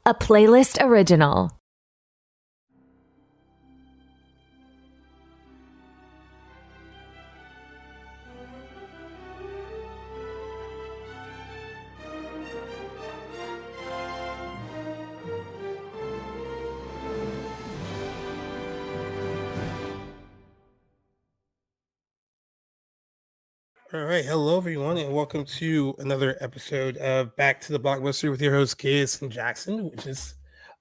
a playlist original. All right, hello everyone, and welcome to another episode of Back to the Blockbuster with your hosts Gaius and Jackson, which is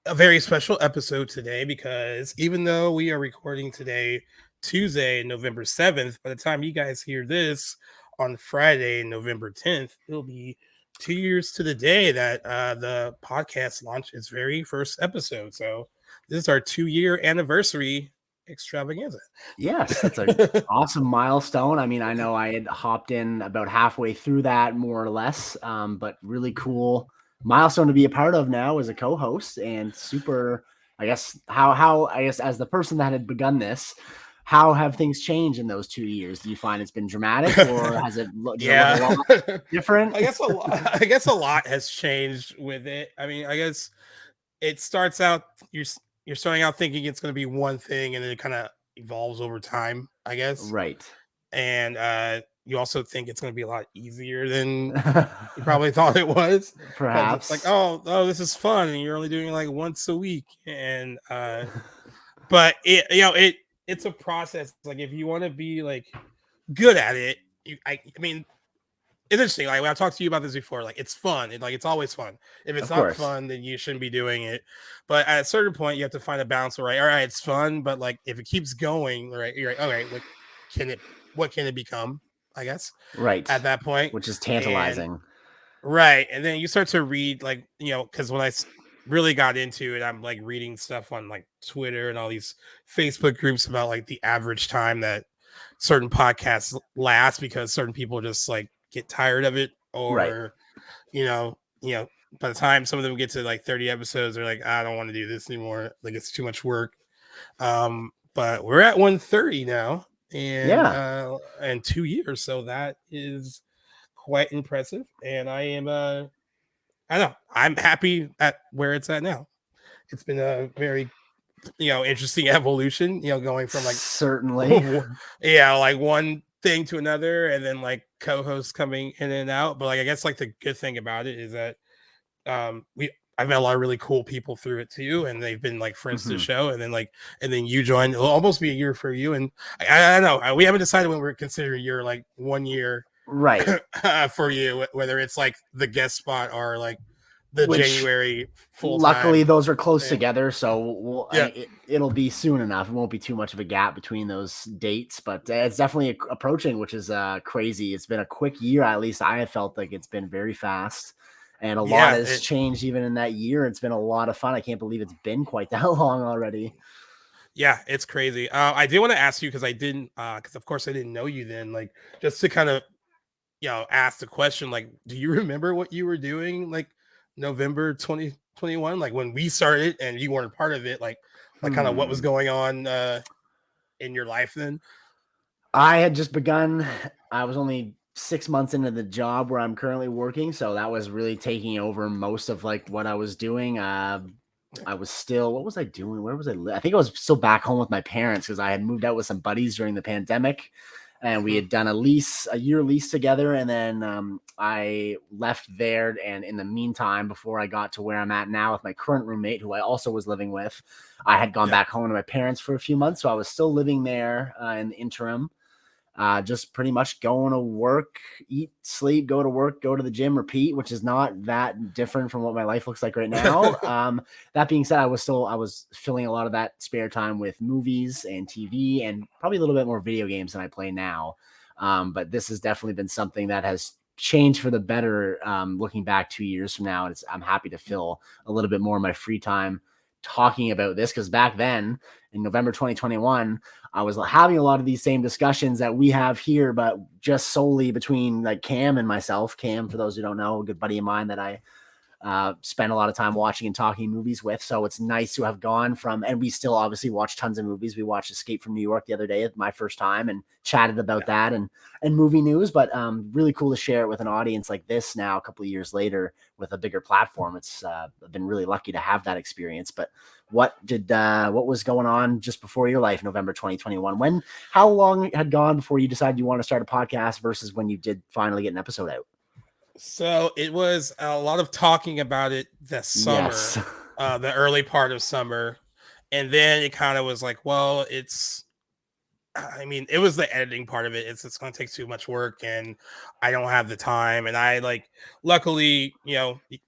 a very special episode today because even though we are recording today, Tuesday, November 7th, by the time you guys hear this on Friday, November 10th, it'll be 2 years to the day that the podcast launched its very first episode. So this is our 2-year anniversary extravaganza. Yes, that's an awesome milestone. I mean, I know I had hopped in about halfway through that, more or less, but really cool milestone to be a part of now as a co-host, and super. I guess as the person that had begun this, how have things changed in those 2 years? Do you find it's been dramatic, or has it looked a lot different? I guess a lot has changed with it. I mean, I guess it starts out you're starting out thinking it's going to be one thing, and then it kind of evolves over time, I guess. Right. And you also think it's going to be a lot easier than you probably thought it was. Perhaps. It's like, oh, this is fun, and you're only doing it like once a week, and but it's a process. Like if you want to be like good at it, I mean. It's interesting. Like when I talked to you about this before, like it's fun. It's always fun. If it's not fun, then you shouldn't be doing it. But at a certain point, you have to find a balance. Right? All right, it's fun, but like if it keeps going, right? You're like, all right, what can it become? I guess. Right. At that point, which is tantalizing. Right, and then you start to read because when I really got into it, I'm like reading stuff on like Twitter and all these Facebook groups about like the average time that certain podcasts last because certain people just like get tired of it, or right. By the time some of them get to like 30 episodes, they're like, I don't want to do this anymore, like it's too much work. But we're at 130 now, and 2 years, so that is quite impressive, and I am I'm happy at where it's at now. It's been a very interesting evolution, going from like certainly like one thing to another, and then like co-hosts coming in and out. But like I guess like the good thing about it is that I've met a lot of really cool people through it too, and they've been like friends to the show, and then you joined. It'll almost be a year for you, and I don't know, we haven't decided when we're considering your like 1 year right for you, whether it's like the guest spot or like the January full luckily time. Those are close together, so it'll be soon enough. It won't be too much of a gap between those dates, but it's definitely approaching, which is crazy. It's been a quick year. At least I have felt like it's been very fast, and a lot has changed even in that year. It's been a lot of fun. I can't believe it's been quite that long already. Yeah, it's crazy. I did want to ask you, because I didn't because of course I didn't know you then, like just to kind of ask the question, like, do you remember what you were doing like November 2021, like when we started and you weren't part of it, like kind of what was going on in your life then? I had just begun. I was only 6 months into the job where I'm currently working, so that was really taking over most of like what I was doing. I was still, what was I doing? Where was I? I think I was still back home with my parents because I had moved out with some buddies during the pandemic. And we had done a year lease together. And then I left there. And in the meantime, before I got to where I'm at now with my current roommate, who I also was living with, I had gone back home to my parents for a few months. So I was still living there in the interim, just pretty much going to work, eat, sleep, go to work, go to the gym, repeat, which is not that different from what my life looks like right now. That being said, I was filling a lot of that spare time with movies and TV, and probably a little bit more video games than I play now. But this has definitely been something that has changed for the better. Looking back 2 years from now, I'm happy to fill a little bit more of my free time talking about this, because back then in November 2021, I was having a lot of these same discussions that we have here, but just solely between like Cam and myself. Cam, for those who don't know, a good buddy of mine that I spend a lot of time watching and talking movies with. So it's nice to have gone from, and we still obviously watch tons of movies. We watched Escape from New York the other day, my first time, and chatted about that and movie news, but really cool to share it with an audience like this now, a couple of years later with a bigger platform. It's I've been really lucky to have that experience. But what was going on just before your life, November 2021? How long had gone before you decided you want to start a podcast versus when you did finally get an episode out? So it was a lot of talking about it this summer, Yes. The early part of summer. And then it kind of was like, well, it was the editing part of it. It's going to take too much work and I don't have the time. And I luckily,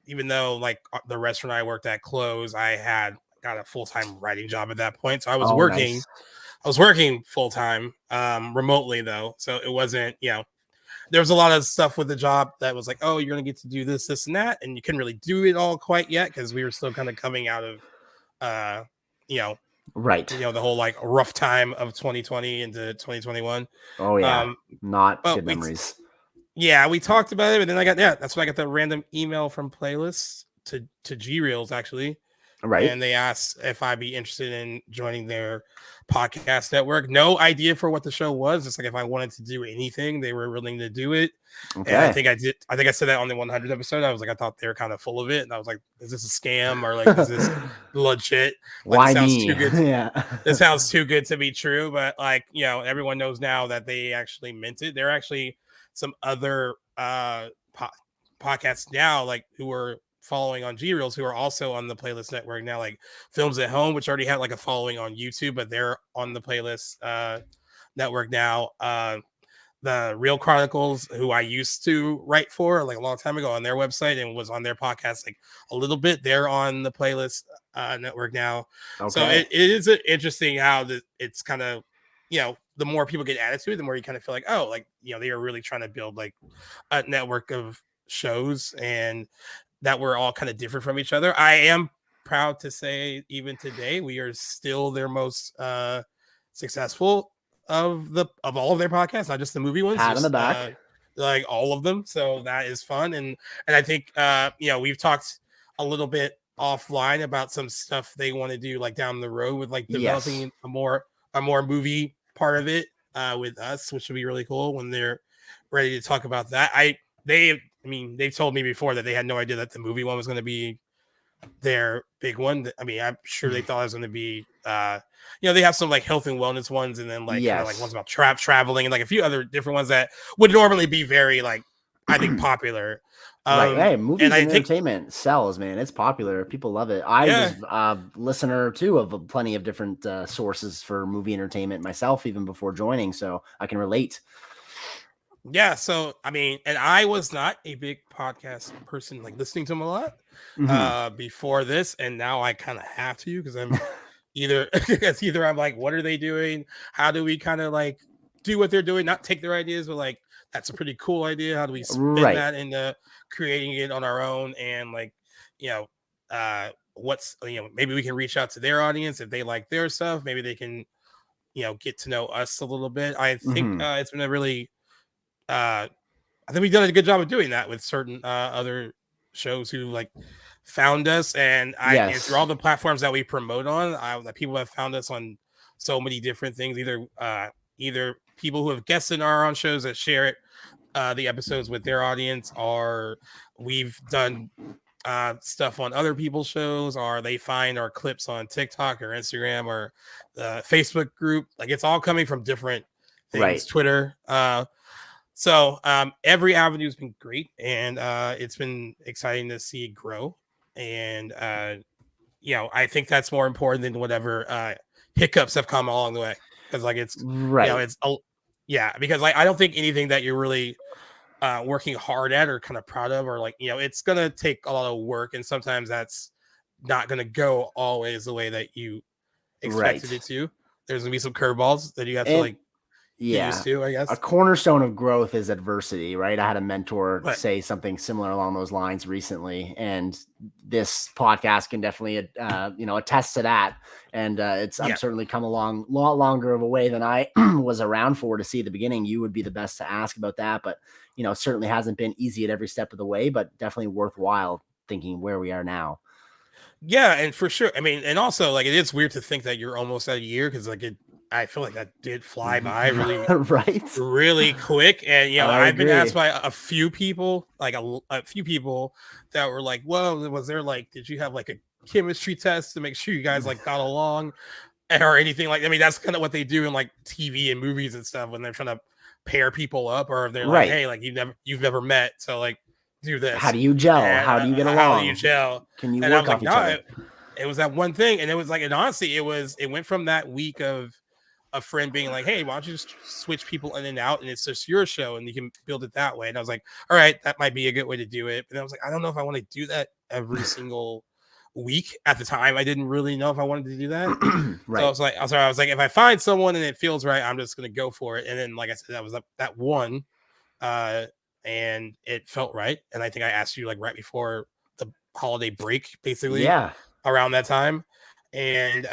even though the restaurant I worked at closed, I got a full-time writing job at that point. So I was working. Nice. I was working full-time, remotely though. So it wasn't, there was a lot of stuff with the job that was like, oh, you're going to get to do this, and that. And you couldn't really do it all quite yet because we were still kind of coming out of, right. The whole rough time of 2020 into 2021. Oh, yeah. Not good memories. We talked about it, but then that's when I got the random email from Playlists to G Reels actually. Right. And they asked if I'd be interested in joining their podcast network. No idea for what the show was. It's like if I wanted to do anything, they were willing to do it. Okay. And I think I did. I think I said that on the 100th episode. I was like, I thought they were kind of full of it. And I was like, is this a scam or is this legit? Why this sounds me? Too good Yeah. This sounds too good to be true. But everyone knows now that they actually meant it. There are actually some other podcasts now who are following on G Reels who are also on the Playlist network now, like Films at Home, which already had a following on YouTube, but they're on the Playlist network now. The Real Chronicles, who I used to write for a long time ago on their website and was on their podcast a little bit, they're on the Playlist network now. Okay. So it is interesting how it's kind of, the more people get added to it, the more you kind of feel they are really trying to build a network of shows and that we're all kind of different from each other. I am proud to say, even today, we are still their most successful of all of their podcasts, not just the movie ones. Pat on the back. All of them. So that is fun. And I think we've talked a little bit offline about some stuff they want to do down the road with developing a more movie part of it with us, which would be really cool when they're ready to talk about that. They've told me before that they had no idea that the movie one was going to be their big one. I'm sure they thought it was going to be, they have some health and wellness ones, and then ones about traveling, and a few other different ones that would normally be very I think popular. Right. Hey, movies and entertainment sells, man. It's popular. People love it. I was a listener too of plenty of different sources for movie entertainment myself, even before joining, so I can relate. Yeah, so and I was not a big podcast person, listening to them a lot before this, and now I kind of have to because I'm either I'm what are they doing? How do we kind of do what they're doing? Not take their ideas, but that's a pretty cool idea. How do we spin that into creating it on our own? And what's maybe we can reach out to their audience if they like their stuff. Maybe they can get to know us a little bit. I think it's been a really I think we've done a good job of doing that with certain other shows who found us, and and through all the platforms that we promote on, that people have found us on so many different things. Either people who have guested on shows that share the episodes with their audience, or we've done stuff on other people's shows, or they find our clips on TikTok or Instagram or the Facebook group. It's all coming from different things, Twitter. So every avenue has been great, and it's been exciting to see it grow. And I think that's more important than whatever hiccups have come along the way, because it's because I don't think anything that you're really working hard at or kind of proud of, or it's gonna take a lot of work, and sometimes that's not gonna go always the way that you expected it to. There's gonna be some curveballs that you have to used to, I guess. A cornerstone of growth is adversity, right? I had a mentor say something similar along those lines recently, and this podcast can definitely attest to that. And I'm certainly come along a lot longer of a way than I was around for to see at the beginning. You would be the best to ask about that, but certainly hasn't been easy at every step of the way, but definitely worthwhile thinking where we are now. Yeah, and for sure. I mean, and also like it is weird to think that you're almost at a year because like I feel like that did fly by Right. really quick. And I I've been asked agree. by a few people, like a few people that were like, "Whoa, was there like, did you have like a chemistry test to make sure you guys like got along or anything like?" I mean, that's kind of what they do in like TV and movies and stuff when they're trying to pair people up, or if they're like, Right. "Hey, like you've never met, so like do this." How do you gel? And How do you get how do along? you gel? Can you And I was work like, off each no, other? it was that one thing, and it was like, and honestly, it went from that week of a friend being like, "Hey, why don't you just switch people in and out, and it's just your show, and you can build it that way." And I was like, "All right, that might be a good way to do it." And I was like, "I don't know if I want to do that every single week." At the time, I didn't really know if I wanted to do that. Right. So I was like, if I find someone and it feels right, I'm just gonna go for it. And then, like I said, that was that one, and it felt right. And I think I asked you like right before the holiday break, basically Yeah. around that time, and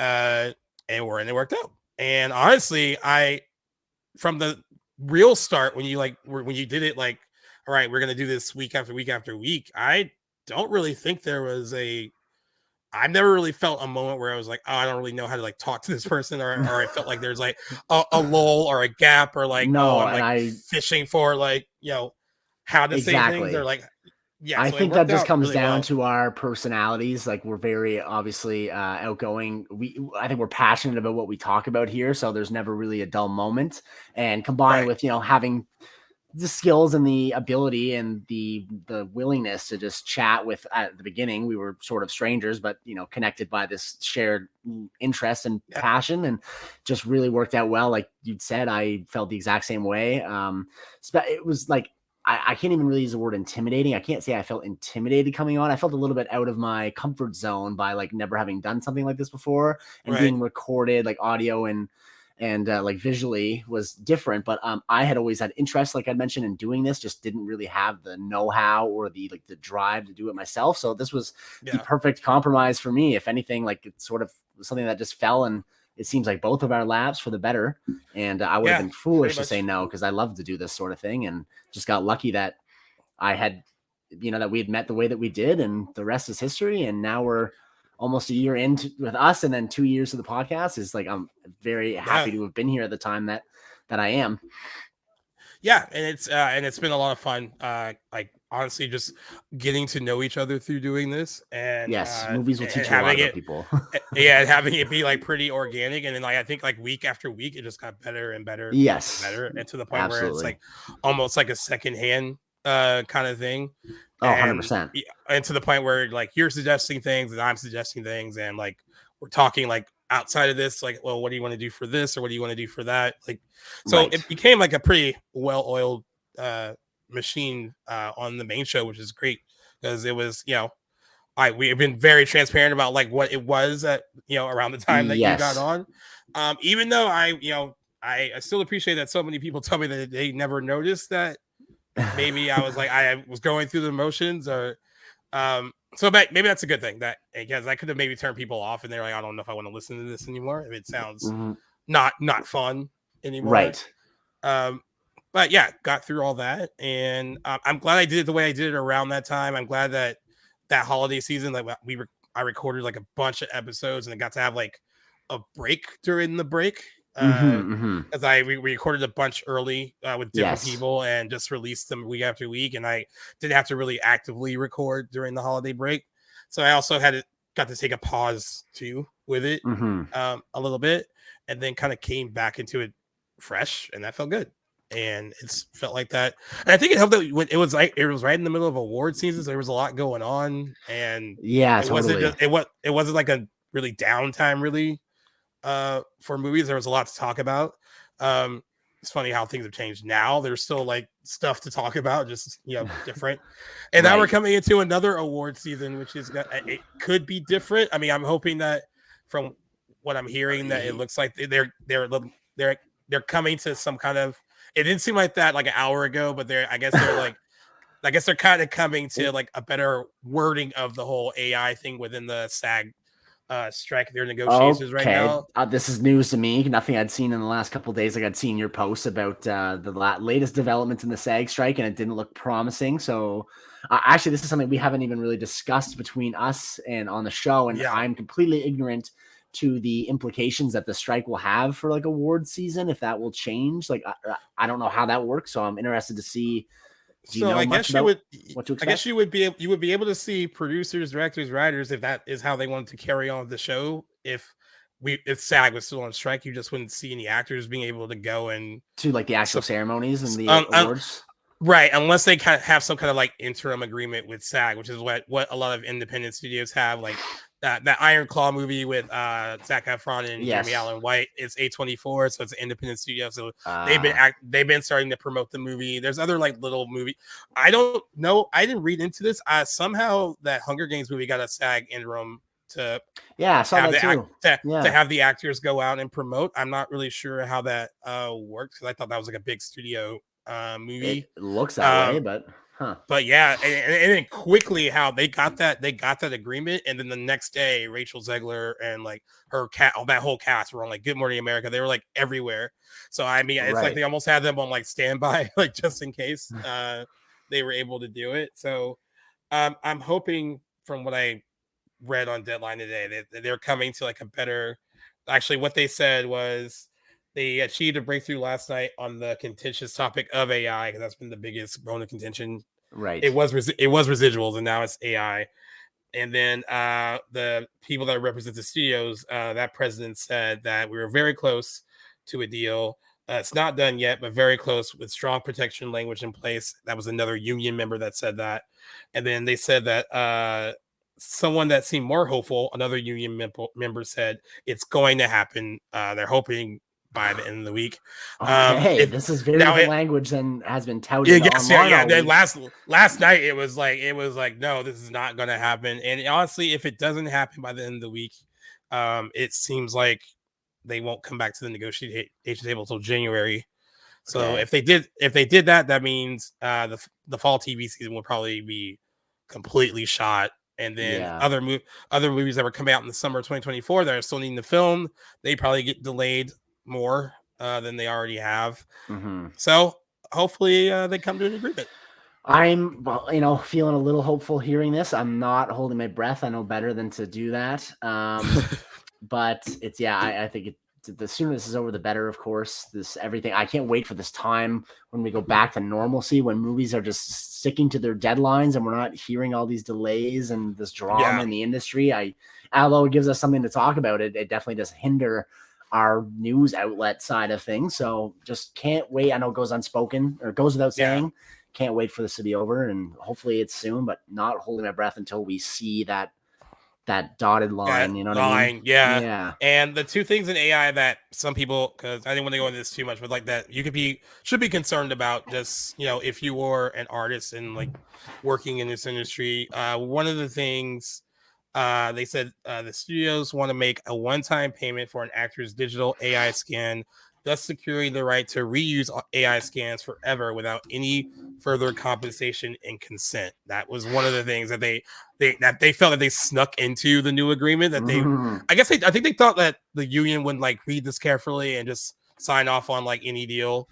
it worked out. And honestly, I from the real start when you did it like, all right, we're gonna do this week after week after week. I don't really think there was I've never really felt a moment where I was like, oh, I don't really know how to like talk to this person, or I felt like there's like a lull or a gap, or like, oh, No, I'm and like I fishing for like, how to say things, or exactly. like, yeah. I So it think that worked just out comes really down well. to our personalities. Like we're very obviously outgoing. I think we're passionate about what we talk about here, so there's never really a dull moment. And combined Right. with having the skills and the ability and the willingness to just chat with, at the beginning we were sort of strangers, but connected by this shared interest and Yeah. passion, and just really worked out well. Like you'd said, I felt the exact same way. It was like, I can't even really use the word intimidating. I can't say I felt intimidated coming on. I felt a little bit out of my comfort zone by like never having done something like this before, and Right. being recorded, like audio and like visually was different. But I had always had interest, like I mentioned, in doing this, just didn't really have the know-how or the drive to do it myself. So this was the Yeah. perfect compromise for me. If anything, like it's sort of something that just fell, and it seems like both of our laps for the better. And I would have Yeah. been foolish Pretty to say much. no, because I love to do this sort of thing, and just got lucky that I had, that we had met the way that we did, and the rest is history. And now we're almost a year in with us, and then 2 years of the podcast. Is like, I'm very Yeah. happy to have been here at the time that I am. Yeah, and it's been a lot of fun. Like honestly, just getting to know each other through doing this, Yes, movies will and teach you a lot having about it, people. yeah, and having it be like pretty organic. And then like I think like week after week, it just got better and better and Yes, better, and to the point where it's absolutely. like almost like a secondhand kind of thing. Oh, 100%. And to the point where like you're suggesting things and I'm suggesting things, and like we're talking like outside of this, like, well, what do you want to do for this, or what do you want to do for that? Like, so Right. it became like a pretty well-oiled machine on the main show, which is great because it was, we've been very transparent about like what it was at around the time that you got Yes. on. Even though I still appreciate that so many people tell me that they never noticed that maybe I was like I was going through the motions, or so maybe that's a good thing, that because I could have maybe turned people off and they're like, I don't know if I want to listen to this anymore if it sounds not fun anymore. Right. But yeah, got through all that, and I'm glad I did it the way I did it around that time. I'm glad that holiday season, like I recorded like a bunch of episodes, and I got to have like a break during the break. As we recorded a bunch early with different Yes. people and just released them week after week, and I didn't have to really actively record during the holiday break, so I also got to take a pause too with it a little bit, and then kind of came back into it fresh, and that felt good. And it's felt like that, and I think it helped that when it was right in the middle of award season, so there was a lot going on, and Yeah, it wasn't totally. just, it wasn't like a really downtime really for movies. There was a lot to talk about. It's funny how things have changed now. There's still like stuff to talk about, just different. And now we're coming into another award season, which is it could be different. I mean, I'm hoping that from what I'm hearing, that it looks like they're coming to some kind of. It didn't seem like that like an hour ago, but I guess they're kind of coming to like a better wording of the whole AI thing within the SAG strike their negotiations right now. This is news to me. Nothing I'd seen in the last couple of days. Like I'd seen your posts about the latest developments in the SAG strike, and it didn't look promising. So actually, this is something we haven't even really discussed between us and on the show, and I'm completely ignorant to the implications that the strike will have for like award season, if that will change. Like I don't know how that works, so I'm interested to see. I guess you would. I guess you would be able to see producers, directors, writers, if that is how they wanted to carry on the show. If SAG was still on strike, you just wouldn't see any actors being able to go and to like the actual ceremonies and the awards. Right, unless they kind of have some kind of like interim agreement with SAG, which is what a lot of independent studios have. Like that Iron Claw movie with Zac Efron and Jeremy Allen White. It's A24, so it's an independent studio. So they've been starting to promote the movie. There's other like little movie. I don't know. I didn't read into this. Somehow that Hunger Games movie got a SAG interim to I saw that too. To have the actors go out and promote. I'm not really sure how that works, because I thought that was like a big studio movie. It looks that way, but yeah, and then quickly how they got that agreement, and then the next day Rachel Zegler and like her that whole cast were on like Good Morning America. They were like everywhere. So I mean, it's like they almost had them on like standby, like just in case they were able to do it. So I'm hoping, from what I read on Deadline today, that they're coming to like a better. Actually, what they said was they achieved a breakthrough last night on the contentious topic of AI, because that's been the biggest bone of contention. Right. It was residuals, and now it's AI. And then the people that represent the studios, that president said that we were very close to a deal. It's not done yet, but very close, with strong protection language in place. That was another union member that said that. And then they said that someone that seemed more hopeful, another union member, said it's going to happen. They're hoping by the end of the week. This is very different language than has been touted online. Then last night it was like no, this is not going to happen. And honestly, if it doesn't happen by the end of the week, it seems like they won't come back to the negotiation table until January. So if they did that, that means the fall TV season will probably be completely shot. And then other movies that were coming out in the summer of 2024 that are still needing to film, they probably get delayed more than they already have. So hopefully they come to an agreement. I'm feeling a little hopeful hearing this. I'm not holding my breath. I know better than to do that. But it's I think the sooner this is over, the better. Of course, everything. I can't wait for this time when we go back to normalcy, when movies are just sticking to their deadlines and we're not hearing all these delays and this drama in the industry. Although it gives us something to talk about, it definitely does hinder our news outlet side of things. So just can't wait. I know it goes unspoken, or it goes without saying. Can't wait for this to be over, and hopefully it's soon, but not holding my breath until we see that dotted line. You know what I mean? Yeah. And the two things in AI that some people, because I didn't want to go into this too much, but like that you should be concerned about, just if you were an artist and like working in this industry. One of the things they said, the studios want to make a one-time payment for an actor's digital AI scan, thus securing the right to reuse AI scans forever without any further compensation and consent. That was one of the things that they felt that they snuck into the new agreement. That I think they thought that the union would like read this carefully and just sign off on like any deal.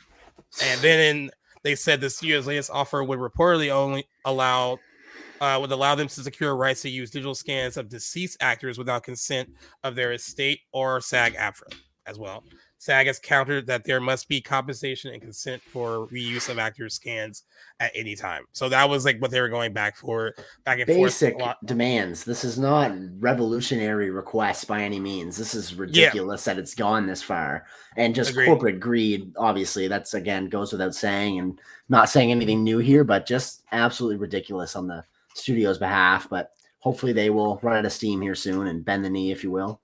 And then they said the studio's latest offer would reportedly only would allow them to secure rights to use digital scans of deceased actors without consent of their estate or SAG-AFTRA as well. SAG has countered that there must be compensation and consent for reuse of actors' scans at any time. So that was like what they were going back and forth. Basic demands. This is not revolutionary requests by any means. This is ridiculous that it's gone this far. And just corporate greed, obviously, that's again goes without saying, and not saying anything new here, but just absolutely ridiculous on the studio's behalf. But hopefully they will run out of steam here soon and bend the knee, if you will.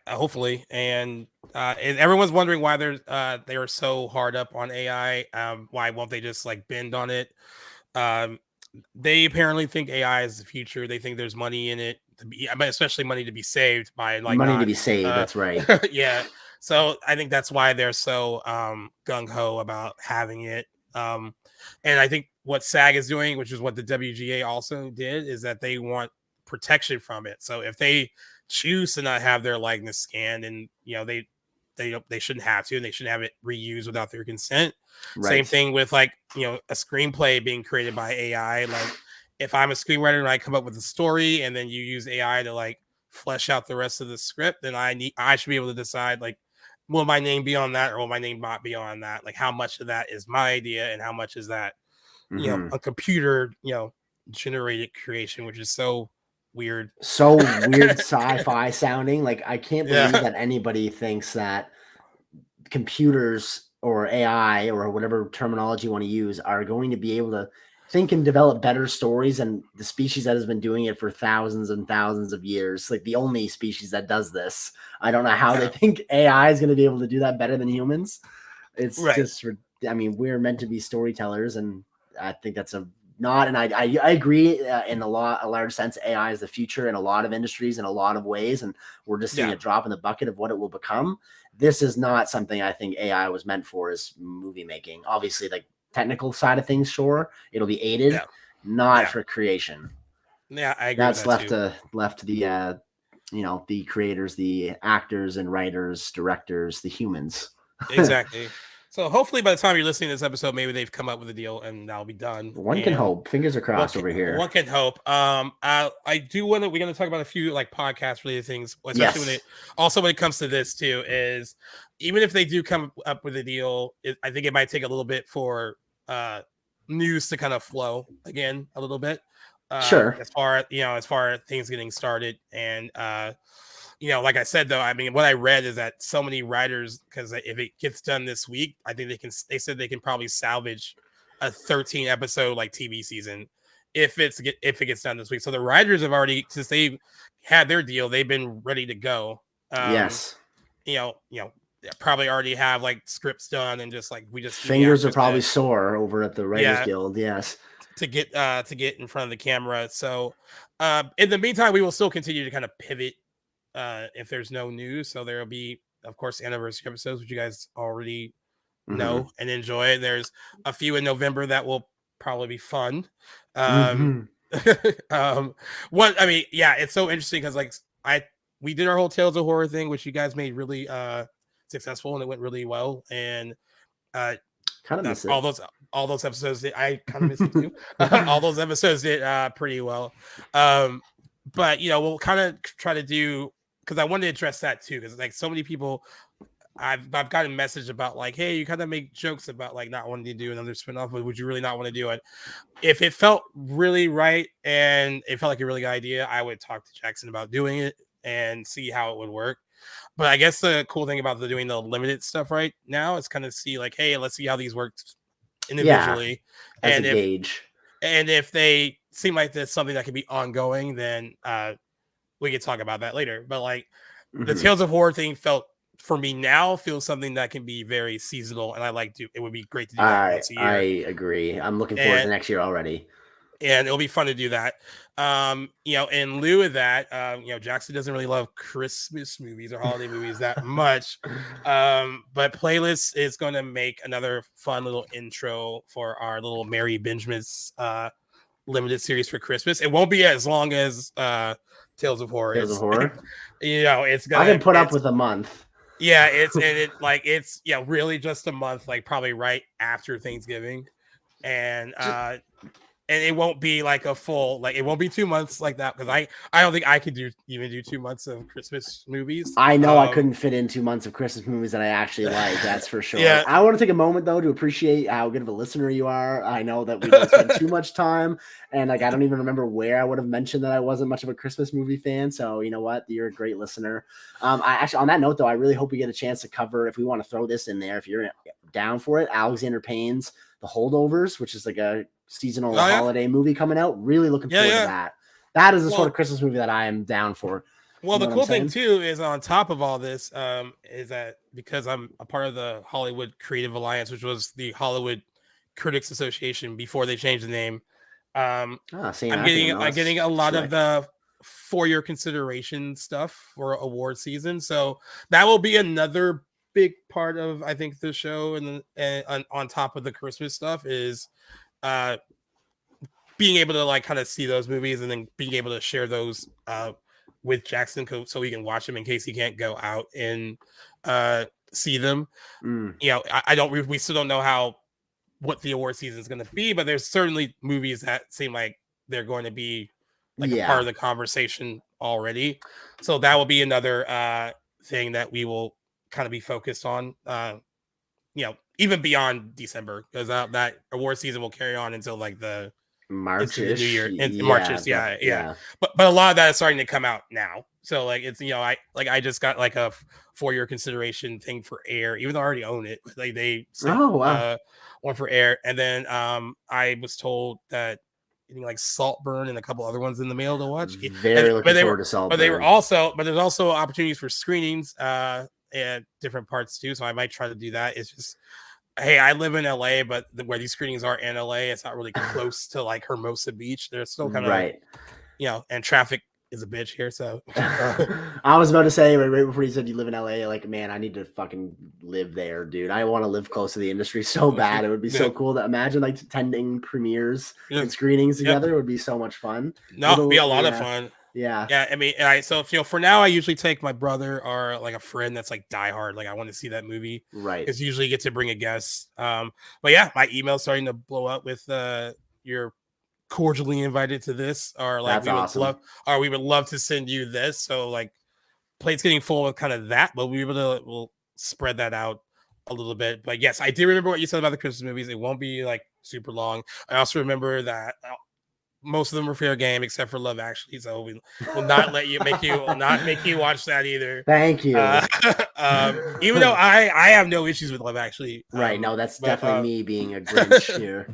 Hopefully. And everyone's wondering why they are so hard up on AI. Why won't they just like bend on it? They apparently think AI is the future. They think there's money in it, especially money to be saved by like money to be saved. That's right. Yeah. So I think that's why they're so gung ho about having it. And I think what SAG is doing, which is what the WGA also did, is that they want protection from it. So if they choose to not have their likeness scanned, and they shouldn't have to, and they shouldn't have it reused without their consent. Right. Same thing with like a screenplay being created by AI. Like if I'm a screenwriter and I come up with a story and then you use AI to like flesh out the rest of the script, then I should be able to decide like, will my name be on that or will my name not be on that? Like how much of that is my idea and how much is that a computer generated creation, which is so weird sci-fi sounding. Like I can't believe that anybody thinks that computers or AI or whatever terminology you want to use are going to be able to think and develop better stories than the species that has been doing it for thousands and thousands of years. Like the only species that does this. I don't know how they think AI is going to be able to do that better than humans. It's just, I mean, we're meant to be storytellers, and I think that's and I agree in a large sense. AI is the future in a lot of industries in a lot of ways, and we're just seeing a drop in the bucket of what it will become. This is not something I think AI was meant for, is movie making. Obviously, like technical side of things, sure, it'll be aided, not for creation. Yeah, I agree. That's left to the the creators, the actors and writers, directors, the humans. Exactly. So hopefully by the time you're listening to this episode, maybe they've come up with a deal and that'll be done. One can hope. Fingers are crossed over here. One can hope. I do want to. We're going to talk about a few like podcast related things, especially when it comes to this too. Is even if they do come up with a deal, I think it might take a little bit for news to kind of flow again a little bit. Sure. As far as things getting started, and like I said, though, I mean, what I read is that so many writers, because if it gets done this week, I think they said they can probably salvage a 13 episode like TV season if it gets done this week. So the writers have already, since they've had their deal, they've been ready to go. Yes. Probably already have like scripts done, and just like fingers are probably sore over at the Writers Guild. Yes. To get in front of the camera. So in the meantime, we will still continue to kind of pivot if there's no news. So there will be, of course, anniversary episodes, which you guys already know and enjoy. There's a few in November that will probably be fun. It's so interesting because we did our whole Tales of Horror thing, which you guys made really successful, and it went really well. And kind of miss it. All those episodes I kind of miss it too. All those episodes did pretty well. But we'll kind of try to do, because I wanted to address that too, because like so many people I've gotten a message about like, hey, you kind of make jokes about like not wanting to do another spinoff, but would you really not want to do it? If it felt really right and it felt like a really good idea, I would talk to Jackson about doing it and see how it would work. But I guess the cool thing about doing the limited stuff right now is kind of see like, hey, let's see how these work individually, as a gauge. And if they seem like there's something that can be ongoing, then we can talk about that later. But like the Tales of Horror thing feels something that can be very seasonal, and it would be great to do that once a year. I agree. I'm looking forward to next year already. And it'll be fun to do that. In lieu of that, Jackson doesn't really love Christmas movies or holiday movies that much. But Playlist is going to make another fun little intro for our little Merry Benjamin's limited series for Christmas. It won't be as long as Tales of Horror. Tales of Horror. It's gonna. I can put up with a month. Yeah, it's really just a month, like probably right after Thanksgiving, and it won't be like a full, like it won't be 2 months like that, because I don't think I could even do 2 months of Christmas movies. I know I couldn't fit in 2 months of Christmas movies that I actually like. That's for sure. Yeah. I want to take a moment though to appreciate how good of a listener you are. I know that we don't spend too much time, and like I don't even remember where I would have mentioned that I wasn't much of a Christmas movie fan. So you know what, you're a great listener. I actually, on that note though, I really hope we get a chance to cover, if we want to throw this in there, if you're down for it, Alexander Payne's The Holdovers, which is like a seasonal holiday movie coming out. Really looking forward to that. That is the sort of Christmas movie that I am down for. Well, the cool thing too is, on top of all this, is that because I'm a part of the Hollywood Creative Alliance, which was the Hollywood Critics Association before they changed the name. I'm getting a lot of the for-your consideration stuff for award season. So that will be another big part of, I think, the show, and on top of the Christmas stuff is being able to like kind of see those movies and then being able to share those with Jackson so he can watch them in case he can't go out and see them. You know, we still don't know what the award season is going to be, but there's certainly movies that seem like they're going to be like a part of the conversation already. So that will be another thing that we will kind of be focused on, you know, even beyond December, because that award season will carry on until like the March-ish. the new year, Yeah, yeah. But a lot of that is starting to come out now. So like it's, you know, I just got like a 4-year consideration thing for Air, even though I already own it. Like they sent, one for Air, and then I was told that getting like Saltburn and a couple other ones in the mail to watch. Looking forward to Saltburn. But there's also opportunities for screenings at different parts too. So I might try to do that. It's just, hey, I live in LA, but where these screenings are in LA, it's not really close to like Hermosa Beach. They're still kind of you know, and traffic is a bitch here. So I was about to say right before you said you live in LA, like, man, I need to fucking live there, dude. I want to live close to the industry so bad. It would be so cool to imagine like attending premieres and screenings together. It would be so much fun. It'd be a lot of fun. Yeah. I mean, so you know, for now, I usually take my brother or like a friend that's like diehard. Like I want to see that movie. Right. Because usually get to bring a guest. But yeah, my email's starting to blow up with you're cordially invited to this, or like we would love to send you this. So like, plate's getting full with kind of that, but we'll spread that out a little bit. But yes, I do remember what you said about the Christmas movies. It won't be like super long. I also remember that most of them were fair game except for Love Actually, so we will not make you watch that either. Thank you. Even though I have no issues with Love Actually. Right. No, that's definitely me being a Grinch here.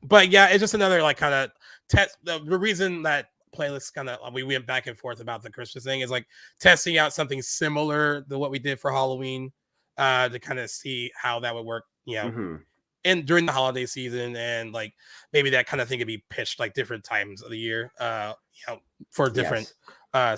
But yeah, it's just another like kind of test. The reason that playlists kind of we went back and forth about the Christmas thing is like testing out something similar to what we did for Halloween, to kind of see how that would work. You know. And during the holiday season, and like maybe that kind of thing could be pitched like different times of the year, you know, for different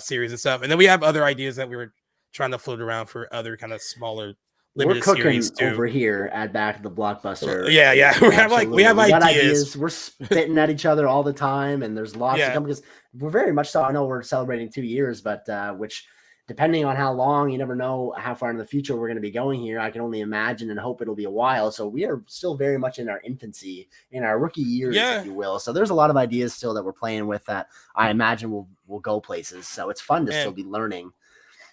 series and stuff. And then we have other ideas that we were trying to float around for other kind of smaller limited series too. Over here at Back to the Blockbuster. Yeah. we have ideas. We're spitting at each other all the time, and there's lots to come because we're very much so. I know we're celebrating 2 years, but which, depending on how long, you never know how far in the future we're going to be going here. I can only imagine and hope it'll be a while. So we are still very much in our infancy, in our rookie years, if you will. So there's a lot of ideas still that we're playing with that I imagine will go places. So it's fun to still be learning.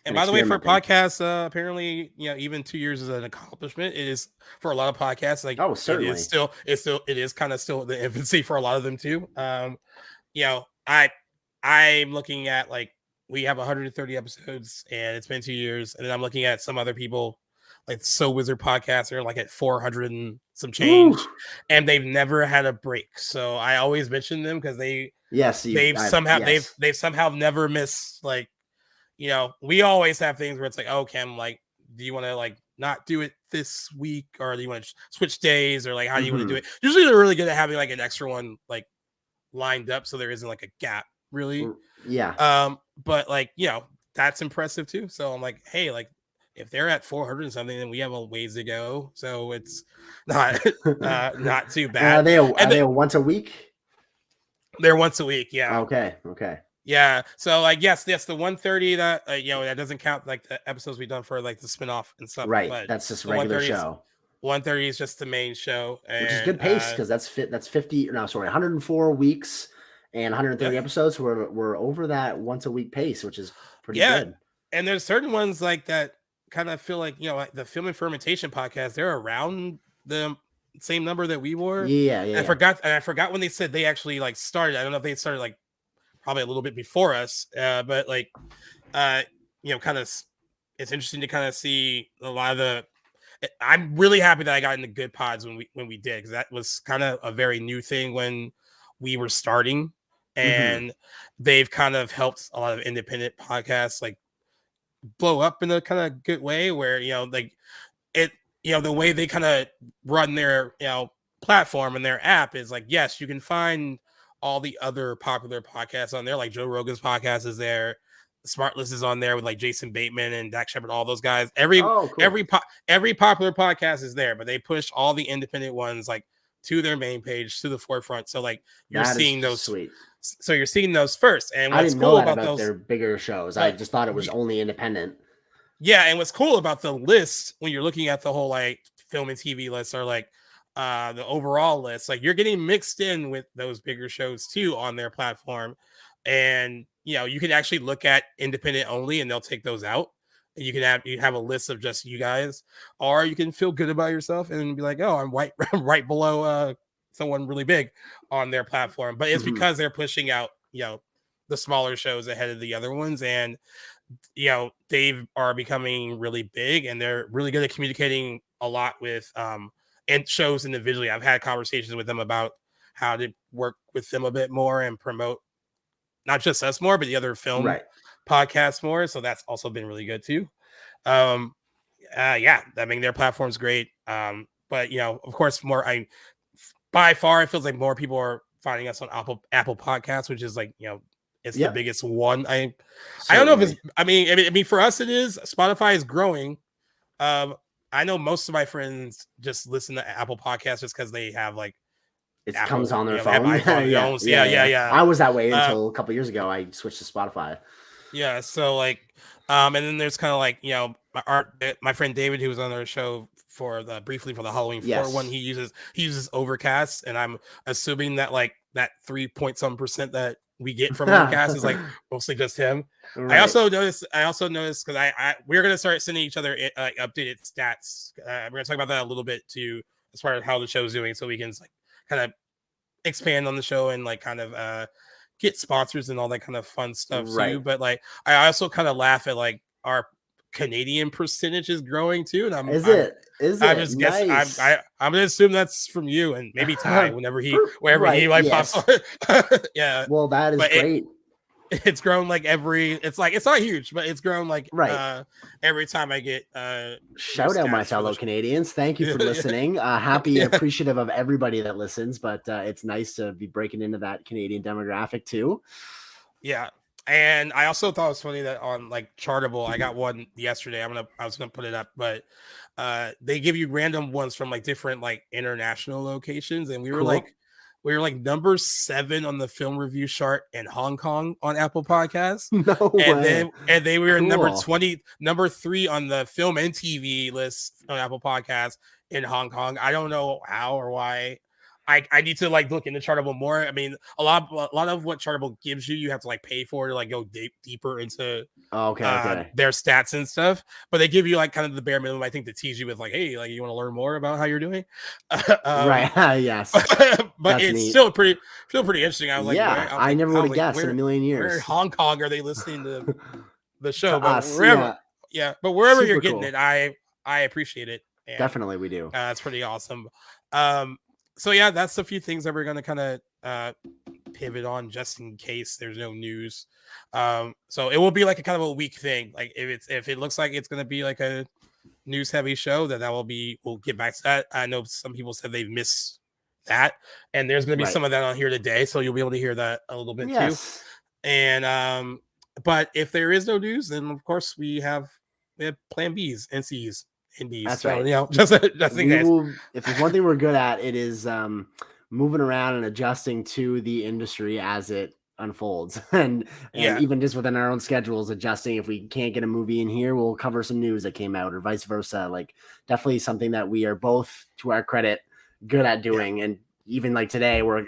And by the way, for podcasts, apparently, you know, even 2 years is an accomplishment. It is for a lot of podcasts. Like, certainly, it is kind of still the infancy for a lot of them too. You know, I'm looking at like, we have 130 episodes and it's been 2 years. And then I'm looking at some other people like So Wizard podcast are like at 400 and some change. And they've never had a break. So I always mention them because they've somehow never missed, like, you know, we always have things where it's like, oh, Cam, like, do you want to like not do it this week, or do you want to switch days, or like how do you want to do it? Usually they're really good at having like an extra one like lined up so there isn't like a gap really. But like, you know, that's impressive too. So I'm like, hey, like if they're at 400 and something, then we have a ways to go. So it's not not too bad. Are they once a week? They're once a week. Yeah. Okay. Yeah. So like, yes, the 130 that you know, that doesn't count like the episodes we've done for like the spinoff and stuff. Right. But that's just a regular show. 130 is just the main show, which is good pace because that's 104 weeks and 130 episodes. So we're over that once a week pace, which is pretty good. And there's certain ones like that kind of feel like, you know, like the Film and Fermentation podcast, they're around the same number that we were. I forgot when they said they actually like started. I don't know if they started like probably a little bit before us, but like you know, kind of it's interesting to kind of see a lot of the. I'm really happy that I got into Good Pods when we did, because that was kind of a very new thing when we were starting, and they've kind of helped a lot of independent podcasts like blow up in a kind of good way, where, you know, like it, you know, the way they kind of run their, you know, platform and their app is like, yes, you can find all the other popular podcasts on there, like Joe Rogan's podcast is there, Smartless is on there with like Jason Bateman and Dak Shepard, all those guys. Every popular podcast is there, but they push all the independent ones like to their main page to the forefront. So like you're That is seeing those sweet. So you're seeing those first. And I what's didn't know cool that about about those their bigger shows. I just thought it was only independent. Yeah, and what's cool about the list when you're looking at the whole like film and TV list or like the overall list, like you're getting mixed in with those bigger shows too on their platform. And you can actually look at independent only and they'll take those out. And you have a list of just you guys, or you can feel good about yourself and be like, oh, I'm right below someone really big on their platform. But it's because they're pushing out, the smaller shows ahead of the other ones. And they are becoming really big and they're really good at communicating a lot with and shows individually. I've had conversations with them about how to work with them a bit more and promote not just us more, but the other film podcasts more. So that's also been really good too. Yeah, I mean their platform's great. But of course, by far it feels like more people are finding us on Apple Podcasts, which is like it's the biggest one. I don't know if it's. I mean, for us it is. Spotify is growing. I know most of my friends just listen to Apple Podcasts just because they have like it comes on their phone. Yeah. I was that way until a couple years ago. I switched to Spotify. Yeah, so like, and then there's kind of like my friend David who was on our show briefly for the Halloween 4 one. He uses Overcast, and I'm assuming that like that 3-point-some% that we get from Overcast is like mostly just him. Right. I also noticed because we're gonna start sending each other updated stats. We're gonna talk about that a little bit too, as far as how the show's doing, so we can like kind of expand on the show and like kind of get sponsors and all that kind of fun stuff too. But like I also kind of laugh at like our Canadian percentage is growing too, and I'm just guessing. I'm gonna assume that's from you and maybe Ty whenever he pops on. Yeah, well, that is great. It's grown like it's not huge, but it's grown like every time I get shout out my fellow Canadians. Thank you for listening. Happy appreciative of everybody that listens, but it's nice to be breaking into that Canadian demographic too. Yeah. And I also thought it was funny that on like Chartable, I got one yesterday. I was gonna put it up, but they give you random ones from like different like international locations, and we were like number 7 on the film review chart in Hong Kong on Apple Podcasts. No way. And they were number 3 on the film and TV list on Apple Podcasts in Hong Kong. I don't know how or why. I need to like look into Chartable more. I mean, a lot of what Chartable gives you have to like pay for to like go deeper into their stats and stuff. But they give you like kind of the bare minimum, I think, to tease you with like, hey, like you want to learn more about how you're doing, yes. But it's neat. still pretty interesting. I was like, I never would have guessed in a million years. Where in Hong Kong are they listening to the show? But wherever you're getting it, I appreciate it. And, definitely, we do. It's pretty awesome. So yeah, that's a few things that we're going to kind of pivot on just in case there's no news. So it will be like a kind of a week thing. Like if it looks like it's going to be like a news heavy show, then we'll get back to that. I know some people said they've missed that, and there's going to be some of that on here today, so you'll be able to hear that a little bit too. And but if there is no news, then of course we have plan B's and C's. That's right. If there's one thing we're good at, it is moving around and adjusting to the industry as it unfolds, and even just within our own schedules, adjusting. If we can't get a movie in here, we'll cover some news that came out, or vice versa. Like definitely something that we are both, to our credit, good at doing. And even like today, we're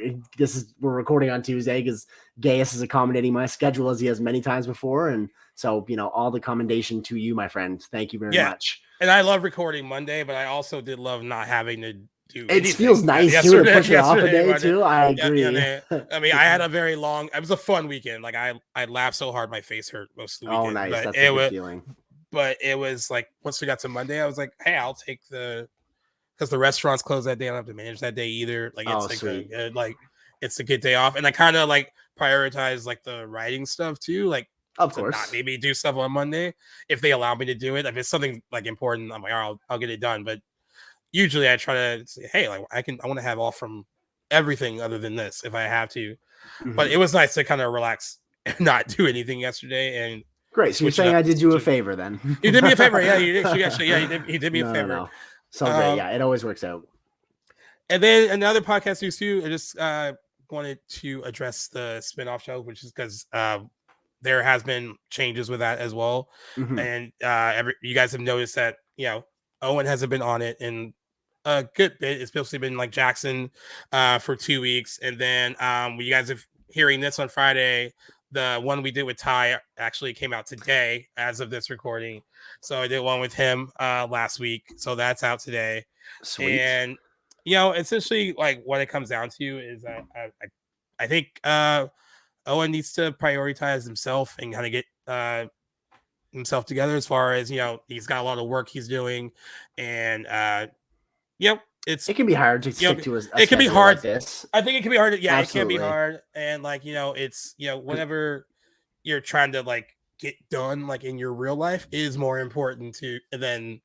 recording on Tuesday because Gaius is accommodating my schedule as he has many times before, and so all the commendation to you, my friend. Thank you very much. And I love recording Monday, but I also did love not having to do it. Feels nice too to push it off a day too. I agree. I mean, I had a very long. It was a fun weekend. Like I laughed so hard my face hurt most of the weekend. Oh, nice. That's a good feeling. But it was like once we got to Monday, I was like, hey, I'll take because the restaurants closed that day. I don't have to manage that day either. Like it's it's a good day off, and I kind of like prioritize like the writing stuff too. Like. Of course, not maybe do stuff on Monday if they allow me to do it. If it's something like important, I'm like, I'll get it done. But usually I try to say, hey, like I want to have off from everything other than this if I have to. Mm-hmm. But it was nice to kind of relax and not do anything yesterday. And great. So you're saying I did you a favor then? You did me a favor. Yeah, you did. Actually, you did me a favor. No. So great. Yeah, it always works out. And then another podcast news too. I just wanted to address the spinoff show, which is because there has been changes with that as well. Mhm. And you guys have noticed that Owen hasn't been on it in a good bit. It's mostly been like Jackson for 2 weeks, and then when you guys are hearing this on Friday, the one we did with Ty actually came out today as of this recording. So I did one with him last week, so that's out today. Sweet. And essentially, like what it comes down to is I think Owen needs to prioritize himself and kind of get himself together as far as he's got a lot of work he's doing, and It can be hard to stick to a it can be schedule hard. like this. I think it can be hard. Yeah, Absolutely. it can be hard, and it's whatever you're trying to like get done, like in your real life, is more important than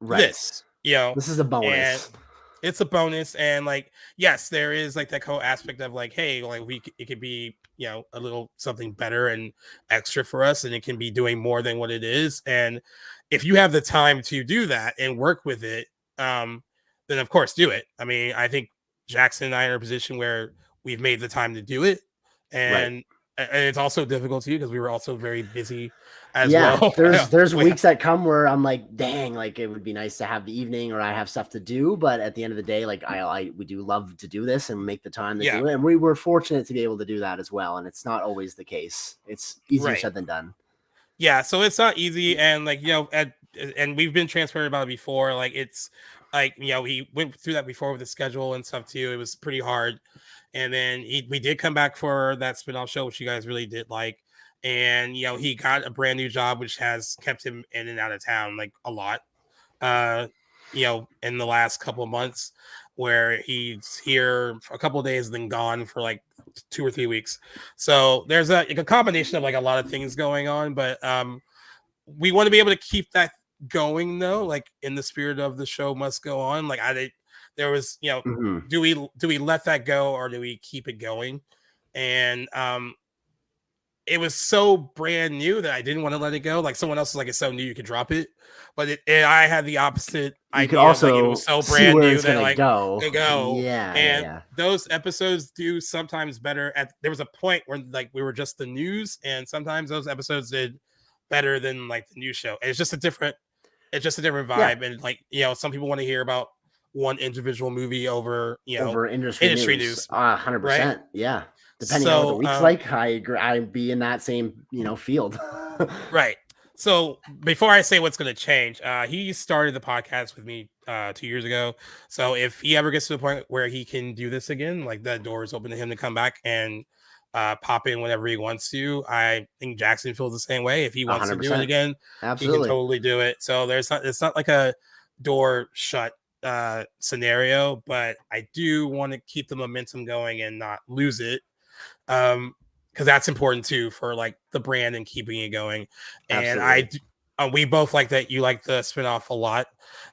this. This is a bonus. And it's a bonus, and like yes, there is like that aspect of like, hey, like it could be a little something better and extra for us, and it can be doing more than what it is. And if you have the time to do that and work with it, then of course do it. I mean, I think Jackson and I are in a position where we've made the time to do it, and it's also difficult too because we were also very busy as well. There's weeks that come where I'm like, dang, like it would be nice to have the evening or I have stuff to do, but at the end of the day, like we do love to do this and make the time to do it, and we were fortunate to be able to do that as well. And it's not always the case. It's easier said than done. Yeah, so it's not easy, and like and we've been transparent about it before. Like it's like he went through that before with the schedule and stuff too. It was pretty hard, and then we did come back for that spinoff show, which you guys really did like. And he got a brand new job, which has kept him in and out of town like a lot. In the last couple of months, where he's here for a couple of days and then gone for like 2 or 3 weeks. So there's a combination of like a lot of things going on, but we want to be able to keep that going though, like in the spirit of the show must go on. Like there was do we let that go or do we keep it going? And it was so brand new that I didn't want to let it go. Like someone else was like, it's so new you could drop it, but I had the opposite idea. Could also like, it was so brand new that like go. And those episodes do sometimes better. There was a point where like we were just the news, and sometimes those episodes did better than like the news show. And it's just a different vibe. And like some people want to hear about one individual movie over industry news. 100%. Right? Yeah. Depending on what the week's like, I agree. I'd be in that same, field. Right. So before I say what's going to change, he started the podcast with me 2 years ago. So if he ever gets to the point where he can do this again, like the door is open to him to come back and pop in whenever he wants to. I think Jackson feels the same way. If he wants 100%. To do it again, absolutely, he can totally do it. So it's not like a door shut scenario, but I do want to keep the momentum going and not lose it. Because that's important too for like the brand and keeping it going. And we both like that. You like the spinoff a lot,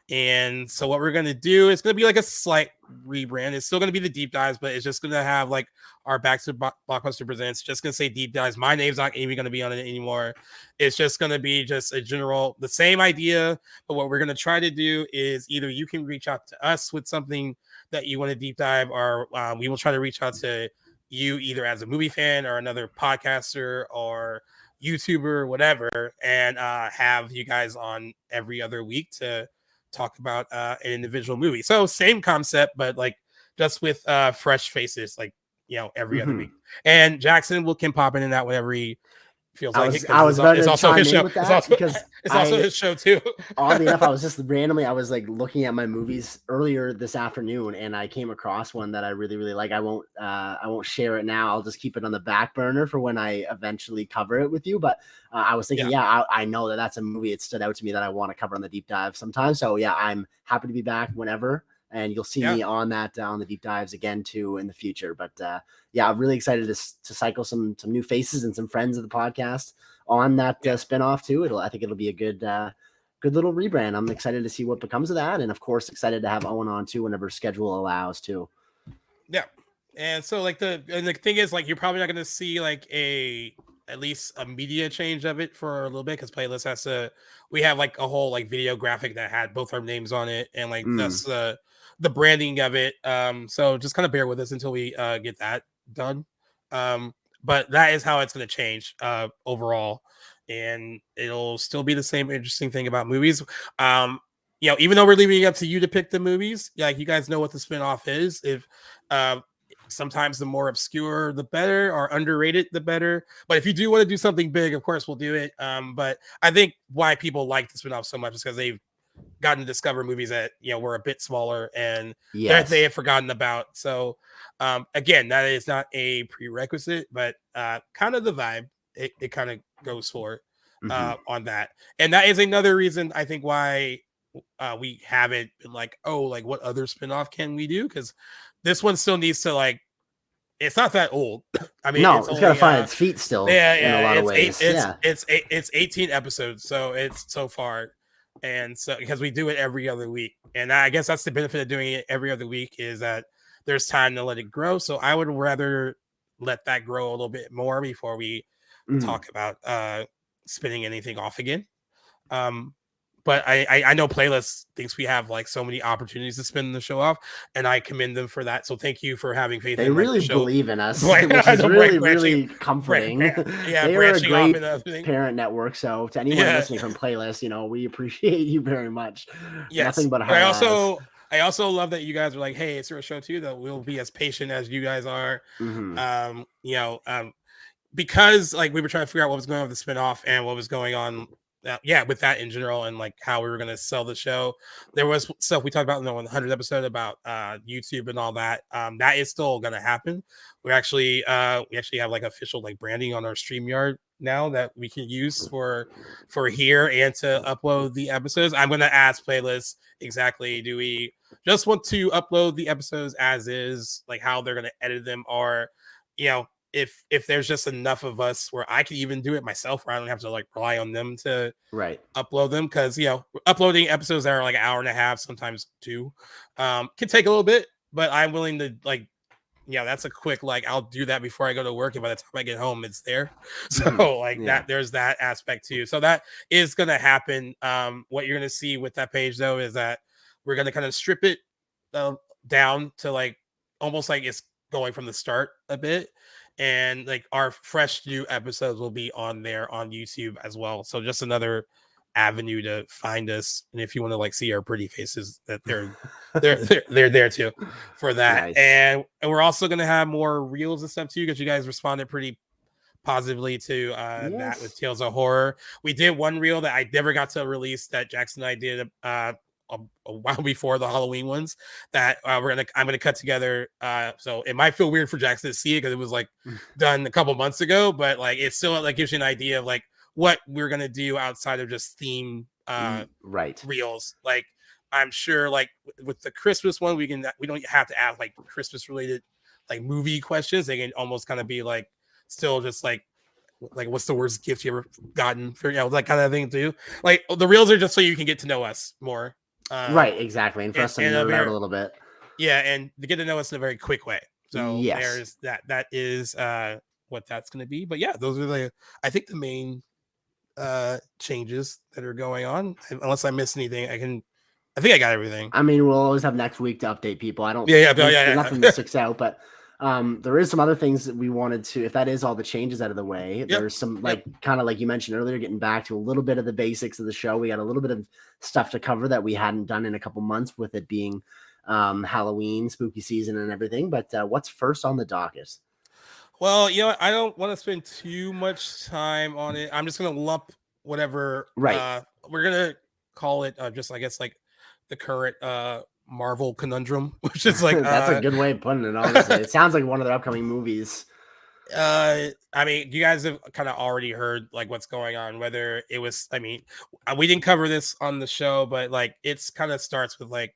and so what we're gonna do is gonna be like a slight rebrand. It's still gonna be the deep dives, but it's just gonna have like our Back to Blockbuster presents. Just gonna say deep dives. My name's not even gonna be on it anymore. It's just gonna be just the same idea. But what we're gonna try to do is either you can reach out to us with something that you want to deep dive, or we will try to reach out to you either as a movie fan or another podcaster or YouTuber, whatever, and have you guys on every other week to talk about an individual movie. So same concept, but like just with fresh faces, like every other week. And Jackson can pop in and out whenever he feels like it. It's also his show. It's also his show too. Oddly enough, I was just randomly, I was like looking at my movies earlier this afternoon, and I came across one that I really, really like. I won't share it now. I'll just keep it on the back burner for when I eventually cover it with you. But I was thinking, I know that's a movie. It stood out to me that I want to cover on the deep dive sometime. So yeah, I'm happy to be back whenever. And you'll see me on that on the deep dives again too in the future. But I'm really excited to cycle some new faces and some friends of the podcast on that spinoff too. I think it'll be a good little rebrand. I'm excited to see what becomes of that, and of course excited to have Owen on too whenever schedule allows too. Yeah, and so like the thing is, like, you're probably not going to see like a at least a media change of it for a little bit, because Playlist has to. We have like a whole like video graphic that had both our names on it, and like that's the branding of it. So just kind of bear with us until we get that done. But that is how it's going to change overall, and it'll still be the same interesting thing about movies. Even though we're leaving it up to you to pick the movies, like you guys know what the spinoff is. If sometimes the more obscure the better, or underrated the better, but if you do want to do something big, of course we'll do it. But I think why people like the spinoff so much is because they've gotten to discover movies that were a bit smaller and that they had forgotten about. So again, that is not a prerequisite, but kind of the vibe it kind of goes for on that. And that is another reason I think why we haven't been like, oh, like what other spinoff can we do? Because this one still needs to like, it's not that old. I mean, no, it's got to find its feet still. In a lot of ways. It's 18 episodes, so it's so far, and so because we do it every other week, and I guess that's the benefit of doing it every other week is that there's time to let it grow. So I would rather let that grow a little bit more before we talk about spinning anything off again. But I know Playlist thinks we have like so many opportunities to spin the show off, and I commend them for that. So thank you for having faith. They in really the show. believe in us, which is really comforting. They are a great parent network. So to anyone listening from Playlist, we appreciate you very much. Yes. Nothing but I also love that you guys are like, hey, it's your show too. That we'll be as patient as you guys are. Because like we were trying to figure out what was going on with the spinoff and what was going on. With that in general, and like how we were going to sell the show. There was stuff we talked about in the 100th episode about YouTube and all that. That is still going to happen. We actually have like official like branding on our StreamYard now that we can use for here and to upload the episodes. I'm going to ask Playlist exactly, do we just want to upload the episodes as is, like how they're going to edit them, or if there's just enough of us where I can even do it myself, where I don't have to like rely on them to upload them, because uploading episodes that are like an hour and a half, sometimes 2, can take a little bit, but I'm willing to like that's a quick like I'll do that before I go to work, and by the time I get home it's there. So that there's that aspect too. So that is gonna happen. What you're gonna see with that page though is that we're gonna kind of strip it down to like almost like it's going from the start a bit. And like our fresh new episodes will be on there on YouTube as well. So just another avenue to find us. And if you want to like see our pretty faces, that they're there too for that. Nice. And we're also gonna have more reels and stuff too, because you guys responded pretty positively to that with Tales of Horror. We did one reel that I never got to release that Jackson and I did a while before the Halloween ones that I'm gonna cut together. So it might feel weird for Jackson to see it because it was like done a couple months ago, but like it still like gives you an idea of like what we're gonna do outside of just theme reels. Like I'm sure like with the Christmas one, we don't have to ask like Christmas related like movie questions. They can almost kind of be like still just like what's the worst gift you ever gotten for that kind of thing too. Like the reels are just so you can get to know us more. Exactly, and for us to nerd out a little bit. And to get to know us in a very quick way. So there's that. That is what that's going to be. But those are I think the main changes that are going on. Unless I miss anything, I think I got everything. I mean, we'll always have next week to update people. I don't. Nothing that sticks out, but. There is some other things that we wanted to, if that is all the changes out of the way, there's some kind of like you mentioned earlier, getting back to a little bit of the basics of the show. We got a little bit of stuff to cover that we hadn't done in a couple months, with it being Halloween, spooky season and everything. But what's first on the docket? Well, I don't want to spend too much time on it. I'm just going to lump whatever. We're going to call it just, I guess, like the current Marvel conundrum, which is like that's a good way of putting it. Honestly, it sounds like one of their upcoming movies. I mean, you guys have kind of already heard like what's going on. Whether it was, I mean, we didn't cover this on the show, but like it's kind of starts with like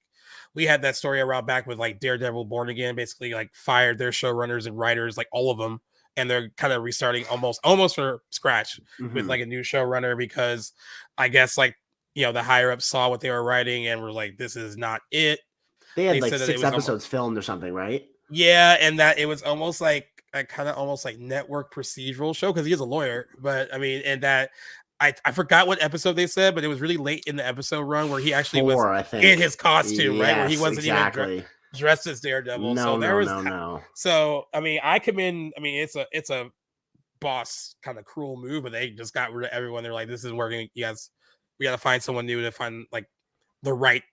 we had that story around back with like Daredevil Born Again, basically like fired their showrunners and writers, like all of them, and they're kind of restarting almost from scratch with like a new showrunner, because I guess like the higher ups saw what they were writing and were like, this is not it. They had like 6 episodes filmed or something, right? Yeah, and that it was almost like a kind of almost like network procedural show because he is a lawyer. But I mean, and that I forgot what episode they said, but it was really late in the episode run where he actually was I think. in his costume, right? Where he Yes, wasn't exactly. even dressed as Daredevil. No, So there no, was no, no. so I mean, I commend. I mean, it's a boss kind of cruel move, but they just got rid of everyone. They're like, this isn't working. Yes, we got to find someone new to find like the right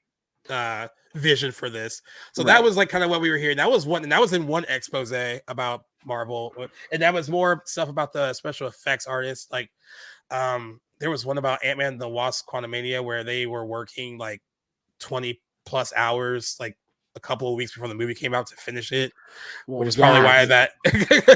vision for this. So that was like kind of what we were hearing. That was one, and that was in one expose about Marvel, and that was more stuff about the special effects artists. Like, there was one about Ant-Man and the Wasp: Quantumania where they were working like 20 plus hours, like a couple of weeks before the movie came out to finish it, which is probably why that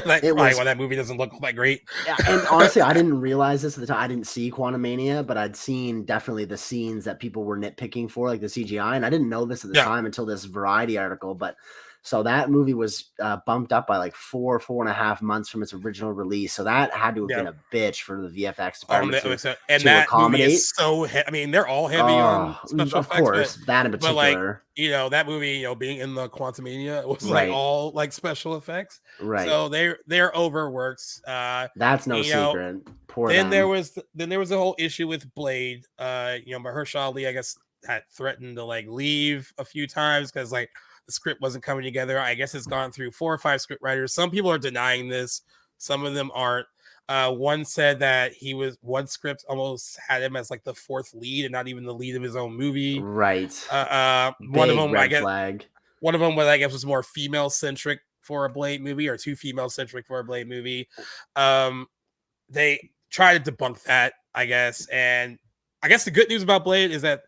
why that movie doesn't look that great. Yeah, and honestly, I didn't realize this at the time. I didn't see Quantumania, but I'd seen definitely the scenes that people were nitpicking for, like the CGI, and I didn't know this at the time until this Variety article. But so that movie was bumped up by like 4.5 months from its original release. So that had to have been a bitch for the VFX department and that accommodate. Movie is so I mean, they're all heavy on special effects, of course, but, that in particular. But like, you know, that movie, you know, being in the Quantumania was like all like special effects, right? So they're overworked. That's no secret. Poor then them. there was a whole issue with Blade. You know, Mahershala Ali, I guess, had threatened to like leave a few times because like the script wasn't coming together. I guess it's gone through 4 or 5 script writers. Some people are denying this. Some of them aren't. One said that one script almost had him as like the 4th lead and not even the lead of his own movie. Right. One of them, I guess, flag. One of them, I guess, was more female centric for a Blade movie, or too female centric for a Blade movie. They try to debunk that, I guess. And I guess the good news about Blade is that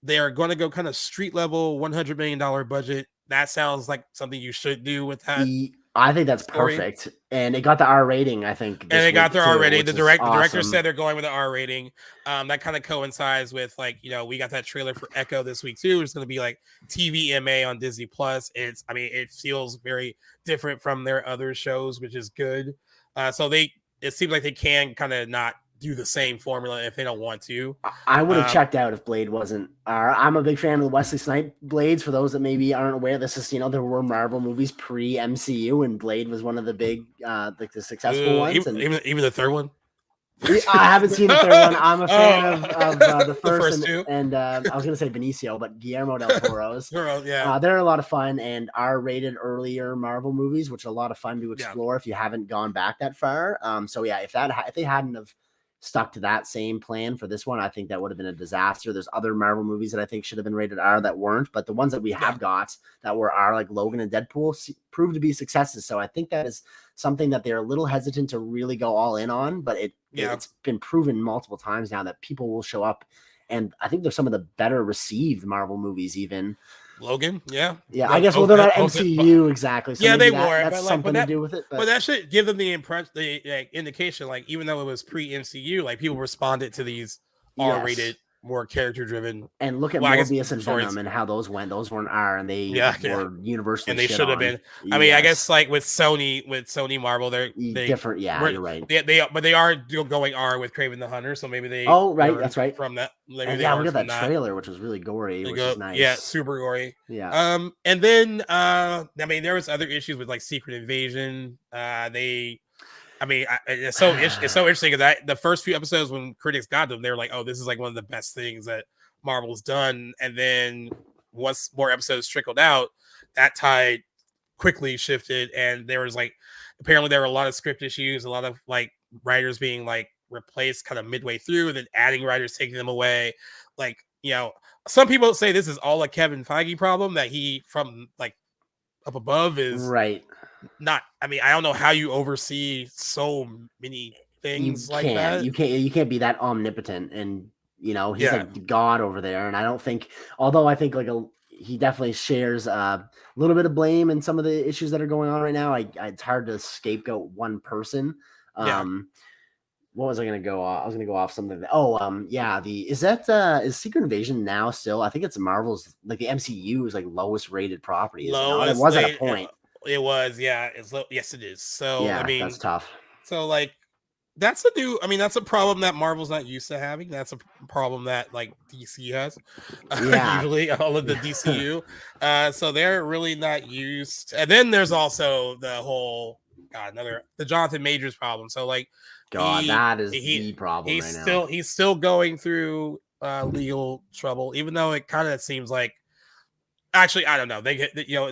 they are going to go kind of street level, $100 million budget. That sounds like something you should do with that. I think that's perfect. And it got the R rating, I think. And it got the R rating. The director said they're going with the R rating. That kind of coincides with, like, you know, we got that trailer for Echo this week too. It's going to be like TVMA on Disney Plus. It feels very different from their other shows, which is good. So it seems like they can kind of not do the same formula if they don't want to. I would have checked out if Blade wasn't. I'm a big fan of the Wesley Snipes Blades. For those that maybe aren't aware, this is, you know, there were Marvel movies pre MCU, and Blade was one of the big, like the successful ones. Even the third one. I haven't seen the third one. I'm a fan of the first two. And I was going to say Benicio, but Guillermo del Toro's. Yeah. They're a lot of fun and R-rated earlier Marvel movies, which are a lot of fun to explore if you haven't gone back that far. So yeah, if they hadn't have stuck to that same plan for this one, I think that would have been a disaster. There's other Marvel movies that I think should have been rated R that weren't, but the ones that we have got that were R, like Logan and Deadpool, proved to be successes. So I think that is something that they're a little hesitant to really go all in on, but it's been proven multiple times now that people will show up. And I think they're some of the better received Marvel movies, even. Logan, yeah. I guess, well, they're not MCU exactly. So they were. That's something to do with it. But that should give them the impression, the indication, like, even though it was pre-MCU, like, people responded to these R-rated, more character-driven. And look at Morbius and Venom and how those went. Those weren't R, and they were universally. And they should have been. I mean, I guess, like, with Sony Marvel, they're different. Yeah, you're right. They are going R with Kraven the Hunter, so maybe they. Oh, right, that's right. From that, we got that trailer, which was really gory, which is nice. Yeah, super gory. Yeah. And then I mean, there was other issues with, like, Secret Invasion. It's so interesting because the first few episodes when critics got them, they were like, "Oh, this is like one of the best things that Marvel's done." And then once more episodes trickled out, that tide quickly shifted, and there was apparently there were a lot of script issues, a lot of like writers being like replaced kind of midway through, and then adding writers, taking them away. Like, you know, some people say this is all a Kevin Feige problem, that he from like up above is right. Not, I mean, I don't know how you oversee so many things like that. You can't be that omnipotent, and you know he's like God over there. And I don't think, although I think he definitely shares a little bit of blame in some of the issues that are going on right now. It's hard to scapegoat one person. What was I going to go off? I was going to go off something. Is Secret Invasion now still? I think it's Marvel's, like, the MCU's like lowest rated property. It was at a point. It was, yeah. Yes, it is. So yeah, I mean, that's tough. So like, that's a problem that Marvel's not used to having. That's a problem that like DC has. Usually all of the DCU. So they're really not used. And then there's also the whole the Jonathan Majors problem. So like, that is the problem right now. He's still going through legal trouble, even though it kind of seems like. Actually, I don't know.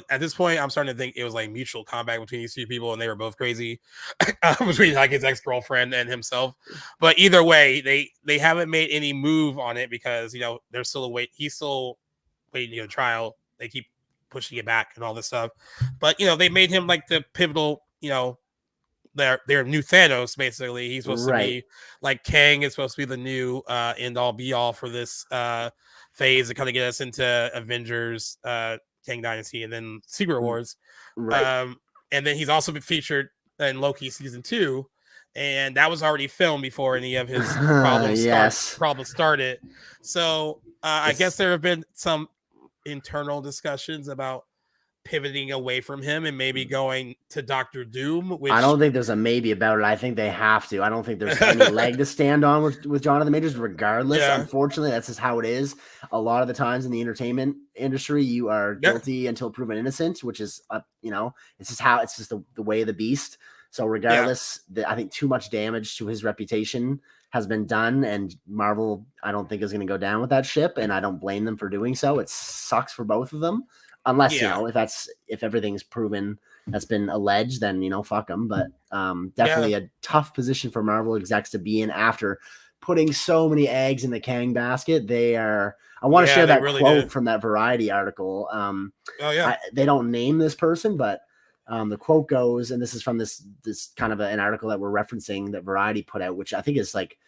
At this point, I'm starting to think it was like mutual combat between these two people, and they were both crazy between like his ex-girlfriend and himself. But either way, they haven't made any move on it because there's still he's still waiting trial. They keep pushing it back and all this stuff. But they made him like the pivotal, their new Thanos. Basically, he's supposed to be like Kang is supposed to be the new end all be all for this phase to kind of get us into Avengers, Kang Dynasty, and then Secret Wars. And then he's also been featured in Loki season 2, and that was already filmed before any of his problems started. So I guess there have been some internal discussions about pivoting away from him and maybe going to Doctor Doom. Which I don't think there's a maybe about it. I think they have to. I don't think there's any leg to stand on with Jonathan Majors, regardless. Yeah. Unfortunately, that's just how it is. A lot of the times in the entertainment industry, you are guilty until proven innocent, which is, it's just the way of the beast. So regardless, I think too much damage to his reputation has been done, and Marvel, I don't think is going to go down with that ship, and I don't blame them for doing so. It sucks for both of them. Unless, if everything's proven that's been alleged, then, fuck them. But definitely a tough position for Marvel execs to be in after putting so many eggs in the Kang basket. I want to share that quote from that Variety article. They don't name this person, but the quote goes, and this is from this kind of an article that we're referencing that Variety put out, which I think is like,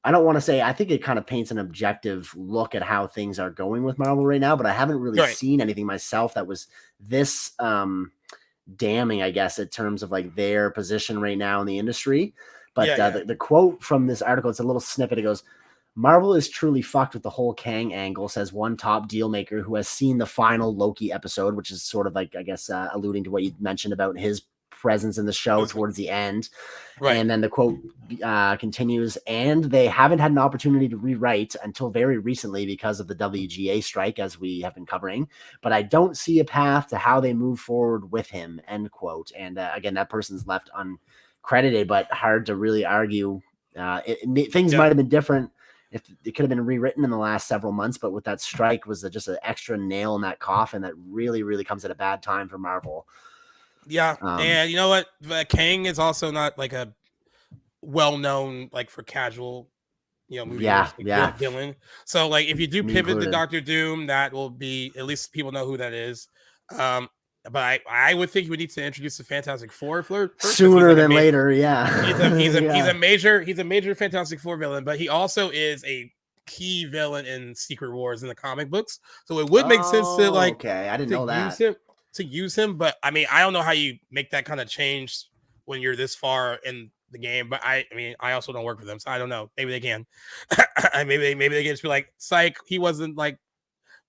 I don't want to say, I think it kind of paints an objective look at how things are going with Marvel right now, but I haven't really seen anything myself that was this damning, I guess, in terms of like their position right now in the industry. But the quote from this article, it's a little snippet. It goes, "Marvel is truly fucked with the whole Kang angle," says one top deal maker who has seen the final Loki episode, which is sort of like, I guess, alluding to what you mentioned about his presence in the show towards the end. And then the quote continues, "And they haven't had an opportunity to rewrite until very recently because of the WGA strike, as we have been covering, but I don't see a path to how they move forward with him," end quote. And again, that person's left uncredited, but hard to really argue. Things might have been different if it could have been rewritten in the last several months, but with that strike was just an extra nail in that coffin that really, really comes at a bad time for Marvel. Yeah, and you know what? Kang is also not like a well-known, like, for casual, movie villain. So like, if you do pivot to Doctor Doom, that will be, at least people know who that is. But I would think we need to introduce the Fantastic Four first, sooner than later. Yeah, he's a major Fantastic Four villain, but he also is a key villain in Secret Wars in the comic books. So it would make sense to like, I didn't know that. Use him, but I mean, I don't know how you make that kind of change when you're this far in the game. But I mean, I also don't work for them, so I don't know. Maybe they can. maybe they can just be like, psych, he wasn't like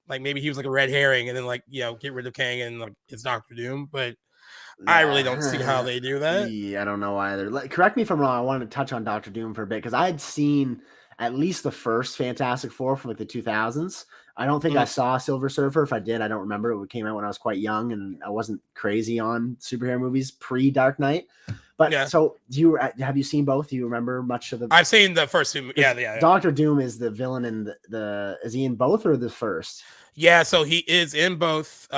maybe he was like a red herring, and then like, get rid of Kang and like it's Doctor Doom. But I really don't see how they do that. Yeah, I don't know either. Correct me if I'm wrong. I wanted to touch on Doctor Doom for a bit because I had seen at least the first Fantastic Four from like the 2000s. I don't think I saw Silver Surfer. If I did, I don't remember. It came out when I was quite young, and I wasn't crazy on superhero movies pre-Dark Knight. But so, have you seen both? Do you remember much of the? I've seen the first two. Yeah. Doctor Doom is the villain in the. Is he in both or the first? Yeah, so he is in both.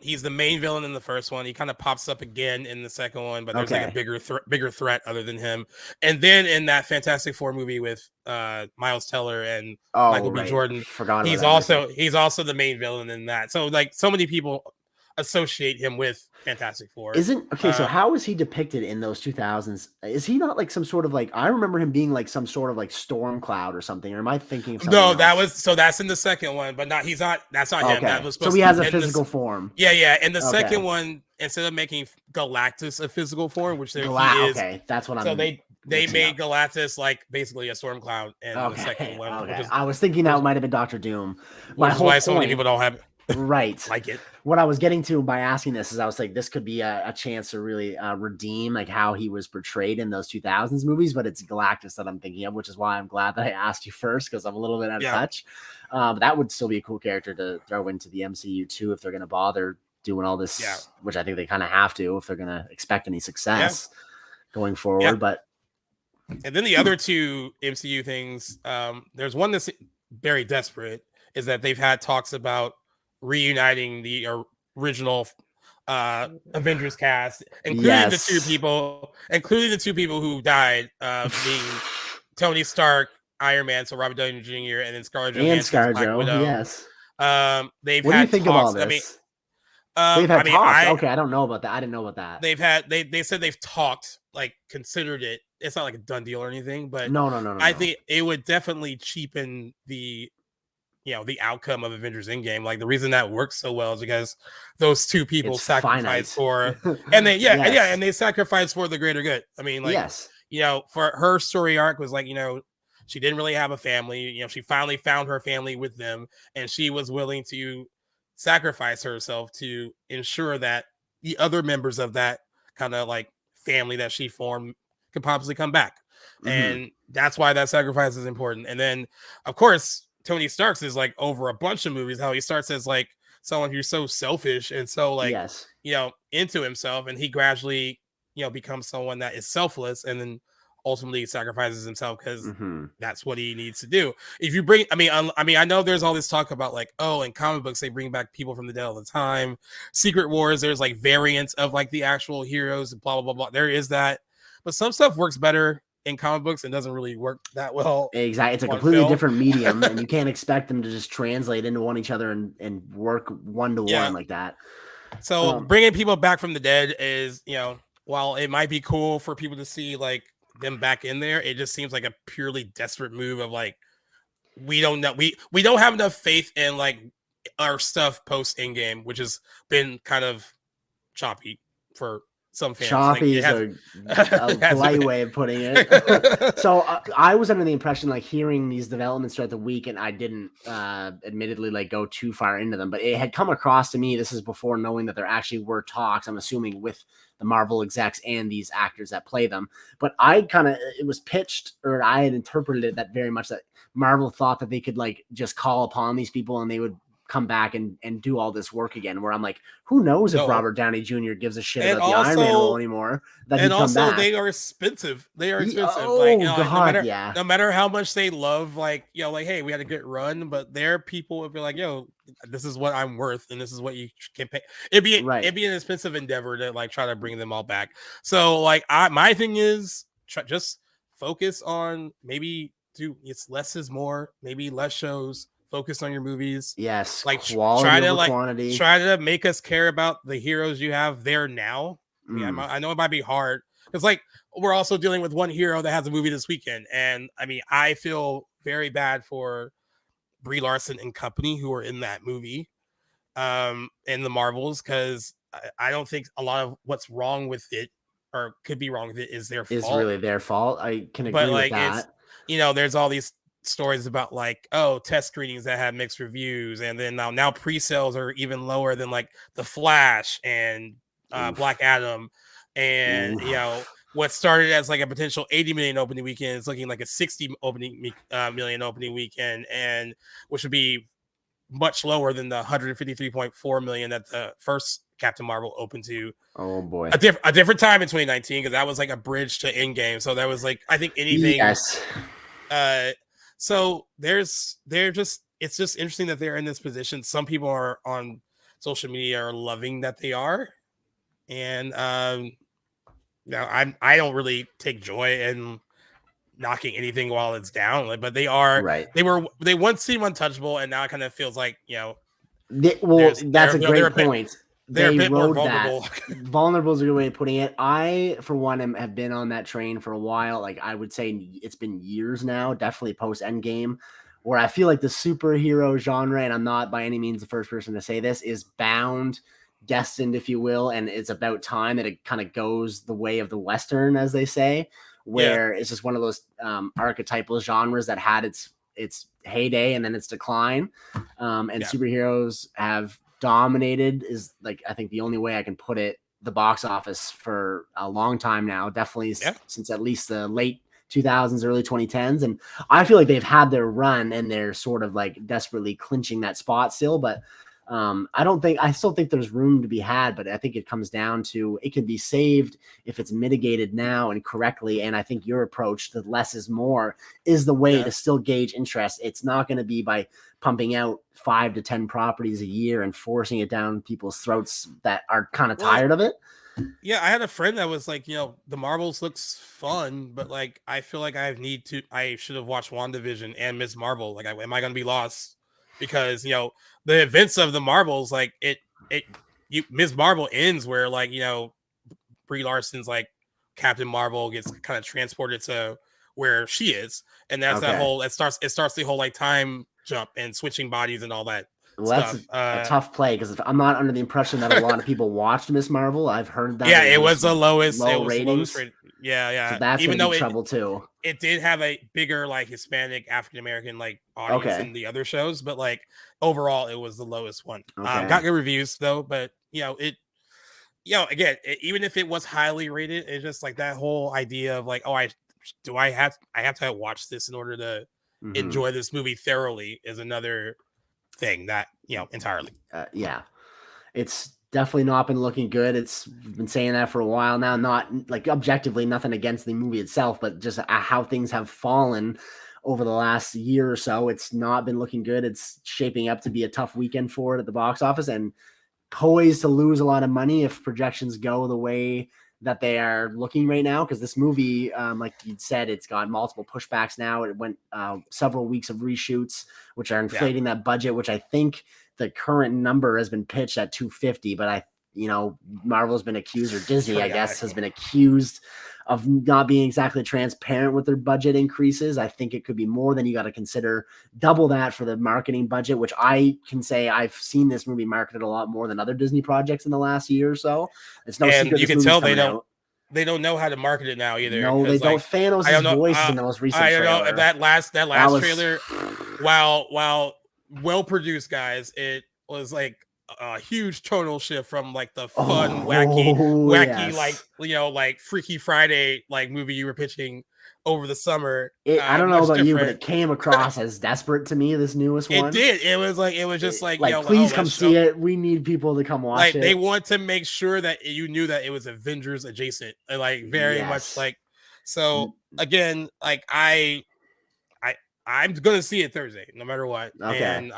He's the main villain in the first one. He kind of pops up again in the second one, but there's like a bigger threat other than him. And then in that Fantastic Four movie with Miles Teller and Michael B. Jordan, he's also the main villain in that. So like, so many people associate him with Fantastic Four. So how is he depicted in those 2000s? Is he not like some sort of like, I remember him being like some sort of like storm cloud or something, or am I thinking of something else? That's in the second one, but that's not him. That was so he has a physical form. Yeah. In the second one, instead of making Galactus a physical form, which he is, that's what I'm. So they made Galactus like basically a storm cloud in the second one. Okay. I was thinking that might have been Doctor Doom. Which is why so many people don't have it. Right. Like it. What I was getting to by asking this is I was like, this could be a chance to really redeem like how he was portrayed in those 2000s movies, but it's Galactus that I'm thinking of, which is why I'm glad that I asked you first, because I'm a little bit out of touch. But that would still be a cool character to throw into the MCU too, if they're going to bother doing all this, which I think they kind of have to if they're going to expect any success going forward. Yeah. But and then the other two MCU things, there's one that's very desperate, is that they've had talks about reuniting the original Avengers cast, including the two people who died, being Tony Stark, Iron Man, so Robert Downey Jr., and then Scarlett Johansson, Black Widow. Yes. They've what had do you think talks, of all this? They've had talks. Okay, I don't know about that. I didn't know about that. They said they've talked, like considered it. It's not like a done deal or anything, but no. I think it would definitely cheapen the outcome of Avengers Endgame. Like the reason that works so well is because those two people sacrificed for, and they and they sacrificed for the greater good. I mean, like for her story arc was like, she didn't really have a family. She finally found her family with them, and she was willing to sacrifice herself to ensure that the other members of that kind of like family that she formed could possibly come back. And that's why that sacrifice is important. And then of course Tony Stark's is like over a bunch of movies how he starts as like someone who's so selfish and so like into himself, and he gradually becomes someone that is selfless and then ultimately sacrifices himself because that's what he needs to do. If you bring, I know there's all this talk about like, oh, in comic books they bring back people from the dead all the time. Secret Wars, there's like variants of like the actual heroes and blah blah blah blah. There is that, but some stuff works better in comic books and doesn't really work that well. Exactly, it's a completely different medium, and you can't expect them to just translate into each other and work one to one like that. So bringing people back from the dead is, while it might be cool for people to see like them back in there, it just seems like a purely desperate move of like, we don't know, we don't have enough faith in like our stuff post Endgame, which has been kind of choppy for some fans. Choppy is a polite way of putting it. So I was under the impression, like hearing these developments throughout the week, and I didn't admittedly like go too far into them, but it had come across to me, this is before knowing that there actually were talks, I'm assuming with the Marvel execs and these actors that play them. But it was pitched, or I had interpreted it that very much that Marvel thought that they could like just call upon these people and they would come back and do all this work again, where I'm like, who knows if Robert Downey Jr. gives a shit about the Iron Man role anymore. And also they are expensive. No matter how much they love, like, like, hey, we had a good run, but their people would be like, this is what I'm worth, and this is what you can pay. It'd be an expensive endeavor to like try to bring them all back. So like my thing is just focus on it's less is more, maybe less shows. Focus on your movies. Yes. Like try to make us care about the heroes you have there now. I know it might be hard. It's like we're also dealing with one hero that has a movie this weekend. And I feel very bad for Brie Larson and company who are in that movie in the Marvels, because I don't think a lot of what's wrong with it or could be wrong with it is their fault. It's really their fault. I can agree with that. There's all these stories about like, test screenings that have mixed reviews, and then now pre-sales are even lower than like The Flash and Black Adam, and what started as like a potential 80 million opening weekend is looking like a 60 million opening weekend, and which would be much lower than the 153.4 million that the first Captain Marvel opened to. Oh boy, a different time in 2019, because that was like a bridge to Endgame, so that was like, I think anything. So it's just interesting that they're in this position. Some people are on social media are loving that they are, and I don't really take joy in knocking anything while it's down, but they are right. They once seemed untouchable, and now it kind of feels like that's a great point. They're a bit more vulnerable. Vulnerable is a good way of putting it. I, for one, have been on that train for a while. Like, I would say it's been years now, definitely post Endgame, where I feel like the superhero genre, and I'm not by any means the first person to say this, is destined, if you will, and it's about time that it kind of goes the way of the Western, as they say, where it's just one of those archetypal genres that had its heyday and then its decline. Superheroes have dominated, is like, I think the only way I can put it, the box office for a long time now, definitely since at least the late 2000s, early 2010s. And I feel like they've had their run and they're sort of like desperately clinching that spot still. But I still think there's room to be had, but I think it comes down to it can be saved if it's mitigated now and correctly. And I think your approach to less is more is the way to still gauge interest. It's not going to be by pumping out 5 to 10 properties a year and forcing it down people's throats that are kind of tired of it. Yeah, I had a friend that was like, the Marvels looks fun, but like I feel like I should have watched WandaVision and Ms. Marvel. Like, am I going to be lost? Because the events of the Marvels, like Ms. Marvel ends where like Brie Larson's like Captain Marvel gets kind of transported to where she is, and that's that whole it starts the whole like time jump and switching bodies and all that. Well, that's a tough play because I'm not under the impression that a lot of people watched Ms. Marvel. I've heard that. Yeah, it was the lowest. Low ratings. Yeah. So that's even though trouble too. It did have a bigger like Hispanic African American like audience than the other shows, but like overall it was the lowest one. Got good reviews though, but again, even if it was highly rated, it's just like that whole idea of like, I have to watch this in order to enjoy this movie thoroughly is another thing that entirely. It's definitely not been looking good. It's been saying that for a while now. Not like objectively, nothing against the movie itself, but just how things have fallen over the last year or so. It's not been looking good. It's shaping up to be a tough weekend for it at the box office and poised to lose a lot of money if projections go the way that they are looking right now. Because this movie, like you said, it's got multiple pushbacks now. It went several weeks of reshoots, which are inflating that budget, which I think the current number has been pitched at 250, but Marvel's been accused, or Disney, I guess, has been accused of not being exactly transparent with their budget increases. I think it could be more. Than you got to consider double that for the marketing budget, which I can say I've seen this movie marketed a lot more than other Disney projects in the last year or so. It's no secret. You can tell they don't know how to market it now either. No, they don't. Thanos' voice in the most recent trailer. I don't know that last trailer. While well produced, guys, it was like a huge tonal shift from like the fun, wacky, like Freaky Friday like movie you were pitching over the summer. I don't know about you, but it came across as desperate to me. This newest one, it did. It was just like please come see it. We need people to come watch it. They want to make sure that you knew that it was Avengers adjacent, and like very much like. So again, like I'm gonna see it Thursday, no matter what. Okay.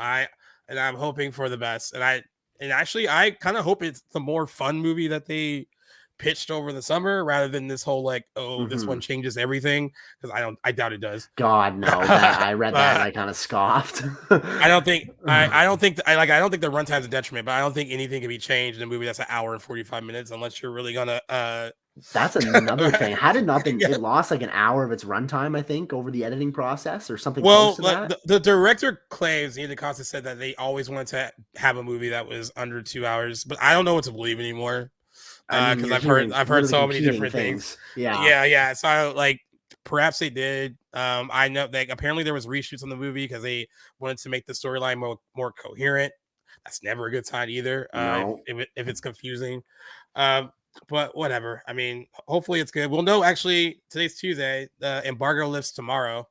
And I'm hoping for the best. And I kind of hope it's the more fun movie that they pitched over the summer rather than this whole like, this one changes everything, because I doubt it does. God no, I read that and I kind of scoffed. I don't think the runtime's a detriment, but I don't think anything can be changed in a movie that's an hour and 45 minutes unless you're really gonna That's another thing. Had it not been, it lost like an hour of its runtime, I think, over the editing process or something. Well, close to that. The director claims, Ian DaCosta said that they always wanted to have a movie that was under 2 hours, but I don't know what to believe anymore, because I've heard so many different things. Yeah. So perhaps they did. I know that apparently there was reshoots on the movie because they wanted to make the storyline more coherent. That's never a good sign either. If it's confusing. But whatever. I mean, hopefully it's good. We'll know. Actually, today's Tuesday. The embargo lifts tomorrow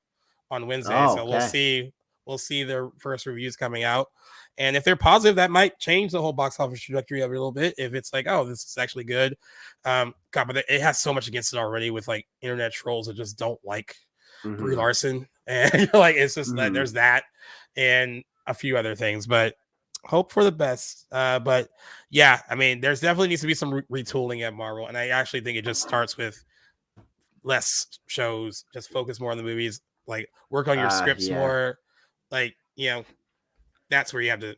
on Wednesday, so we'll see. We'll see their first reviews coming out, and if they're positive, that might change the whole box office trajectory of it a little bit. If it's like, this is actually good, God, but it has so much against it already with like internet trolls that just don't like Brie Larson, and like it's just that there's that and a few other things, but. Hope for the best, but yeah, I mean, there's definitely needs to be some retooling at Marvel, and I actually think it just starts with less shows, just focus more on the movies, like work on your scripts more, like that's where you have to,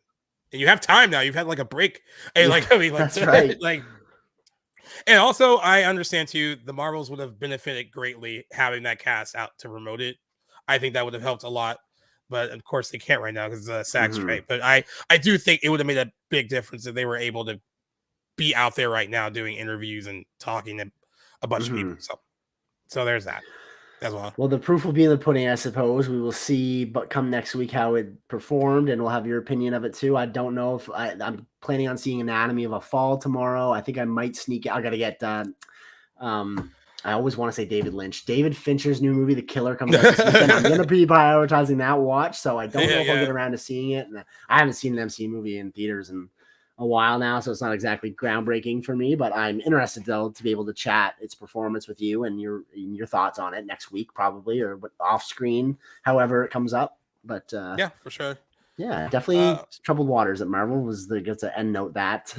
and you have time now. You've had like a break, and that's right. Like, and also I understand too, the Marvels would have benefited greatly having that cast out to promote it. I think that would have helped a lot. But of course they can't right now because it's a SAG strike. But I do think it would have made a big difference if they were able to be out there right now doing interviews and talking to a bunch of people. So there's that as well. Well, the proof will be in the pudding, I suppose. We will see, but come next week how it performed, and we'll have your opinion of it too. I don't know if I'm planning on seeing Anatomy of a Fall tomorrow. I think I might sneak. I got to get I always want to say David Lynch. David Fincher's new movie, The Killer, comes out this weekend. I'm going to be prioritizing that watch, so I don't know if I'll get around to seeing it. And I haven't seen an MCU movie in theaters in a while now, so it's not exactly groundbreaking for me, but I'm interested, though, to be able to chat its performance with you and your thoughts on it next week, probably, or off screen, however it comes up. But yeah, for sure. Yeah, definitely troubled waters at Marvel gets to end note that.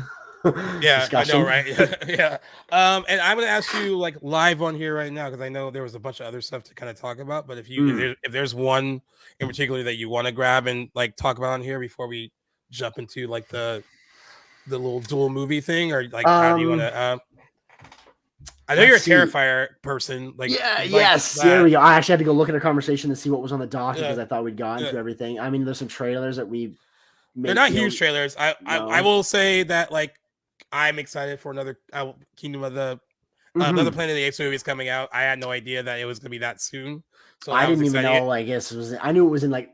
Yeah, discussion. I know, right? Yeah. And I'm gonna ask you like live on here right now because I know there was a bunch of other stuff to kind of talk about. But if there's one in particular that you want to grab and like talk about on here before we jump into like the little dual movie thing, or like how do you want to? I know you're a Terrifier person. Like, yes, there we go. I actually had to go look at a conversation to see what was on the docket because I thought we'd gotten to everything. I mean, there's some trailers that we. They're not huge trailers. I will say that like I'm excited for another Kingdom of the another Planet of the Apes movie is coming out. I had no idea that it was gonna be that soon. So I didn't even know. I guess it was. I knew it was in like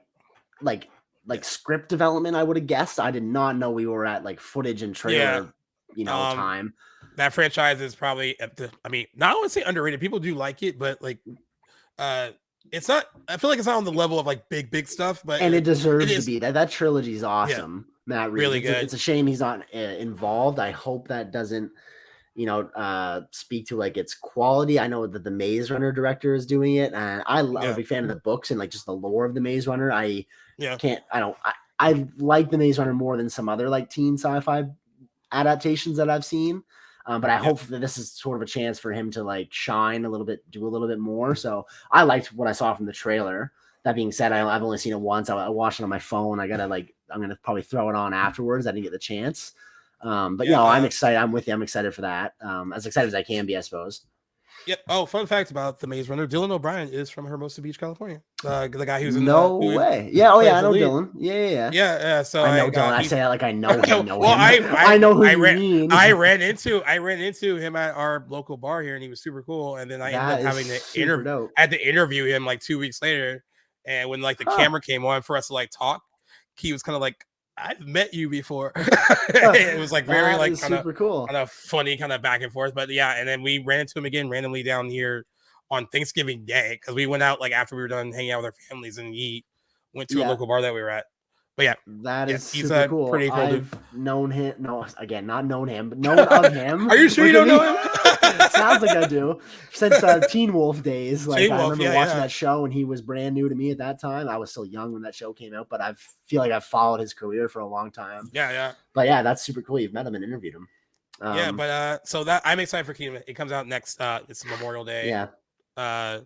script development. I would have guessed. I did not know we were at like footage and trailer. Time. That franchise is probably I mean, not only say underrated. People do like it, but like, it's not. I feel like it's not on the level of like big stuff. But it deserves to be. That trilogy is awesome. Yeah. Matt Reeves. Really good. It's a shame he's not involved. I hope that doesn't, speak to like its quality. I know that the Maze Runner director is doing it, and I'm a big fan of the books and like just the lore of the Maze Runner. I like the Maze Runner more than some other like teen sci-fi adaptations that I've seen. But I hope that this is sort of a chance for him to like shine a little bit, do a little bit more. So I liked what I saw from the trailer. That being said, I've only seen it once. I watched it on my phone. I'm gonna probably throw it on afterwards. I didn't get the chance. But I'm excited. I'm with you. I'm excited for that. As excited as I can be, I suppose. Yep. Oh, fun fact about the Maze Runner: Dylan O'Brien is from Hermosa Beach, California. The guy who's in no way. Yeah. Oh yeah, I know Dylan. Yeah. So I know Dylan. I say that like I know him. Well, I know who you mean. I ran into him at our local bar here, and he was super cool. And then I ended up having to interview him like 2 weeks later. And when like the camera came on for us to like talk, he was kind of like, I've met you before. It was like very like super cool, kind of funny, kind of back and forth. But yeah, and then we ran into him again randomly down here on Thanksgiving Day because we went out like after we were done hanging out with our families, and he went to a local bar that we were at. But yeah, that is he's super cool. Pretty cool. I've known him. No, again, not known him, but known of him. Are you sure you don't know him? Sounds like I do. Since Teen Wolf days, like I remember watching that show, and he was brand new to me at that time. I was still young when that show came out, but I feel like I've followed his career for a long time. Yeah. But yeah, that's super cool. You've met him and interviewed him. So that I'm excited for Kingdom. It comes out next. It's Memorial Day. Yeah. But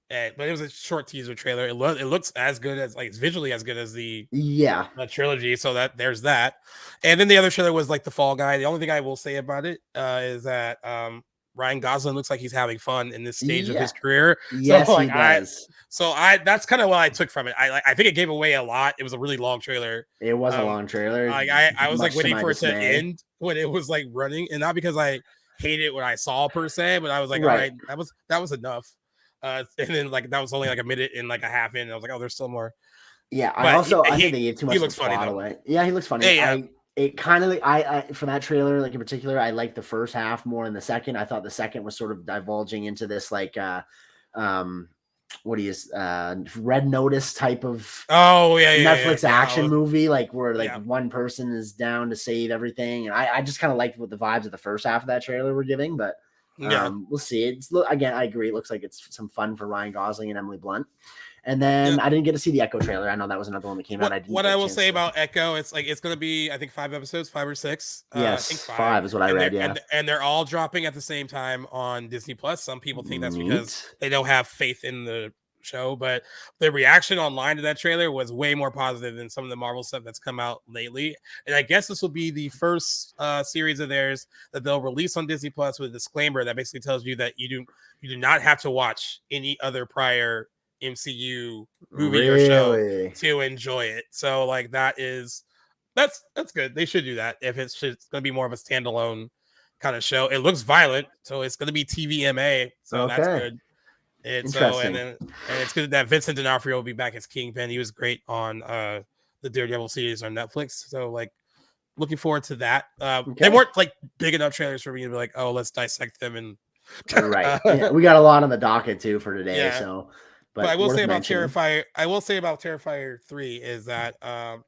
it was a short teaser trailer. It looks as good as it's visually as good as the trilogy. So that there's that. And then the other trailer was like the Fall Guy. The only thing I will say about it is that Ryan Gosling looks like he's having fun in this stage of his career. Yes, so, like, he does. That's kind of what I took from it. I think it gave away a lot. It was a really long trailer. It was a long trailer. I was like waiting for it to end when it was like running, and not because I hated what I saw per se, but I was like, all right, that was enough. And then like that was only like a minute and like a half in. And I was like, oh, there's still more. Yeah, I think they gave too much. He looks funny away. Yeah, he looks funny. Yeah. It kind of I for that trailer, like in particular, I liked the first half more than the second. I thought the second was sort of divulging into this like Red Notice type of Netflix action movie, like where like one person is down to save everything. And I just kind of liked what the vibes of the first half of that trailer were giving, but we'll see. Again, I agree. It looks like it's some fun for Ryan Gosling and Emily Blunt. And then I didn't get to see the Echo trailer. I know that was another one that came out. What I will say about Echo, it's like it's going to be, I think, 5 episodes, 5 or 6. Yes, I think 5 is what I read. And they're all dropping at the same time on Disney Plus. Some people think that's because they don't have faith in the show, but the reaction online to that trailer was way more positive than some of the Marvel stuff that's come out lately. And I guess this will be the first series of theirs that they'll release on Disney Plus with a disclaimer that basically tells you that you do not have to watch any other prior MCU movie or show to enjoy it. So like that's good. They should do that if it's going to be more of a standalone kind of show. It looks violent, so it's going to be TVMA. So that's good. And it's good that Vincent D'Onofrio will be back as Kingpin. He was great on the Daredevil series on Netflix. So like looking forward to that. They weren't like big enough trailers for me to be like, oh, let's dissect them and Right. Yeah, we got a lot on the docket too for today. Yeah. So, But I will worth say about mentioning. Terrifier. I will say about Terrifier 3 is that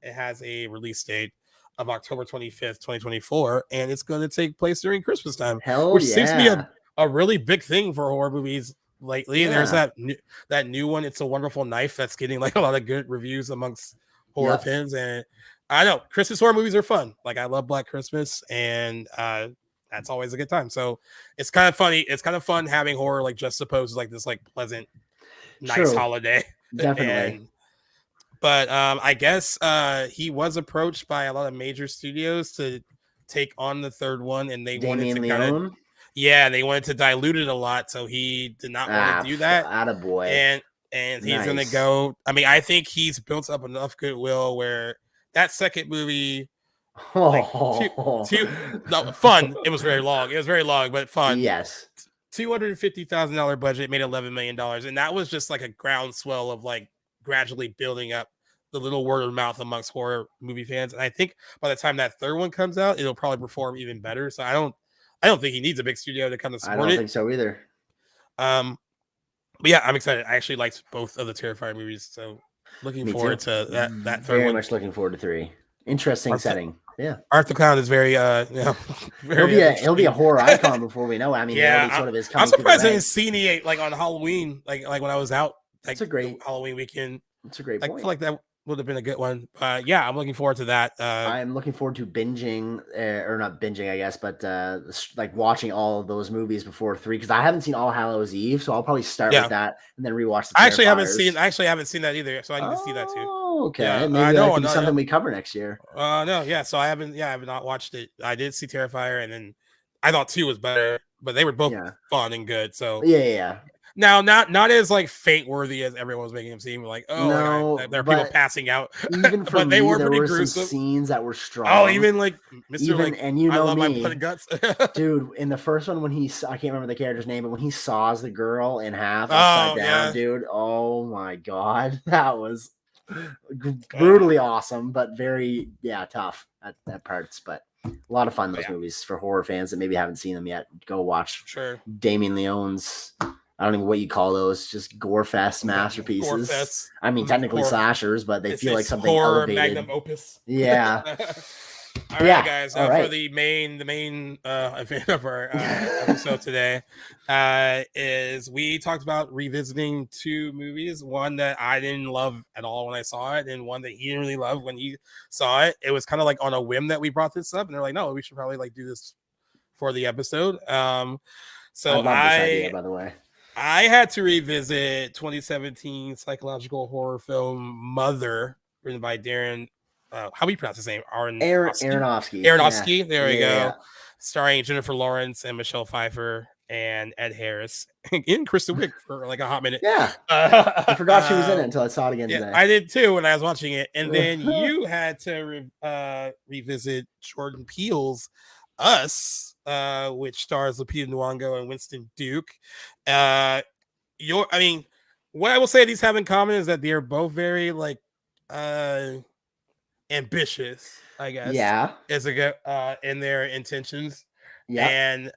it has a release date of October 25th, 2024, and it's going to take place during Christmas time, Hell which seems to be yeah. a really big thing for horror movies lately. Yeah. There's that new one, It's a Wonderful Knife, that's getting like a lot of good reviews amongst horror fans. And I know Christmas horror movies are fun. Like I love Black Christmas, and that's always a good time. So it's kind of funny. It's kind of fun having horror like just supposed like this like pleasant, nice holiday. Definitely. But I guess he was approached by a lot of major studios to take on the third one, and they wanted to kind of they wanted to dilute it a lot, so he did not want to do that. Attaboy. And he's gonna go. I mean, I think he's built up enough goodwill where that second movie, fun. It was very long, but fun. Yes. $250,000 budget, made $11 million, and that was just like a groundswell of like gradually building up the little word of mouth amongst horror movie fans. And I think by the time that third one comes out, it'll probably perform even better. So I don't think he needs a big studio to kind of support it. I don't think so either. But yeah, I'm excited. I actually liked both of the Terrifier movies, so looking forward to that third one. Very much looking forward to 3. Interesting setting. Yeah, Art the Clown is very he'll be a horror icon before we know it. I mean, I'm surprised I didn't see any like on Halloween, like when I was out. Like, it's a great Halloween weekend. It's a great point. I feel like that would have been a good one. Yeah, I'm looking forward to that. I'm looking forward to binging, or not binging, I guess, but like watching all of those movies before 3, because I haven't seen All Hallows Eve, so I'll probably start with that and then rewatch the I actually haven't seen that either, so I need to see that too. Oh, okay. Yeah, maybe that could be something we cover next year. So I have not watched it. I did see Terrifier, and then I thought 2 was better, but they were both fun and good. So yeah. Now, not as like fate worthy as everyone was making him seem. Like, there are people passing out. Even for but me, they were there pretty were gruesome. some scenes that were strong. Oh, even like Mr. And you know, I love me, my blood and guts. Dude, in the first one, when I can't remember the character's name, but when he saws the girl in half upside down, dude, oh my god, that was brutally awesome, but very tough at parts, but. A lot of fun, those movies for horror fans that maybe haven't seen them yet. Go watch Damien Leone's, I don't know what you call those, just gore fest masterpieces. Gore fest. I mean, technically slashers, but they feel like something horror elevated. Magnum opus. Yeah. All right, guys. For the main event of our episode today is we talked about revisiting 2 movies. One that I didn't love at all when I saw it, and one that he didn't really love when he saw it. It was kind of like on a whim that we brought this up, and they're like, "No, we should probably like do this for the episode." So I love this idea, by the way. I had to revisit 2017 psychological horror film Mother, written by Darren. How do you pronounce his name? Aronofsky. Aronofsky. There we go. Starring Jennifer Lawrence and Michelle Pfeiffer and Ed Harris and Kristen Wiig for like a hot minute. Yeah. I forgot she was in it until I saw it again today. I did too when I was watching it. And then you had to revisit Jordan Peele's Us, which stars Lupita Nyong'o and Winston Duke. What I will say these have in common is that they're both very like ambitious, I guess. Yeah. As a good in their intentions. Yeah. And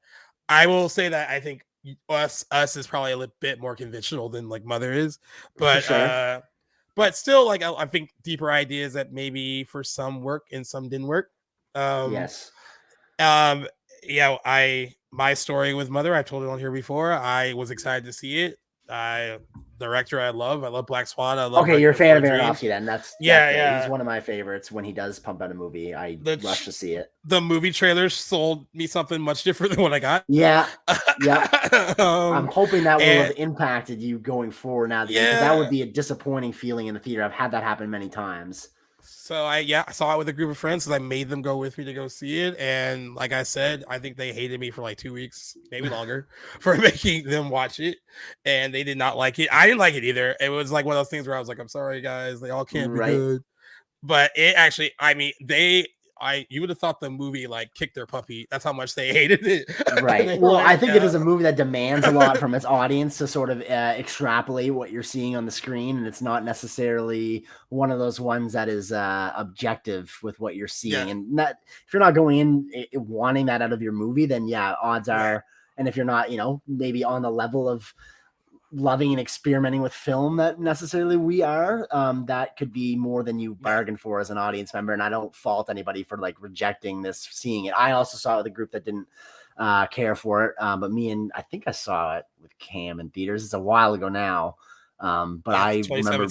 I will say that I think us is probably a little bit more conventional than like Mother is, but but still, like I think deeper ideas that maybe for some work and some didn't work. Yes. My story with Mother, I've told it on here before. I was excited to see it. Director I love Black Swan. I love. Okay, you're a fan of Aronofsky then. That's yeah. He's one of my favorites. When he does pump out a movie, I rush to see it. The movie trailers sold me something much different than what I got. Yeah. I'm hoping that will have impacted you going forward now. Because that would be a disappointing feeling in the theater. I've had that happen many times. So I saw it with a group of friends, because I made them go with me to go see it. And like I said, I think they hated me for like 2 weeks, maybe longer, for making them watch it. And they did not like it. I didn't like it either. It was like one of those things where I was like, I'm sorry, guys. They all can't be good. But it actually, you would have thought the movie like kicked their puppy. That's how much they hated it. Right. Well, I think it is a movie that demands a lot from its audience to sort of extrapolate what you're seeing on the screen. And it's not necessarily one of those ones that is objective with what you're seeing. Yeah. And if you're not going in wanting that out of your movie, then odds are And if you're not, maybe on the level of loving and experimenting with film that necessarily we are, that could be more than you bargained for as an audience member. And I don't fault anybody for like rejecting this, seeing it. I also saw it with a group that didn't care for it. But I think I saw it with Cam in theaters. It's a while ago now. But I remember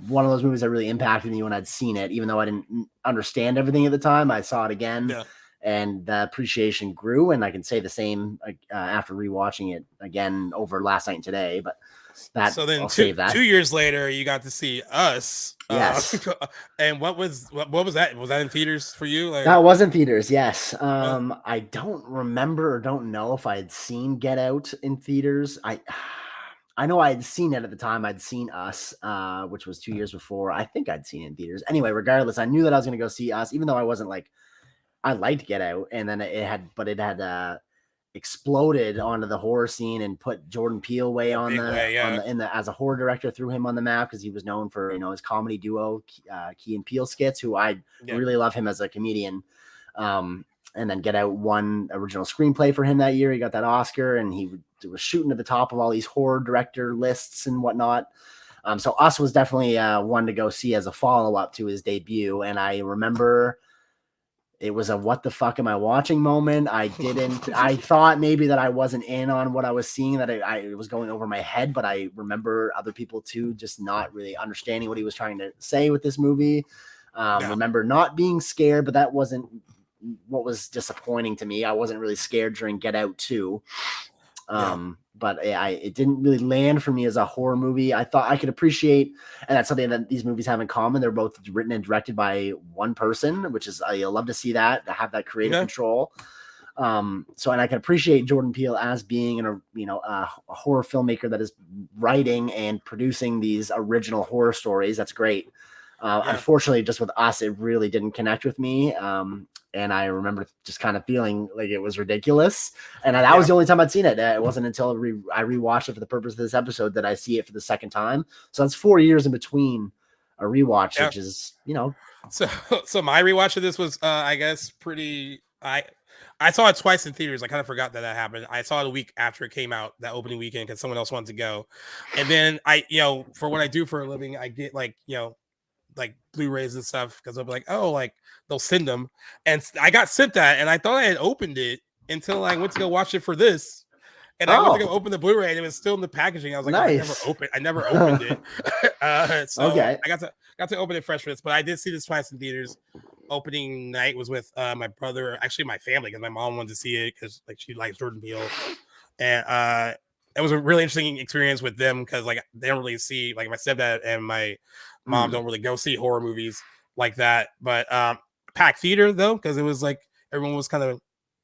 one of those movies that really impacted me when I'd seen it, even though I didn't understand everything at the time. I saw it again, and the appreciation grew. And I can say the same after rewatching it again over last night and today. But I'll save that. 2 years later, you got to see Us. Yes. And what was that? Was that in theaters for you? That was in theaters. Yes. I don't remember or don't know if I had seen Get Out in theaters. I know I had seen it at the time. I'd seen Us, which was 2 years before. I think I'd seen it in theaters. Anyway, regardless, I knew that I was going to go see Us, even though I wasn't like, I liked Get Out. And then it had exploded onto the horror scene and put Jordan Peele as a horror director, threw him on the map because he was known for, his comedy duo, Key and Peele skits, who I really love him as a comedian. And then Get Out won original screenplay for him that year. He got that Oscar, and he was shooting at the top of all these horror director lists and whatnot. So Us was definitely one to go see as a follow-up to his debut. And I remember it was a what the fuck am I watching moment. I thought maybe that I wasn't in on what I was seeing, that it was going over my head, but I remember other people too just not really understanding what he was trying to say with this movie. Remember not being scared, but that wasn't what was disappointing to me. I wasn't really scared during Get Out 2. But it didn't really land for me as a horror movie. I thought I could appreciate, and that's something that these movies have in common. They're both written and directed by one person, which is, I love to see that, to have that creative control. And I can appreciate Jordan Peele as being a horror filmmaker that is writing and producing these original horror stories. That's great. Unfortunately, just with Us, it really didn't connect with me. And I remember just kind of feeling like it was ridiculous. And that was the only time I'd seen it. It wasn't until I rewatched it for the purpose of this episode that I see it for the second time. So that's 4 years in between a rewatch, which is, So my rewatch of this was, I guess, pretty. I saw it twice in theaters. I kind of forgot that happened. I saw it a week after it came out, that opening weekend, because someone else wanted to go. And then for what I do for a living, I get like Blu-rays and stuff, because I'll be like, they'll send them, and I got sent that, and I thought I had opened it until I went to go watch it for this, and I went to go open the Blu-ray, and it was still in the packaging. I was like, nice. I never opened it. I got to open it fresh for this, but I did see this twice in theaters. Opening night was with my brother, actually my family, because my mom wanted to see it because she likes Jordan Peele, and it was a really interesting experience with them, because they don't really see, my stepdad and my mom don't really go see horror movies like that. But packed theater though, because it was everyone was kind of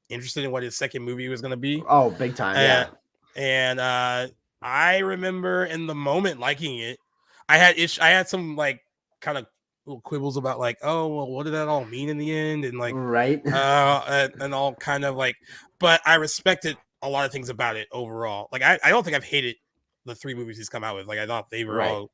interested in what his second movie was going to be. Oh, big time. And I remember in the moment liking it. I had some kind of little quibbles about what did that all mean in the end, and right. And all kind of but I respected a lot of things about it overall. I don't think I've hated the 3 movies he's come out with. I thought they were all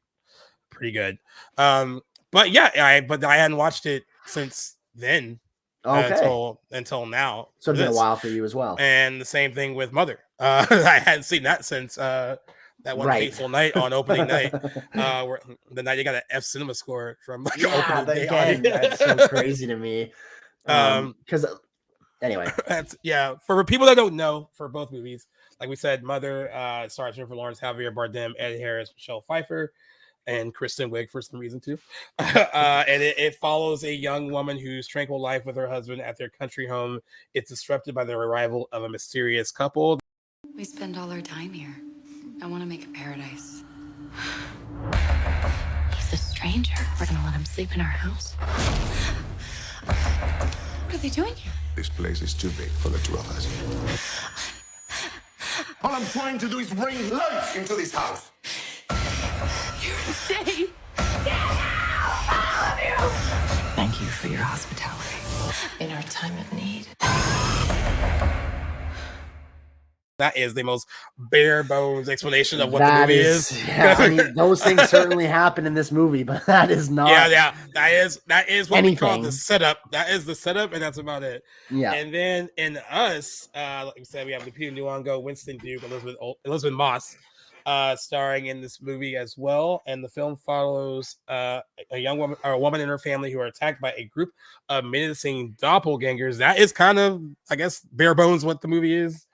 pretty good. But I hadn't watched it since then. Until now. So it's been a while for you as well. And the same thing with Mother. I hadn't seen that since that one fateful night on opening night. Where the night you got an F cinema score from opening day. Again, that's so crazy to me. Because anyway, for people that don't know, for both movies, like we said, Mother stars Jennifer Lawrence, Javier Bardem, Ed Harris, Michelle Pfeiffer, and Kristen Wiig for some reason too. And it follows a young woman whose tranquil life with her husband at their country home is disrupted by the arrival of a mysterious couple. We spend all our time here. I want to make a paradise. He's a stranger. We're gonna let him sleep in our house. What are they doing here? This place is too big for the 2 of us. All I'm trying to do is bring life into this house. You're insane. Get out, all of you! Thank you for your hospitality in our time of need. that is the most bare bones explanation of what the That movie is. Yeah, I mean, those things certainly happen in this movie, but that is not. Yeah, that is what we call the anything. setup. That is the setup, and that's about it. Yeah. And then in us, like we said, we have Lupita Nyong'o, Winston Duke, Elisabeth Moss, starring in this movie as well. And the film follows a young woman or a woman and her family who are attacked by a group of menacing doppelgängers. That is kind of, I guess, bare bones what the movie is.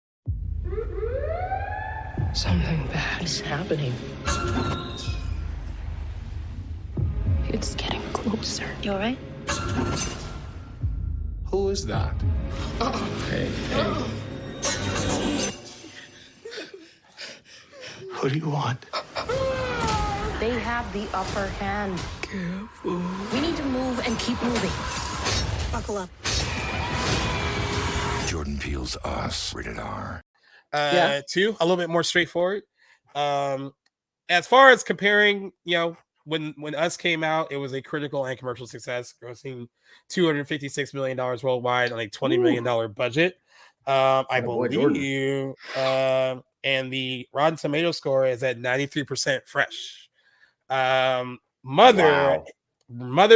Something bad is happening. It's getting closer. You all right? Who is that? Hey. What do you want? They have the upper hand. Careful. We need to move and keep moving. Buckle up. Jordan Peele's Us, rated R. Two, a little bit more straightforward. As far as comparing, when Us came out, it was a critical and commercial success, grossing $256 million worldwide on a $20 million budget. I believe, and the Rotten Tomato score is at 93% fresh. Mother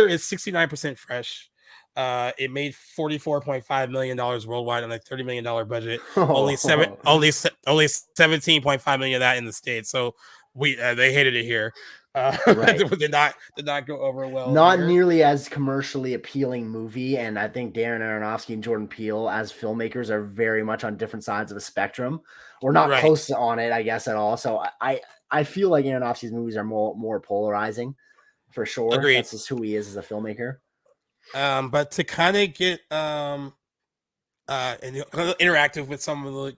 is 69% fresh. It made $44.5 million worldwide on a $30 million budget. Only 17.5 million of that in the States. So they hated it here. Right. did not go over well. Not here. nearly as commercially appealing movie, and I think Darren Aronofsky and Jordan Peele as filmmakers are very much on different sides of the spectrum, or not close on it, I guess, at all. So I feel like Aronofsky's movies are more polarizing, for sure. Agreed. That's just who he is as a filmmaker. But to kind of get interactive with some of the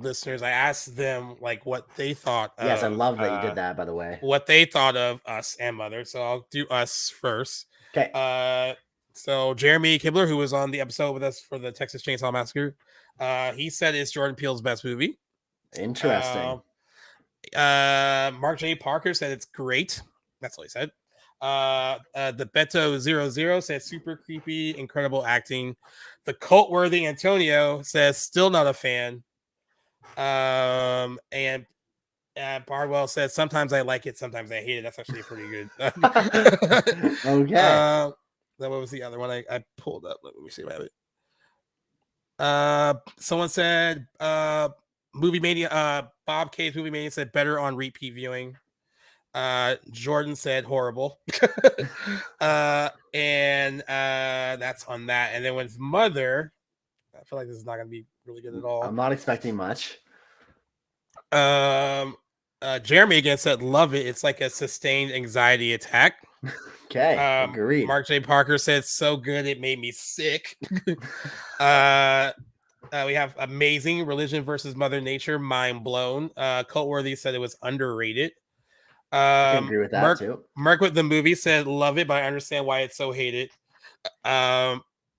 listeners, I asked them like what they thought. Yes, I love that you did that, by the way. What they thought of Us and Mother. So I'll do Us first. Okay. So Jeremy Kibler, who was on the episode with us for the Texas Chainsaw Massacre, he said it's Jordan Peele's best movie. Interesting. Mark J. Parker said it's great. That's all he said. The Beto 00 says super creepy, incredible acting. The cult worthy Antonio says still not a fan. And Bardwell says sometimes I like it, sometimes I hate it. That's actually pretty good. Okay. What was the other one I pulled up? Let me see if I have it. Someone said Movie Mania, Bob K's Movie Mania said better on repeat viewing. Jordan said horrible. And that's on that. And then with Mother, I feel like this is not gonna be really good at all. I'm not expecting much. Jeremy again said love it. It's like a sustained anxiety attack. Okay, agreed. Mark J. Parker said so good it made me sick. We have amazing Religion versus Mother Nature, mind blown. Cultworthy said it was underrated. I agree with that too. Mark with the movie said love it, but I understand why it's so hated.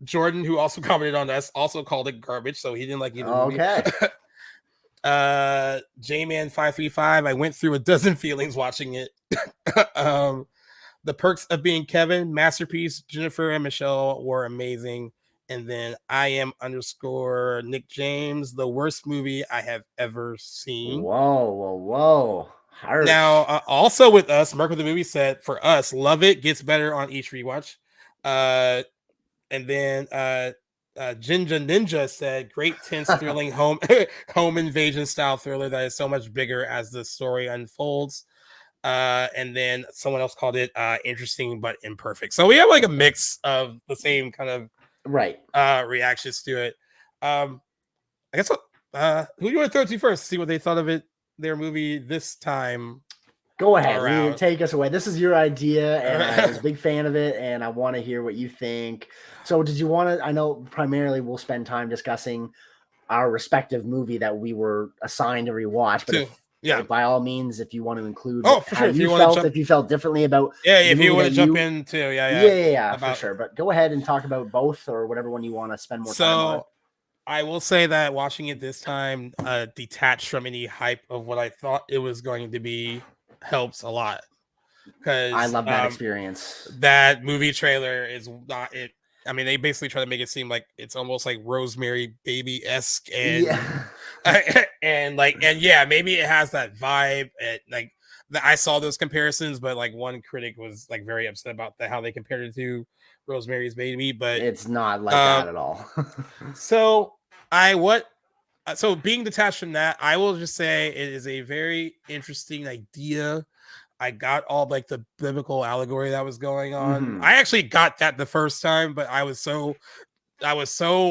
Jordan, who also commented on us, also called it garbage, so he didn't like either movie. J-Man 535, I went through a dozen feelings watching it. The Perks of Being Kevin, masterpiece. Jennifer and Michelle were amazing. And then I am _ Nick James, the worst movie I have ever seen. Whoa. Harsh. Now, also with us, Mark with the movie said, for us, love it, gets better on each rewatch. And then Jinja Ninja said, great, tense, thrilling home invasion style thriller that is so much bigger as the story unfolds. And then someone else called it interesting but imperfect. So we have like a mix of the same kind of reactions to it. I guess who do you want to throw to first? See what they thought of it, their movie this time. Go ahead, take us away. This is your idea, and I was a big fan of it, and I want to hear what you think. So did you want to, I know primarily we'll spend time discussing our respective movie that we were assigned to rewatch, but by all means, if you want to include how you felt, if you felt differently about if you want to jump in too, for sure. But go ahead and talk about both or whatever one you want to spend more time on. I will say that watching it this time, detached from any hype of what I thought it was going to be, helps a lot. Because I love that experience. That movie trailer is not it. I mean, they basically try to make it seem like it's almost like Rosemary Baby-esque, and Yeah. and yeah, maybe it has that vibe. And like I saw those comparisons, but like one critic was like very upset about how they compared it to Rosemary's Baby, but It's not like that at all. so so being detached from that, I will just say it is a very interesting idea. I got all like the biblical allegory that was going on. I actually got that the first time, but I was so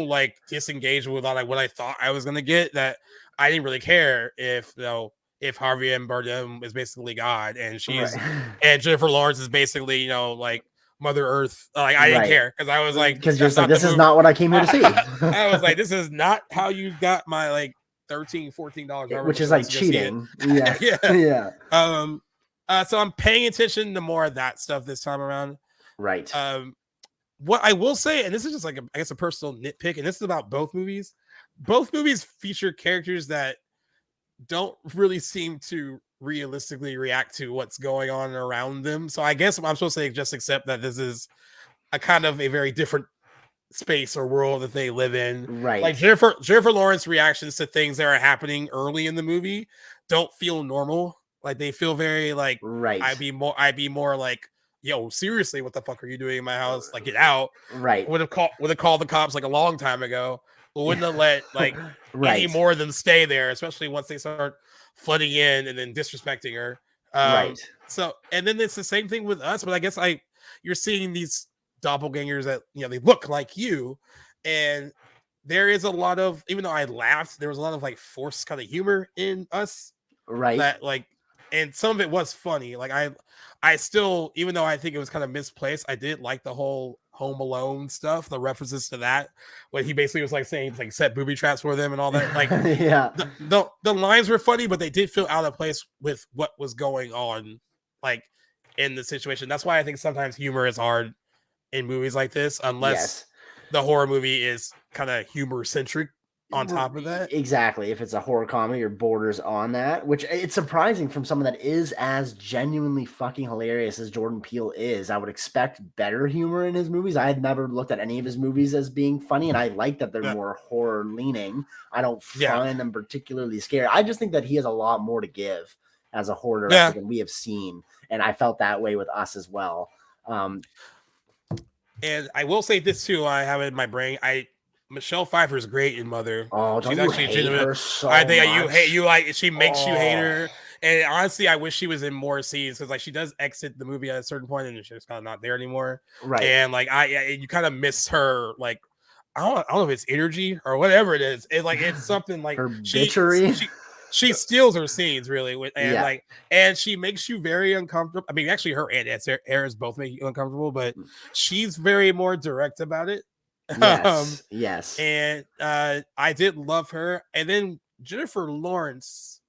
like disengaged with like what I thought I was gonna get that I didn't really care if if Javier Bardem is basically God and she's and Jennifer Lawrence is basically like Mother Earth. Like I didn't care because I was like, because you're like, this is not what I came here to see. I was like, this is not how you got my like $13-$14, which is like cheating. Yeah, yeah. So I'm paying attention to more of that stuff this time around. Right. What I will say, and this is just like I guess a personal nitpick, and this is about both movies. Both movies feature characters that don't really seem to realistically react to what's going on around them. So I guess I'm supposed to just accept that this is a kind of a very different space or world that they live in. Right. Like Jennifer Lawrence reactions to things that are happening early in the movie don't feel normal. Like they feel very like I'd be more like, yo, seriously, what the fuck are you doing in my house? Like, get out. Right. Would have called the cops like a long time ago. But wouldn't have let like any more of them stay there, especially once they start flooding in and then disrespecting her. Right. So, and then it's the same thing with us, but I guess you're seeing these doppelgängers that they look like you, and there is a lot of, even though I laughed, there was a lot of like forced kind of humor in us. Right. That like. And some of it was funny. Like I still, even though I think it was kind of misplaced, I did like the whole Home Alone stuff, the references to that, when he basically was like saying like set booby traps for them and all that. Like, yeah, the lines were funny, but they did feel out of place with what was going on, like in the situation. That's why I think sometimes humor is hard in movies like this, unless the horror movie is kind of humor centric. On top of that, exactly. If it's a horror comedy or borders on that, which it's surprising from someone that is as genuinely fucking hilarious as Jordan Peele is. I would expect better humor in his movies. I had never looked at any of his movies as being funny, and I like that they're more horror leaning. I don't find them particularly scary. I just think that he has a lot more to give as a horror director than we have seen, and I felt that way with Us as well. And I will say this too. I have it in my brain. Michelle Pfeiffer is great in Mother. Oh, don't you hate her so I think much? you like she makes you hate her. And honestly, I wish she was in more scenes because like she does exit the movie at a certain point and she's kind of not there anymore. Right. And like you kind of miss her. Like I don't know if it's energy or whatever it is. It's something like her bitchery. She steals her scenes really, and she makes you very uncomfortable. I mean, actually, her and Aaron's both make you uncomfortable, but she's very more direct about it. Yes. And I did love her. And then Jennifer Lawrence,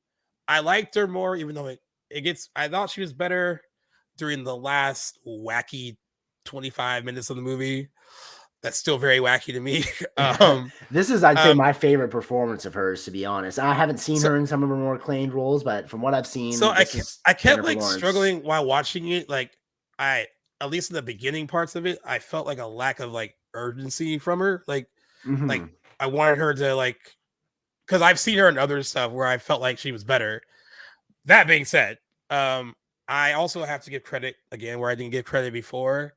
I liked her more, even though I thought she was better during the last wacky 25 minutes of the movie. That's still very wacky to me. This is, I'd say, my favorite performance of hers, to be honest. I haven't seen her in some of her more acclaimed roles, but from what I've seen, so I kept like struggling while watching it. Like at least in the beginning parts of it, I felt like a lack of like urgency from her. Like I wanted her to like, because I've seen her in other stuff where I felt like she was better. That being said, I also have to give credit again where I didn't give credit before.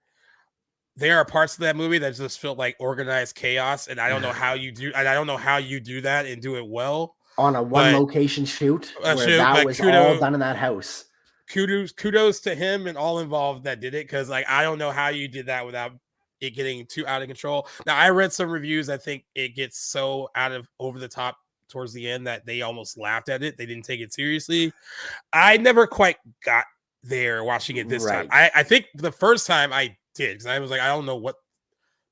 There are parts of that movie that just felt like organized chaos, and I don't know how you do. And I don't know how you do that and do it well on a one location shoot. That was all done in that house. Kudos to him and all involved that did it, because like I don't know how you did that without it getting too out of control. Now I read some reviews. I think it gets so out of over the top towards the end that they almost laughed at it. They didn't take it seriously. I never quite got there watching it this time. I think the first time I did, because I was like, I don't know what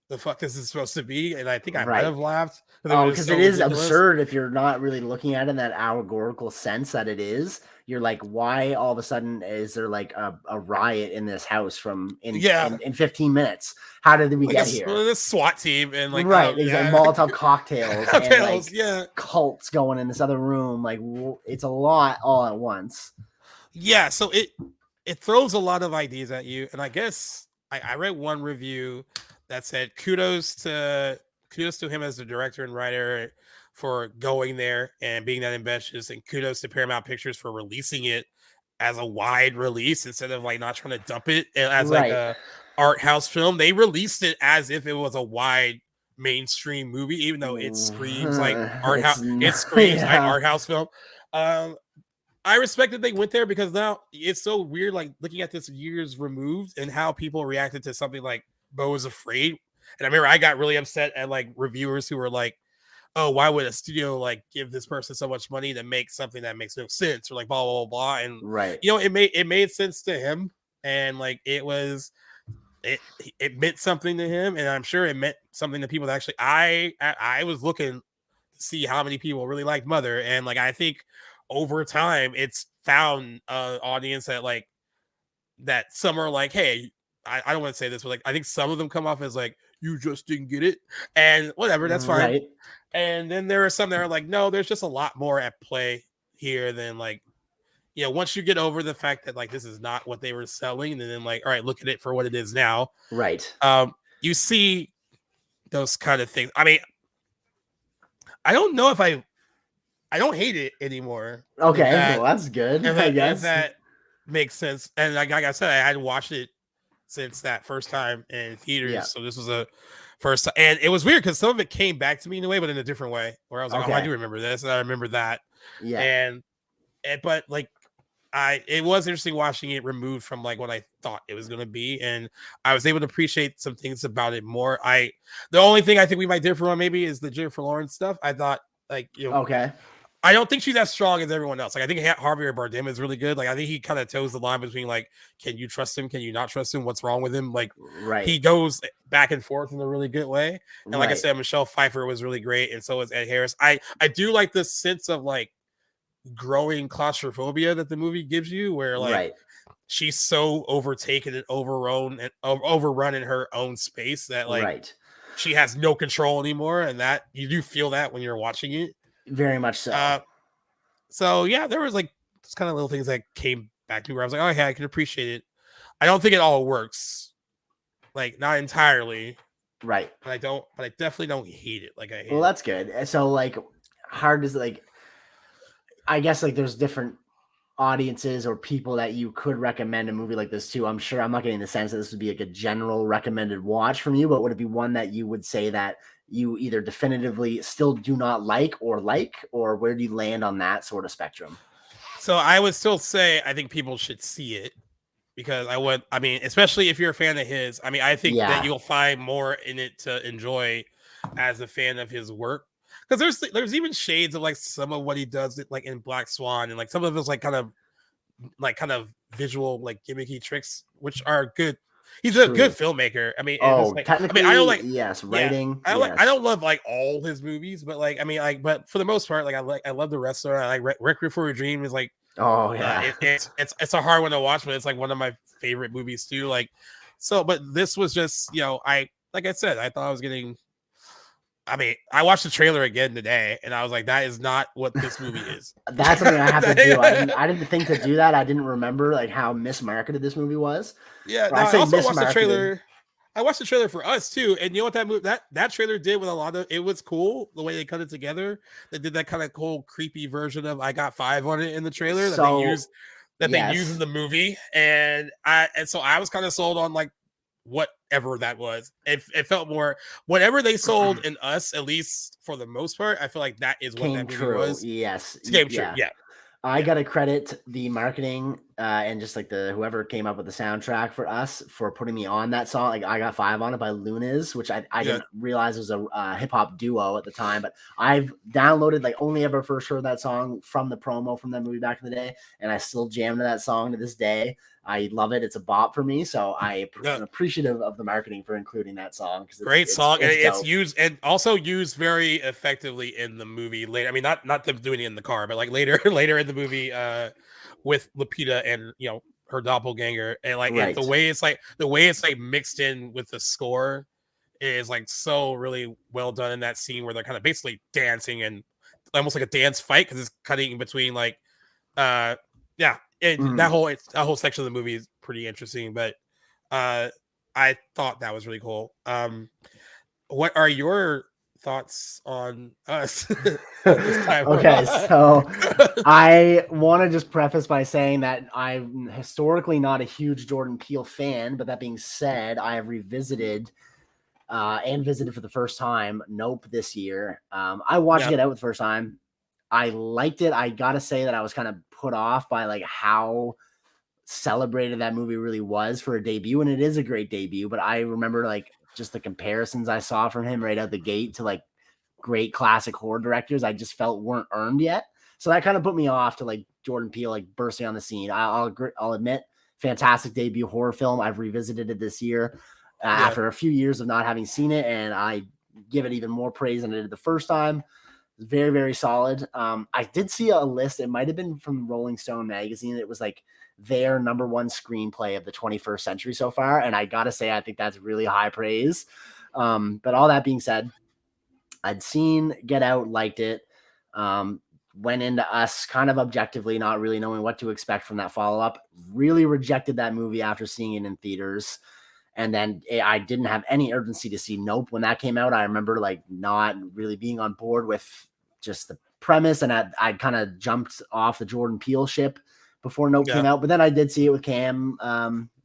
the fuck this is supposed to be, and I think I might have laughed. Because it is absurd if you're not really looking at it in that allegorical sense that it is. You're like, why all of a sudden is there like a riot in this house in 15 minutes? How did we get here? This SWAT team and like there's like Molotov cocktails and like cults going in this other room. Like it's a lot all at once. Yeah, so it throws a lot of ideas at you, and I guess I read one review that said, kudos to him as the director and writer for going there and being that ambitious, and kudos to Paramount Pictures for releasing it as a wide release instead of like not trying to dump it as like Right. a art house film. They released it as if it was a wide mainstream movie, even though it screams like art house. It screams like art house film. I respect that they went there because now it's so weird, like looking at this years removed and how people reacted to something like Beau is Afraid. And I remember I got really upset at like reviewers who were like, "Oh, why would a studio like give this person so much money to make something that makes no sense?" Or like blah blah blah blah. And Right. you know, it made sense to him, and like it meant something to him, and I'm sure it meant something to people that actually I was looking to see how many people really liked Mother, and like I think over time it's found an audience that like that some are like, hey, I don't want to say this, but like I think some of them come off as like, you just didn't get it, and whatever, that's fine. Right. And then there are some that are like, no, there's just a lot more at play here than like, you know, once you get over the fact that like this is not what they were selling, and then like, all right, look at it for what it is now. Right. You see those kind of things. I mean, I don't know if I don't hate it anymore. Okay, well, that's good. I guess if that makes sense. And like I said, I hadn't watched it since that first time in theaters. Yeah. So this was a first time. And it was weird because some of it came back to me in a way, but in a different way, where I was like, oh, I do remember this, and I remember that. Yeah. And but like it was interesting watching it removed from like what I thought it was going to be, and I was able to appreciate some things about it more. The only thing I think we might differ on maybe is the Jennifer Lawrence stuff. I thought like, you know, okay. I don't think she's as strong as everyone else. Like I think Javier Bardem is really good. Like I think he kind of toes the line between like, can you trust him? Can you not trust him? What's wrong with him? Like he goes back and forth in a really good way. And like I said, Michelle Pfeiffer was really great, and so was Ed Harris. I do like this sense of like growing claustrophobia that the movie gives you, where like she's so overtaken and overrun in her own space that like she has no control anymore, and that you do feel that when you're watching it. Very much so. So yeah, there was like just kind of little things that came back to me where I was like, oh yeah, I can appreciate it. I don't think it all works, like not entirely, right? But I definitely don't hate it. Like I hate that's good. So like, hard is like, I guess like there's different audiences or people that you could recommend a movie like this to. I'm sure I'm not getting the sense that this would be like a general recommended watch from you, but would it be one that you would say that you either definitively still do not like, or where do you land on that sort of spectrum? So I would still say I think people should see it, because I mean, especially if you're a fan of his, I mean, I think that you'll find more in it to enjoy as a fan of his work. Because there's even shades of like some of what he does like in Black Swan, and like some of his like kind of visual like gimmicky tricks, which are good. He's a good filmmaker. I mean, technically, I don't like writing. I don't love like all his movies, but like I mean, like, but for the most part, like I love The Wrestler. I like Requiem for a Dream is like, it's a hard one to watch, but it's like one of my favorite movies too. Like, so, but this was just, you know, like I said, I thought I was getting. I mean, I watched the trailer again today, and I was like, that is not what this movie is. That's something I have to do. I didn't think to do that. I didn't remember like how mismarketed this movie was. Yeah, I also watched the trailer. I watched the trailer for Us too, and you know what that trailer did with a lot of it was cool the way they cut it together. They did that kind of cool, creepy version of "I Got 5 on it" in the trailer they use in the movie, and so I was kind of sold on like whatever that was. It felt more whatever they sold in Us, at least for the most part. I feel like that is what that movie was. Yes, it came true. Yeah. I gotta credit the marketing and just like whoever came up with the soundtrack for Us for putting me on that song. Like I Got 5 on it by Lunas, which I didn't realize was a hip hop duo at the time, but I've downloaded like only ever first heard that song from the promo from that movie back in the day, and I still jam to that song to this day. I love it. It's a bop for me. So I'm appreciative of the marketing for including that song. Great song. It's used and also used very effectively in the movie later. I mean, not them doing it in the car, but like later in the movie with Lupita and, you know, her doppelganger, and like the way it's like mixed in with the score is like so really well done in that scene where they're kind of basically dancing and almost like a dance fight, because it's cutting in between like that whole section of the movie is pretty interesting. But I I thought that was really cool. What are your thoughts on Us this time Okay, around? so I want to just preface by saying that I'm historically not a huge Jordan Peele fan, but that being said, I have revisited and visited for the first time Nope this year. I watched it out the first time. I liked it. I gotta say that I was kind of put off by like how celebrated that movie really was for a debut, and it is a great debut. But I remember like just the comparisons I saw from him right out the gate to like great classic horror directors I just felt weren't earned yet. So that kind of put me off to like Jordan Peele like bursting on the scene. I'll admit, fantastic debut horror film. I've revisited it this year after a few years of not having seen it, and I give it even more praise than I did the first time. It's very, very solid. I did see a list. It might have been from Rolling Stone magazine. It was like their number one screenplay of the 21st century so far, and I gotta say, I think that's really high praise. But all that being said, I'd seen Get Out, liked it, went into Us kind of objectively, not really knowing what to expect from that follow-up. Really rejected that movie after seeing it in theaters. And then I didn't have any urgency to see Nope when that came out. I remember like not really being on board with just the premise, and I'd kind of jumped off the Jordan Peele ship before Nope came out. But then I did see it with Cam.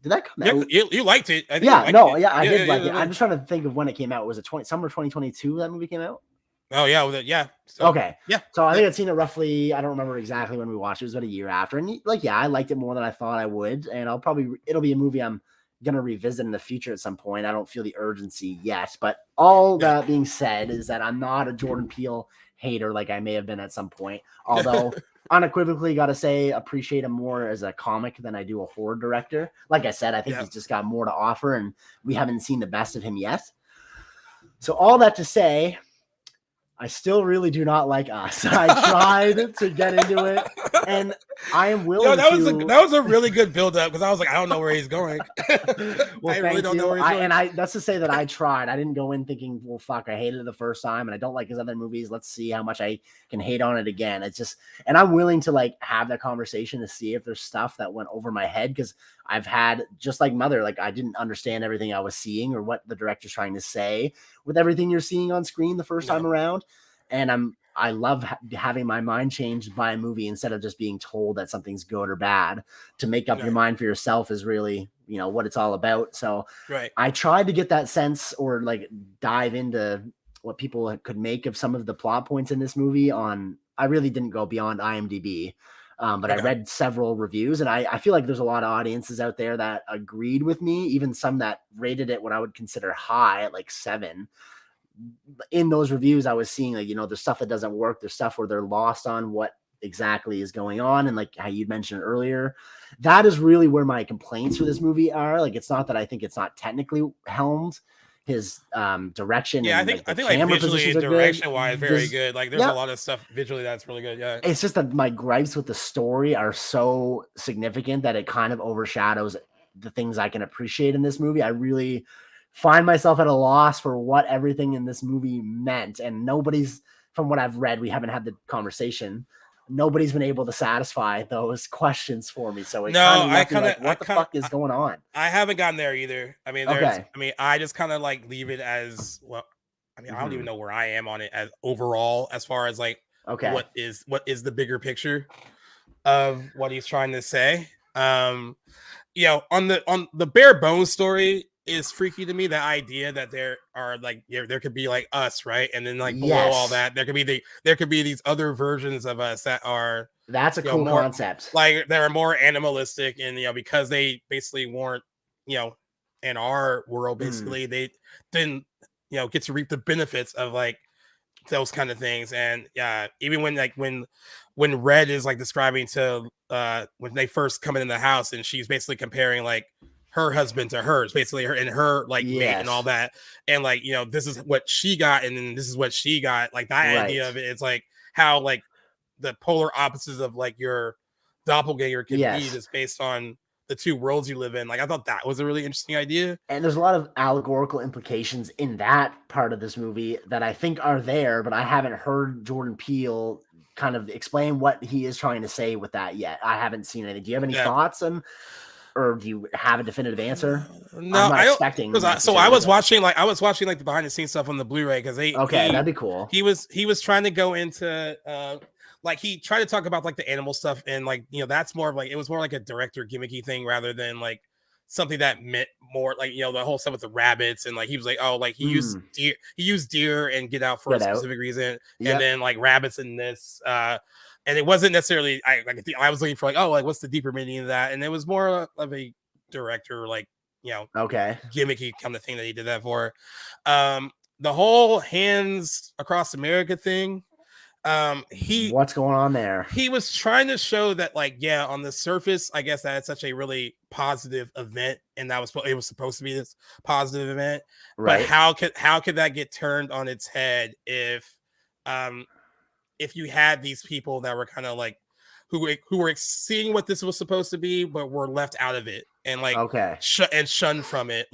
Did that come out? You liked it. I think Yeah, you liked no, it. yeah, I did like it. I'm just trying to think of when it came out. Was it summer 2022 that movie came out? Oh yeah, yeah. So, okay, yeah. So I think I'd seen it roughly. I don't remember exactly when we watched it. It was about a year after, and like, yeah, I liked it more than I thought I would. And it'll be a movie I'm gonna revisit in the future at some point. I don't feel the urgency yet, but all that being said is that I'm not a Jordan Peele hater like I may have been at some point. Although unequivocally, gotta say, appreciate him more as a comic than I do a horror director. Like I said, I think he's just got more to offer, and we haven't seen the best of him yet. So all that to say, I still really do not like Us. I tried to get into it, and I am willing that was a really good build up, because I was like, I don't know where he's going. Well, I really don't know where he's going. And that's to say that I tried. I didn't go in thinking, well, fuck, I hated it the first time, and I don't like his other movies. Let's see how much I can hate on it again. It's just, and I'm willing to like have that conversation to see if there's stuff that went over my head, because I've had, just like Mother, like I didn't understand everything I was seeing or what the director's trying to say with everything you're seeing on screen the first time around. And I love having my mind changed by a movie instead of just being told that something's good or bad. To make up your mind for yourself is really, what it's all about. So I tried to get that sense, or like dive into what people could make of some of the plot points in this movie I really didn't go beyond IMDb. But I read several reviews, and I feel like there's a lot of audiences out there that agreed with me, even some that rated it what I would consider high at like 7. In those reviews, I was seeing like, there's stuff that doesn't work. There's stuff where they're lost on what exactly is going on. And like how you mentioned earlier, that is really where my complaints for this movie are. Like, it's not that I think it's not technically helmed. His direction. Yeah, and, I think like visually and direction wise, very good. Like there's a lot of stuff visually that's really good. Yeah. It's just that my gripes with the story are so significant that it kind of overshadows the things I can appreciate in this movie. I really find myself at a loss for what everything in this movie meant. And from what I've read, we haven't had the conversation. Nobody's been able to satisfy those questions for me. So what the fuck is going on? I haven't gotten there either. I mean, I just kind of like leave it as well. I mean, I don't even know where I am on it as overall, as far as like, what is the bigger picture of what he's trying to say. On the bare bones story is freaky to me. The idea that there are like there could be like us, right, and then like below all that there could be these other versions of us that's a cool concept, like they're more animalistic, and because they basically weren't in our world, basically they didn't get to reap the benefits of like those kind of things. And even when Red is like describing to when they first come in the house, and she's basically comparing like her husband to hers, basically her like mate and all that, and like this is what she got, and then this is what she got. Like that idea of it, it's like how like the polar opposites of like your doppelganger can be just based on the two worlds you live in. Like I thought that was a really interesting idea, and there's a lot of allegorical implications in that part of this movie that I think are there, but I haven't heard Jordan Peele kind of explain what he is trying to say with that yet. I haven't seen anything. Do you have any thoughts on or do you have a definitive answer? No, I'm not I don't. expecting. So I was watching like the behind the scenes stuff on the Blu-ray because that'd be cool. He was trying to go into like he tried to talk about like the animal stuff and like that's more of like it was more like a director gimmicky thing rather than like something that meant more like the whole stuff with the rabbits and like he was like he used deer and Get Out for a specific reason and then like rabbits in this and it wasn't necessarily I was looking for like what's the deeper meaning of that, and it was more of a director like gimmicky kind of thing that he did that for. The whole Hands Across America thing, what's going on there? He was trying to show that on the surface I guess that it's such a really positive event and it was supposed to be this positive event, right? But how could that get turned on its head if you had these people that were kind of like who were seeing what this was supposed to be, but were left out of it and shunned from it.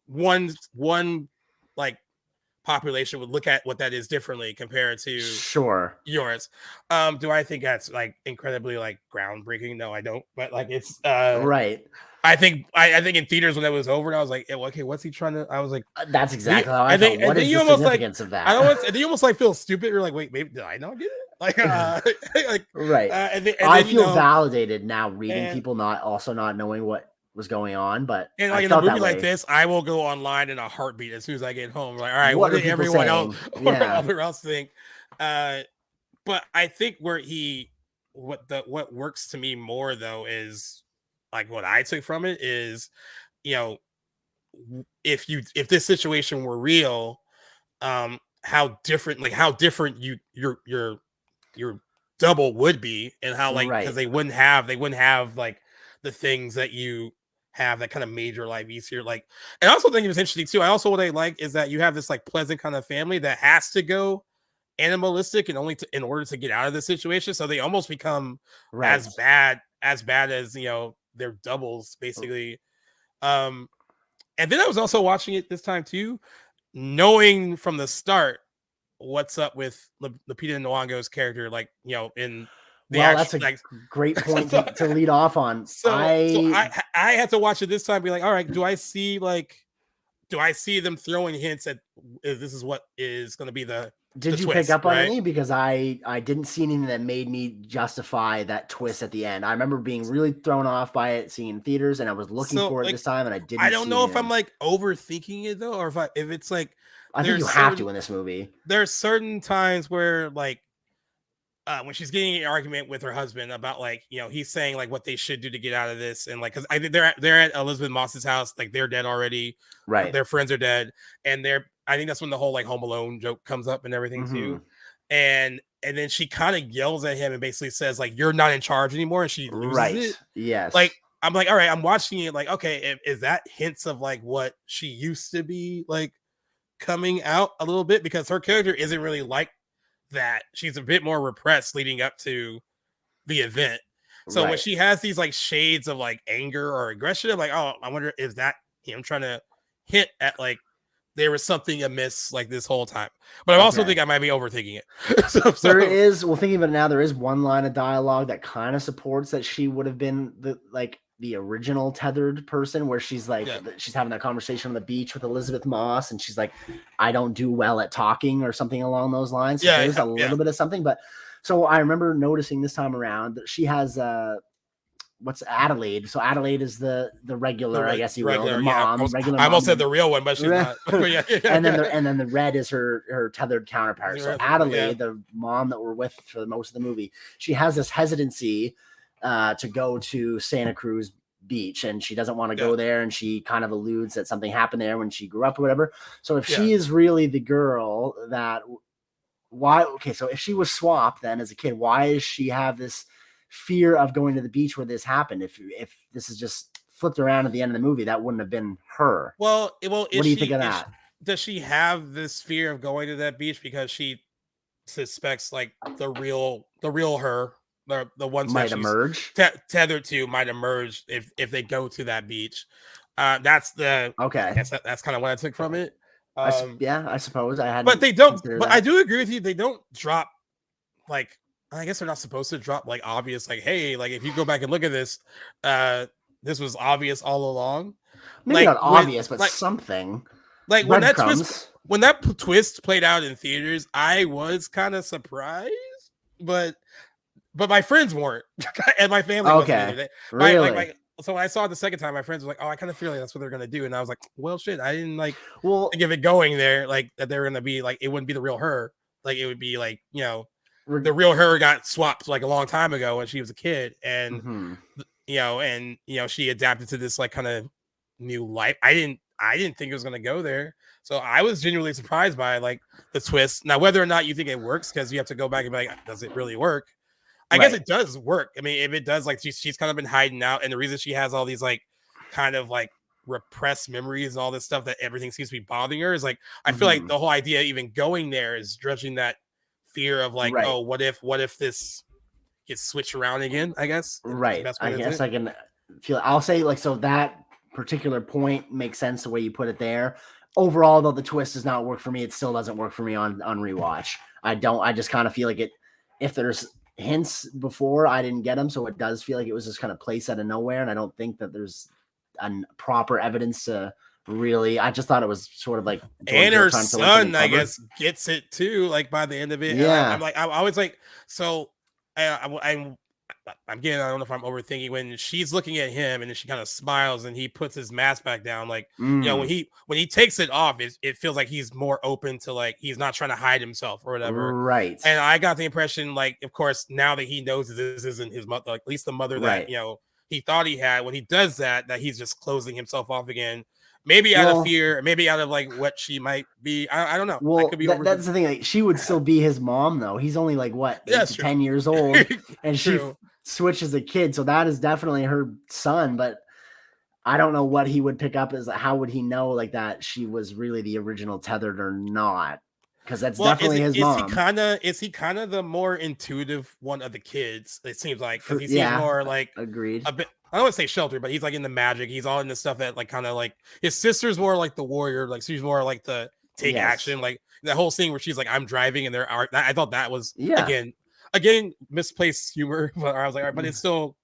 One population would look at what that is differently compared to yours. Do I think that's incredibly groundbreaking? No, I don't. But it's right. I think in theaters when that was over, and I was like, okay, what's he trying to? I was like, that's exactly how I felt. What is the significance of that? And then you almost feel stupid. You're like, wait, maybe did I not get it? Right. I feel validated now reading people not knowing what was going on, but in a movie like this, I will go online in a heartbeat as soon as I get home. Like, all right, what did everyone else think? But I think what works to me more though is what I took from it is, if this situation were real, how different your double would be, and how because they wouldn't have the things that you have that kind of made your life easier. And I also think it was interesting too. I also what I like is that you have this pleasant kind of family that has to go animalistic and in order to get out of the situation, so they almost become as bad as their doubles basically. And then I was also watching it this time too, knowing from the start what's up with Lupita Nyong'o's character, in the that's a great point to lead off on. So I had to watch it this time, be like, all right, do I see them throwing hints at this is what is going to be the Did you twist, pick up on any? Because I didn't see anything that made me justify that twist at the end. I remember being really thrown off by it, seeing in theaters, and I was looking for it this time, and I didn't. I don't know if I'm overthinking it though, or if it's I think you have to in this movie. There's certain times where when she's getting an argument with her husband about he's saying what they should do to get out of this, and because they're at Elisabeth Moss's house, they're dead already, right? Their friends are dead, and I think that's when the whole Home Alone joke comes up and everything too, and then she kind of yells at him and basically says you're not in charge anymore, and she loses it. Yes. I'm all right, I'm watching it okay, is that hints of what she used to be coming out a little bit, because her character isn't really like that. She's a bit more repressed leading up to the event. So when she has these shades of anger or aggression, I'm oh, I wonder is that him trying to hint at there was something amiss this whole time. But I also think I might be overthinking it. There is, thinking about it now, there is one line of dialogue that kind of supports that she would have been the original tethered person, where she's she's having that conversation on the beach with Elisabeth Moss, and she's I don't do well at talking, or something along those lines. So there's a little bit of something, but so I remember noticing this time around that she has what's Adelaide? So Adelaide is the regular, I guess you will, the mom. I almost said the real one, but she's not. And then the red is her tethered counterpart. So Adelaide, the mom that we're with for most of the movie, she has this hesitancy to go to Santa Cruz Beach, and she doesn't want to go there, and she kind of alludes that something happened there when she grew up or whatever. So if she is really the girl that so if she was swapped then as a kid, why does she have this fear of going to the beach where this happened? If this is just flipped around at the end of the movie, that wouldn't have been her. What do you think of that? Does she have this fear of going to that beach because she suspects the real her, the ones might that emerge, tethered to might emerge if they go to that beach? That's the that's kind of what I took from it. I suppose I had, but they don't. But I do agree with you. They don't drop I guess they're not supposed to drop obvious hey, if you go back and look at this, this was obvious all along. Maybe not when- obvious, but something. Like when Breadcrumbs. that twist played out in theaters, I was kind of surprised, but my friends weren't, and my family wasn't either. Really? So when I saw it the second time, my friends were like, "Oh, I kind of feel like that's what they're gonna do," and I was like, "Well, shit, I didn't think of it going there, like that they were gonna be like it wouldn't be the real her, like it would be like the real her got swapped like a long time ago when she was a kid, and she adapted to this like kind of new life. I didn't think it was gonna go there, so I was genuinely surprised by like the twist. Now, whether or not you think it works, because you have to go back and be like, does it really work? I guess it does work. I mean, if it does, like she's kind of been hiding out, and the reason she has all these like kind of like repressed memories and all this stuff that everything seems to be bothering her is like I feel like the whole idea even going there is dredging that fear of like, oh, what if this gets switched around again? I guess I guess I can feel. I'll say like so that particular point makes sense the way you put it there. Overall, though, the twist does not work for me. It still doesn't work for me on rewatch. I just kind of feel like it. If there's hints before, I didn't get them, so it does feel like it was just kind of placed out of nowhere, and I don't think that there's proper evidence to really. I just thought it was sort of like and her son, I guess, gets it too. Like by the end of it, yeah. I'm always like, so I'm getting. I don't know if I'm overthinking when she's looking at him and then she kind of smiles and he puts his mask back down. Like when he takes it off, it feels like he's more open to like he's not trying to hide himself or whatever. Right. And I got the impression, like, of course, now that he knows that this isn't his mother, like, at least the mother that he thought he had, when he does that he's just closing himself off again. Maybe out of fear, maybe out of like what she might be. I don't know. Well, that's the thing. Like, she would still be his mom, though. He's only like 8 to 10 years old, and she switches a kid, so that is definitely her son. But I don't know what he would pick up as. How would he know like that she was really the original tethered or not? Because that's definitely his mom. Is he kind of the more intuitive one of the kids? It seems like because he seems more like agreed. A bit. I don't want to say sheltered, but he's like in the magic. He's all in the stuff that like kind of like his sister's more like the warrior. Like she's more like the take action. Like that whole scene where she's like, I'm driving and there are. I thought that was again misplaced humor. But I was like, all right, but it still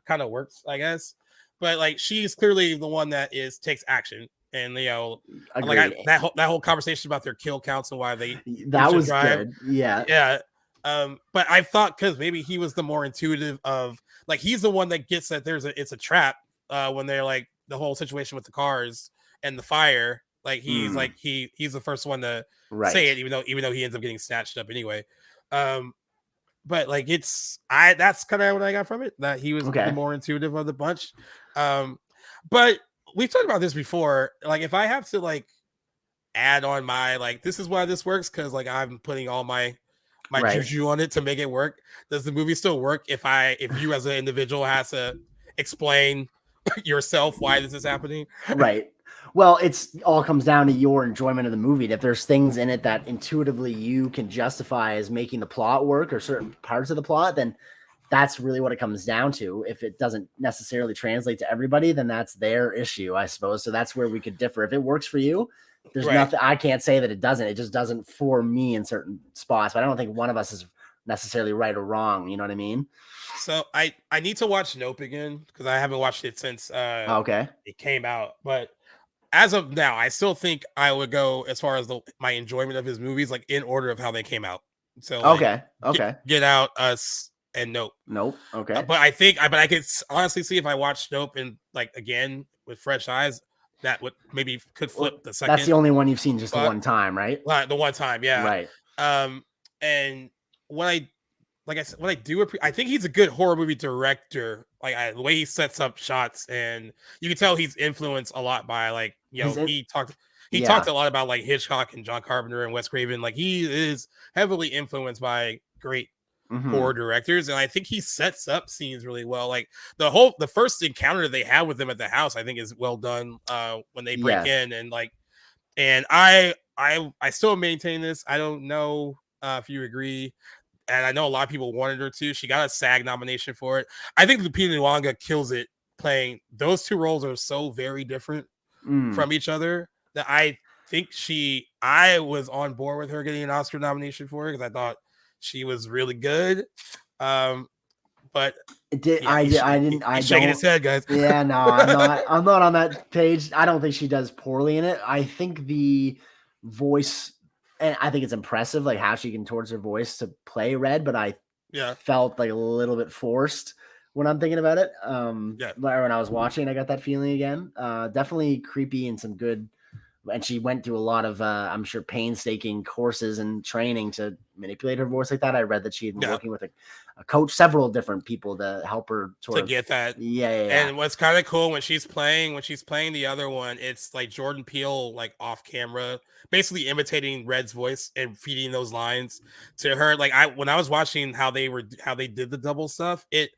kind of works, I guess. But like she's clearly the one that takes action. And like that whole conversation about their kill counts and why they was drive. good. Yeah. But I thought because maybe he was the more intuitive of like he's the one that gets that it's a trap when they're like the whole situation with the cars and the fire. Like he's like he's the first one to say it, even though he ends up getting snatched up anyway. But like that's kind of what I got from it, that he was the more intuitive of the bunch. But we've talked about this before. Like if I have to like add on my like this is why this works because like I'm putting all my juju on it to make it work. Does the movie still work if you as an individual has to explain yourself why this is happening? Right. Well, it's all comes down to your enjoyment of the movie. If there's things in it that intuitively you can justify as making the plot work or certain parts of the plot, then that's really what it comes down to. If it doesn't necessarily translate to everybody, then that's their issue, I suppose. So that's where we could differ. If it works for you, there's nothing. I can't say that it doesn't. It just doesn't for me in certain spots. But I don't think one of us is necessarily right or wrong. You know what I mean? So I need to watch Nope again because I haven't watched it since it came out. But as of now, I still think I would go as far as my enjoyment of his movies, like in order of how they came out. So like, Get Out, Us, and Nope. Okay. But I could honestly see if I watched Nope and like again with fresh eyes. That would maybe could flip the second. That's the only one you've seen just the one time, right? The one time, yeah. Right. And I think he's a good horror movie director. Like the way he sets up shots, and you can tell he's influenced a lot by like he talked a lot about like Hitchcock and John Carpenter and Wes Craven. Like he is heavily influenced by great horror directors, and I think he sets up scenes really well. Like the first encounter they have with them at the house, I think is well done when they break in, and I still maintain this. I don't know if you agree, and I know a lot of people wanted her to. She got a SAG nomination for it. I think Lupita Nyong'o kills it playing those two roles. Are so very different from each other that I think I was on board with her getting an Oscar nomination for it because I thought she was really good. But but It did. yeah, I didn't. he's shaking his head, guys. Yeah, no, I'm not. I'm not on that page. I don't think she does poorly in it. I think the voice, and I think it's impressive, like how she contorts her voice to play Red. But I felt like a little bit forced when I'm thinking about it. When I was watching, I got that feeling again. Definitely creepy and some good. And she went through a lot of, I'm sure, painstaking courses and training to manipulate her voice like that. I read that she had been working with a coach, several different people to help her get that. Yeah. And what's kind of cool when she's playing the other one, it's like Jordan Peele, like off camera, basically imitating Red's voice and feeding those lines to her. Like when I was watching how they did the double stuff, it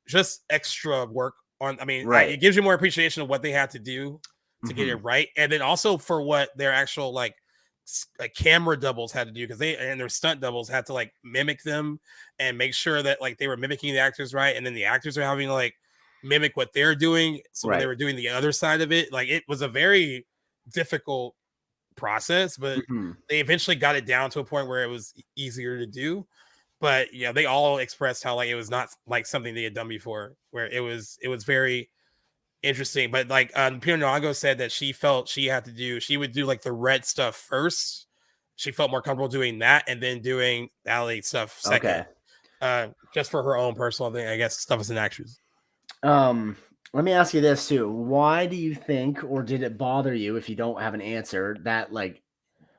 just extra work on. I mean, it gives you more appreciation of what they had to do to get it right, and then also for what their actual like camera doubles had to do, because their stunt doubles had to like mimic them and make sure that like they were mimicking the actors right, and then the actors are having to like mimic what they're doing. So when they were doing the other side of it, like it was a very difficult process, but they eventually got it down to a point where it was easier to do. But yeah, they all expressed how like it was not like something they had done before, where it was very interesting. But like Lupita Nyong'o said that she felt she would do like the Red stuff first. She felt more comfortable doing that and then doing the LA stuff second. Just for her own personal thing, I guess, stuff as an actress. Let me ask you this too. Why do you think, or did it bother you, if you don't have an answer, that like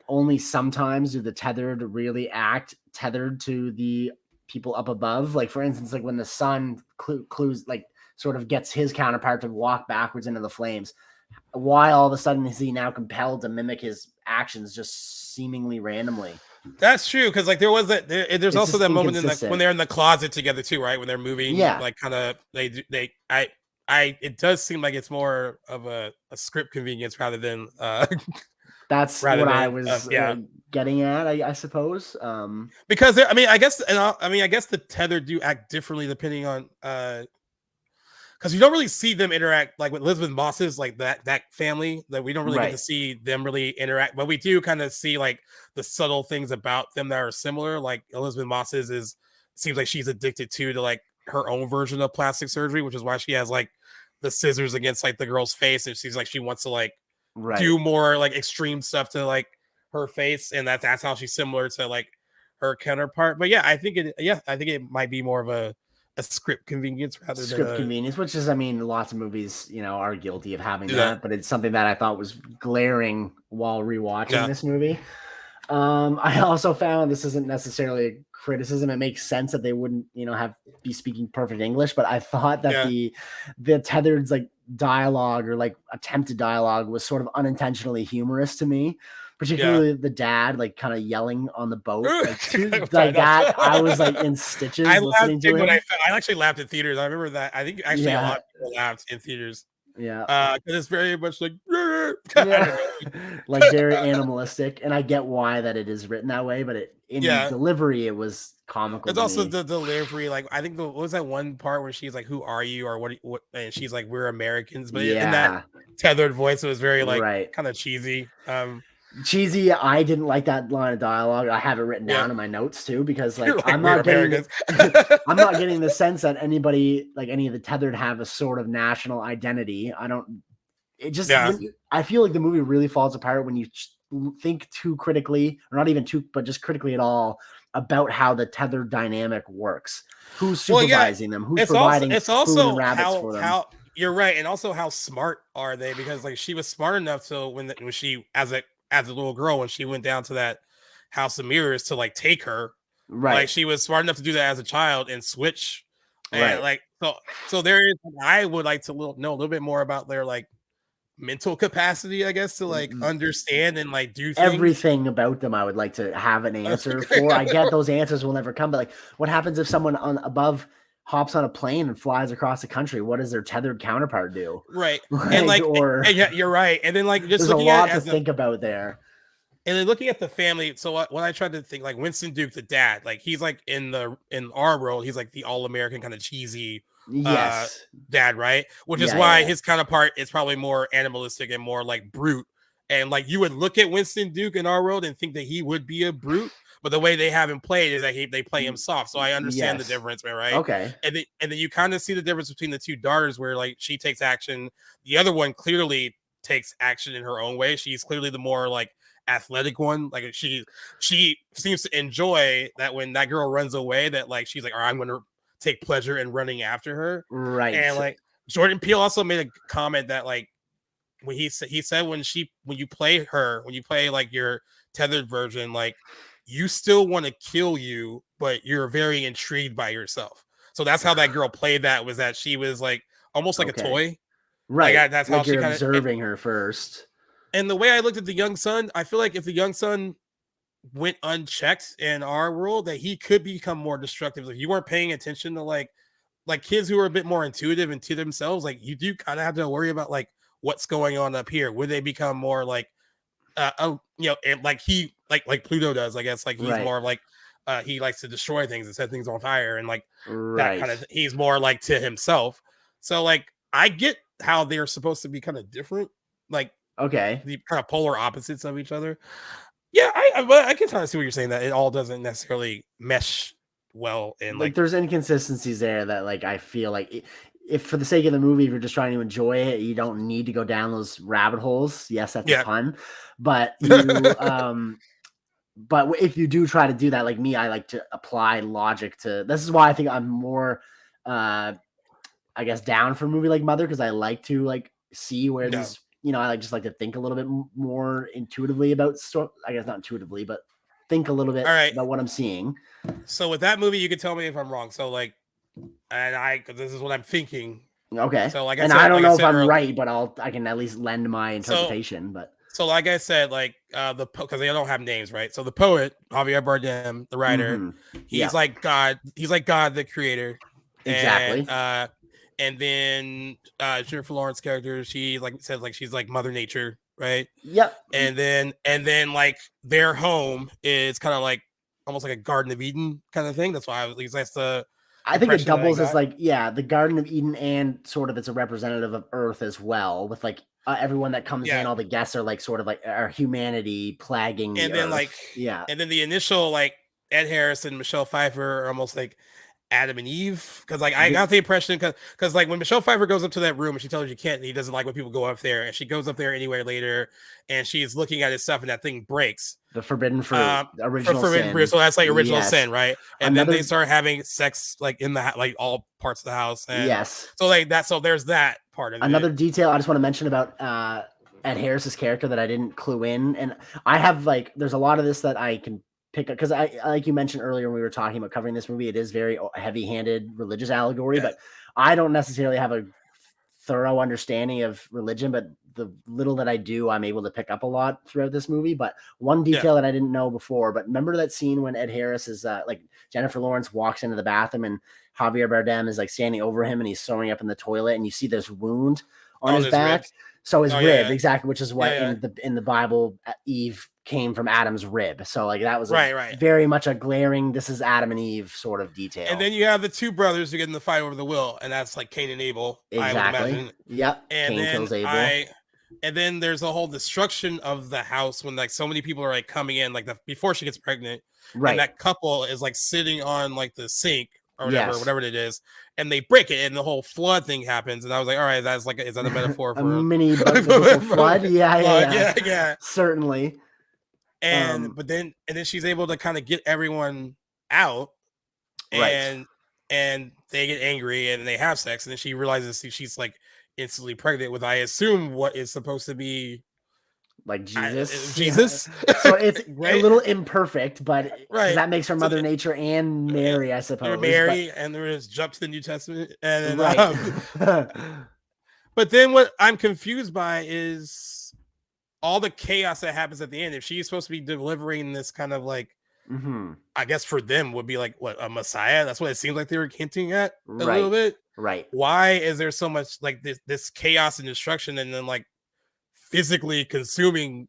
only sometimes do the tethered really act tethered to the people up above? Like for instance, like when the son clues like sort of gets his counterpart to walk backwards into the flames. Why all of a sudden is he now compelled to mimic his actions just seemingly randomly? That's true, because like there was that. There's also that moment in when they're in the closet together too, right? When they're moving, like kind of it does seem like it's more of a script convenience rather than. That's what I was getting at, I suppose. Because I guess the tether do act differently depending on. Because you don't really see them interact like with Elisabeth Moss's like that family, that we don't really get to see them really interact, but we do kind of see like the subtle things about them that are similar. Like Elisabeth Moss's seems like she's addicted to like her own version of plastic surgery, which is why she has like the scissors against like the girl's face, and she's like she wants to like do more like extreme stuff to like her face, and that's how she's similar to like her counterpart. But I think it might be more of a script convenience rather than convenience, which is, I mean, lots of movies, are guilty of having that, but it's something that I thought was glaring while rewatching this movie. I also found, this isn't necessarily a criticism, it makes sense that they wouldn't, be speaking perfect English, but I thought that the tethered's like dialogue or like attempted dialogue was sort of unintentionally humorous to me. Particularly the dad, like kind of yelling on the boat, like that. I was like in stitches listening to it. I actually laughed in theaters. I remember that. I think actually a lot of people laughed in theaters. Yeah, because it's very much like like very animalistic, and I get why that it is written that way, but in delivery it was comical. It's also the delivery. Like I think what was that one part where she's like, "Who are you?" or what? And she's like, "We're Americans," but in that tethered voice, it was very like kind of cheesy. Cheesy. I didn't like that line of dialogue. I have it written down in my notes too, because like I'm not getting I'm not getting the sense that anybody, like any of the tethered, have a sort of national identity. I feel like the movie really falls apart when you think too critically, or not even too, but just critically at all, about how the tethered dynamic works. Who's supervising them? Who's providing food and rabbits for them? You're right, and also how smart are they? Because like she was smart enough to when she as a little girl, when she went down to that house of mirrors to like take her, like she was smart enough to do that as a child and switch, and like so there is. I would like to know a little bit more about their like mental capacity, I guess, to like understand and like do things. Everything about them I would like to have an answer for. I get those answers will never come, but like what happens if someone above hops on a plane and flies across the country? What does their tethered counterpart do? Right. And like, you're right. And then like, just there's a lot to think about there. And then looking at the family. So when I tried to think, like Winston Duke, the dad, like he's like in our world, he's like the all-American kind of cheesy dad, right? Which is why his counterpart is probably more animalistic and more like brute. And like you would look at Winston Duke in our world and think that he would be a brute, but the way they have him played is that they play him soft. So I understand the difference, right? Okay. And then you kind of see the difference between the two daughters, where like she takes action, the other one clearly takes action in her own way. She's clearly the more like athletic one. Like she seems to enjoy that when that girl runs away, that like she's like, all right, I'm going to take pleasure in running after her. Right. And like Jordan Peele also made a comment that like when he said when you play like your tethered version, like you still want to kill you, but you're very intrigued by yourself. So that's how that girl played that, was that she was like almost like a toy. Right. Like that's like how you're she observing her first. And the way I looked at the young son, I feel like if the young son went unchecked in our world, that he could become more destructive. If you weren't paying attention to like kids who are a bit more intuitive into themselves, like you do kind of have to worry about like what's going on up here. Would they become more like and like he like Pluto does, I guess, like he's more like he likes to destroy things and set things on fire, and like that kind of he's more like to himself. So like I get how they're supposed to be kind of different, like the kind of polar opposites of each other. Yeah, I can kind of see what you're saying, that it all doesn't necessarily mesh well, and like there's inconsistencies there that like I feel like if for the sake of the movie, if you're just trying to enjoy it, you don't need to go down those rabbit holes. Yes, that's a pun, but you but if you do try to do that, like me, I like to apply logic to. This is why I think I'm more I guess down for a movie like Mother, because I like to like see where these, I just like to think a little bbit more intuitively about I guess not intuitively, but think a little bit about what I'm seeing. So with that movie, you can tell me if I'm wrong. So like, and because this is what I'm thinking. Okay. So like, I don't know if I'm right, but I can at least lend my interpretation. So like I said, like because they don't have names, right? So the poet Javier Bardem, the writer, he's like God. He's like God, the creator. Exactly. And then Jennifer Lawrence's character, she like said like she's like Mother Nature, right? Yep. And then like their home is kind of like almost like a Garden of Eden kind of thing. That's why I think it doubles as like the Garden of Eden, and sort of it's a representative of Earth as well, with like everyone that comes in, all the guests are like sort of like our humanity plaguing the and then Earth. And then the initial like Ed Harris and Michelle Pfeiffer are almost like Adam and Eve, because like I got the impression because like when Michelle Pfeiffer goes up to that room and she tells you can't, and he doesn't like when people go up there, and she goes up there anyway later, and she's looking at his stuff, and that thing breaks the forbidden fruit, original forbidden sin. Fruit. So that's like original sin, right? And then they start having sex like in the like all parts of the house. And so like that. So there's that part of another detail I just want to mention about Ed Harris's character that I didn't clue in, and I have like there's a lot of this that I can pick up, because I like you mentioned earlier when we were talking about covering this movie, it is very heavy-handed religious allegory, but I don't necessarily have a thorough understanding of religion, but the little that I do, I'm able to pick up a lot throughout this movie. But one detail that I didn't know before, but remember that scene when Ed Harris is like Jennifer Lawrence walks into the bathroom and Javier Bardem is like standing over him and he's throwing up in the toilet, and you see this wound on his back. Ribs. So his rib, exactly, which is what in the Bible, Eve came from Adam's rib. So like that was very much a glaring, this is Adam and Eve sort of detail. And then you have the two brothers who get in the fight over the will, and that's like Cain and Abel. Exactly. Yep. And Cain kills Abel. And then there's a whole destruction of the house when like so many people are like coming in, like before she gets pregnant. Right. And that couple is like sitting on like the sink or whatever it is, and they break it, and the whole flood thing happens. And I was like, all right, that's like, is that a metaphor for a mini flood? Yeah, certainly. And but then she's able to kind of get everyone out, and they get angry and they have sex, and then she realizes she's like instantly pregnant with, I assume, what is supposed to be like Jesus. So it's a little imperfect, but that makes her Mother Nature and Mary, I suppose. Mary, and there is jump to the New Testament, and then, but then what I'm confused by is all the chaos that happens at the end. If she's supposed to be delivering this kind of like, I guess for them would be like what, a Messiah? That's what it seems like they were hinting at a little bit. Right. Why is there so much like this chaos and destruction, and then like physically consuming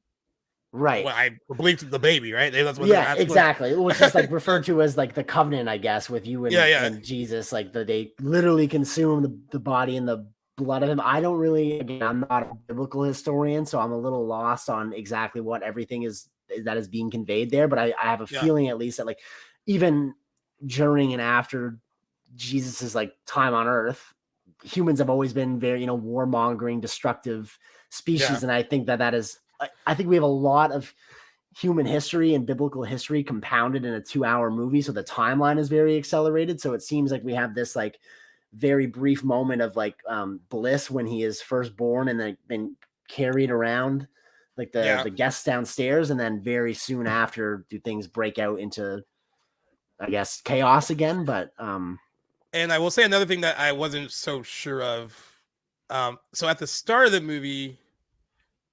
what I believe the baby, right? That's what exactly. Which is like referred to as like the covenant, I guess, with you and Jesus, like they literally consume the body and the blood of him. I don't really, again, I'm not a biblical historian, so I'm a little lost on exactly what everything is that is being conveyed there. But I have a feeling at least that like even during and after Jesus's like time on Earth, humans have always been very, warmongering, destructive species. And I think that is, I think we have a lot of human history and biblical history compounded in a 2-hour movie. So the timeline is very accelerated. So it seems like we have this like very brief moment of like bliss when he is first born and then been carried around like the guests downstairs. And then very soon after do things break out into, I guess, chaos again. But, and I will say another thing that I wasn't so sure of. So at the start of the movie,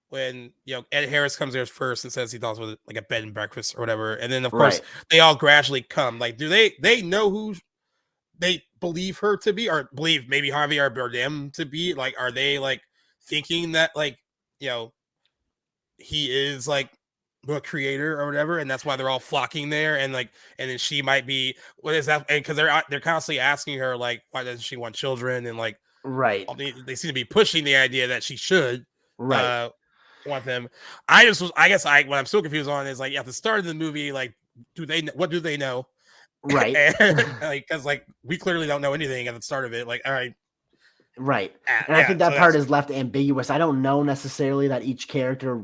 when Ed Harris comes there first and says he thought it was like a bed and breakfast or whatever, and then of course they all gradually come. Like, do they know who they believe her to be, or believe maybe Javier Bardem to be? Like, are they like thinking that like he is like the creator or whatever, and that's why they're all flocking there, and then she might be, what is that? And because they're constantly asking her like, why doesn't she want children, and like they seem to be pushing the idea that she should want them. What I'm still confused on is like at the start of the movie, like what do they know, right? And, like, because like we clearly don't know anything at the start of it. Like, all right. Right. And I think that part is left ambiguous. I don't know necessarily that each character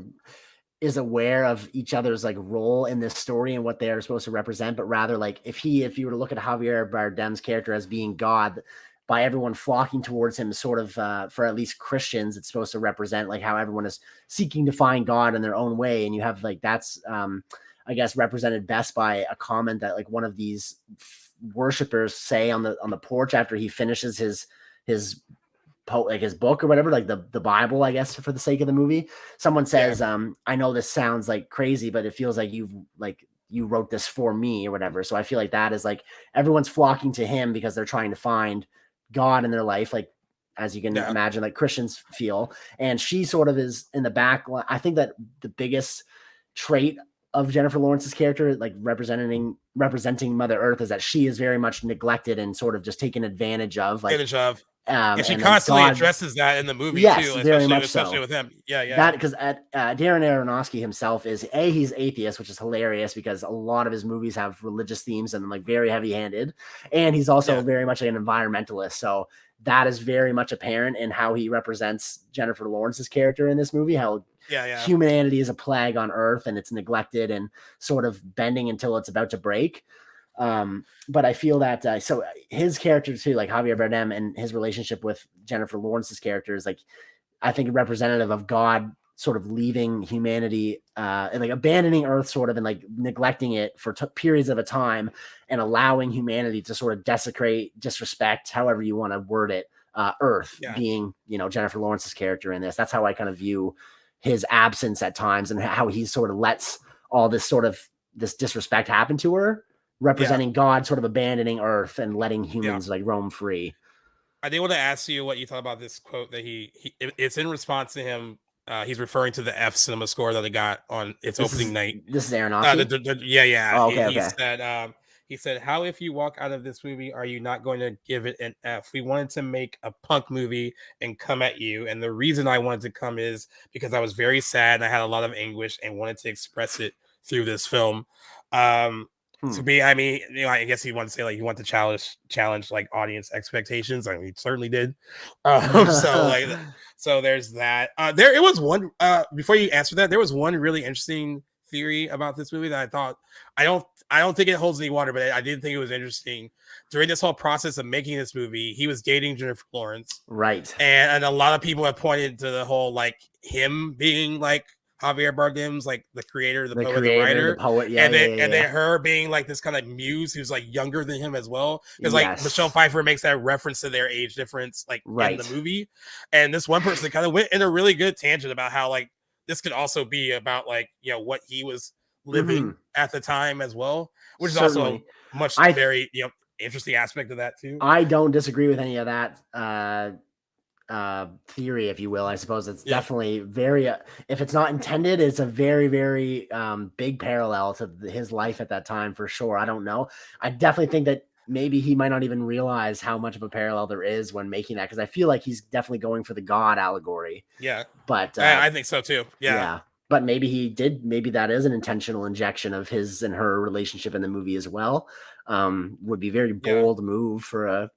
is aware of each other's like role in this story and what they are supposed to represent, but rather like if you were to look at Javier Bardem's character as being God, by everyone flocking towards him, sort of for at least Christians, it's supposed to represent like how everyone is seeking to find God in their own way. And you have like that's I guess represented best by a comment that like one of these worshipers say on the porch after he finishes his book or whatever, like the Bible, I guess, for the sake of the movie. Someone says, I know this sounds like crazy, but it feels like you wrote this for me or whatever. So I feel like that is like everyone's flocking to him because they're trying to find God in their life, like as you can imagine, like Christians feel. And she sort of is in the back. I think that the biggest trait of Jennifer Lawrence's character, like representing Mother Earth, is that she is very much neglected and sort of just taken advantage of. And she constantly addresses that in the movie too, especially with him. That because Darren Aronofsky himself is he's atheist, which is hilarious because a lot of his movies have religious themes and like very heavy-handed, and he's also very much like an environmentalist. So that is very much apparent in how he represents Jennifer Lawrence's character in this movie. How humanity is a plague on Earth and it's neglected and sort of bending until it's about to break. But I feel that so his character too, like Javier Bardem and his relationship with Jennifer Lawrence's character is like, I think, representative of God sort of leaving humanity and like abandoning Earth sort of and like neglecting it for periods of a time and allowing humanity to sort of desecrate, disrespect, however you want to word it, Earth being, Jennifer Lawrence's character in this. That's how I kind of view his absence at times and how he sort of lets all this sort of this disrespect happen to her, representing God sort of abandoning Earth and letting humans like roam free. I did want to ask you what you thought about this quote that it's in response to him. He's referring to the F cinema score that he got on its opening night. This is Aronofsky? Oh, okay. He said, how if you walk out of this movie, are you not going to give it an F? We wanted to make a punk movie and come at you. And the reason I wanted to come is because I was very sad and I had a lot of anguish and wanted to express it through this film. To me, I mean, I guess he wanted to say like he wanted to challenge like audience expectations. I mean, he certainly did. So there's that. It was one before you answer that. There was one really interesting theory about this movie that I thought I don't think it holds any water, but I did think it was interesting. During this whole process of making this movie, he was dating Jennifer Lawrence, right? And a lot of people have pointed to the whole like him being like Javier Bardem's like the creator, the poet, the writer, the poet, and then her being like this kind of muse who's like younger than him as well, because like Michelle Pfeiffer makes that reference to their age difference like in the movie, and this one person kind of went in a really good tangent about how like this could also be about like what he was living at the time as well, which is also much very interesting aspect of that too. I don't disagree with any of that theory, if you will. I suppose it's definitely very if it's not intended, it's a very, very big parallel to his life at that time for sure. I don't know. I definitely think that maybe he might not even realize how much of a parallel there is when making that, because I feel like he's definitely going for the God allegory. Yeah, but I think so too. but maybe he did. Maybe that is an intentional injection of his and her relationship in the movie as well. Would be very bold move for a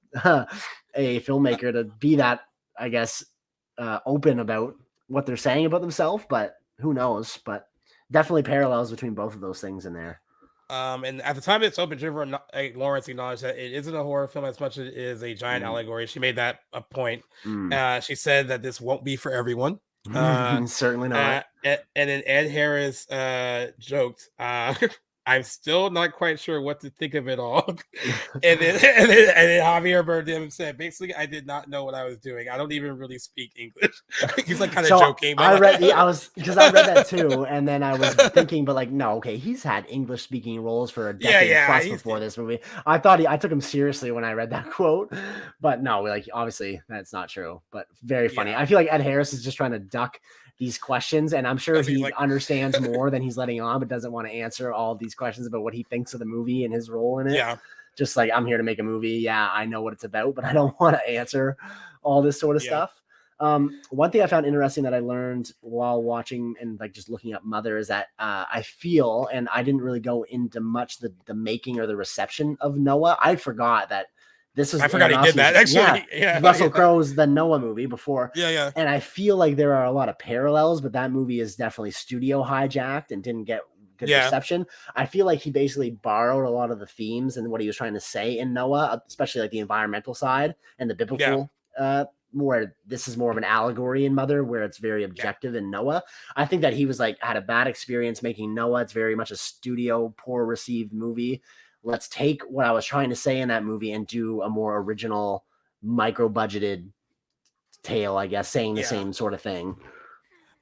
a filmmaker to be that, I guess, open about what they're saying about themselves. But who knows? But definitely parallels between both of those things in there. And at the time it's open, Jennifer Lawrence acknowledged that it isn't a horror film as much as it is a giant allegory. She made that a point. She said that this won't be for everyone. Certainly not. And then Ed Harris joked, I'm still not quite sure what to think of it all. and then Javier Bardem said, basically, I did not know what I was doing. I don't even really speak English. He's like kind of joking. But I read that too, and then I was thinking, but like, no, okay, he's had English speaking roles for a decade plus before this movie. I thought I took him seriously when I read that quote, but no, like obviously that's not true. But very funny. I feel like Ed Harris is just trying to duck these questions, and I'm sure he understands more than he's letting on, but doesn't want to answer all of these questions about what he thinks of the movie and his role in it. Yeah, just like, I'm here to make a movie. Yeah, I know what it's about, but I don't want to answer all this sort of stuff. One thing I found interesting that I learned while watching and like just looking up Mother is that I feel, and I didn't really go into much the making or the reception of Noah. I forgot that this is, I forgot he did that actually. Russell Crowe's the Noah movie before. Yeah. And I feel like there are a lot of parallels, but that movie is definitely studio hijacked and didn't get good reception. I feel like he basically borrowed a lot of the themes and what he was trying to say in Noah, especially like the environmental side and the biblical where this is more of an allegory in Mother, where it's very objective in Noah. I think that he was like, had a bad experience making Noah. It's very much a studio, poor received movie. Let's take what I was trying to say in that movie and do a more original, micro budgeted tale, I guess, saying the same sort of thing.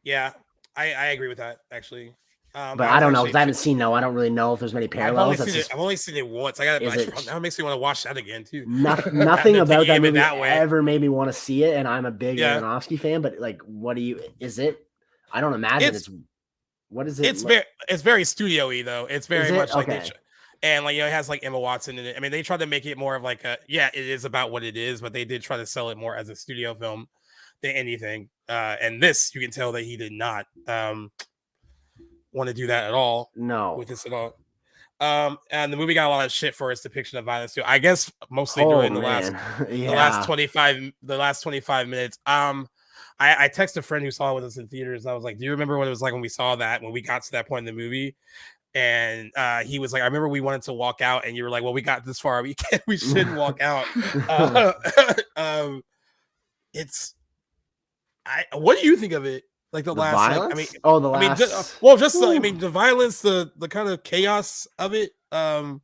Yeah, I agree with that actually. But I don't know, because I haven't seen Noah. I don't really know if there's many parallels. I've only seen it once. That makes me want to watch that again too. Nothing about that movie ever made me want to see it, and I'm a big Aronofsky fan. But like, is it? I don't imagine it's. What is it? It's very studio-y though. It's very much like okay. And like, it has like Emma Watson in it. I mean, they tried to make it more of like it is about what it is, but they did try to sell it more as a studio film than anything. And this, you can tell that he did not want to do that at all. No, with this at all. And the movie got a lot of shit for its depiction of violence too. I guess mostly during the last 25 minutes. I texted a friend who saw it with us in theaters. And I was like, "Do you remember what it was like when we saw that? When we got to that point in the movie?" And he was like, I remember we wanted to walk out, and you were like, well, we got this far. We shouldn't walk out. What do you think of it? Like the last, violence? The violence, the kind of chaos of it. I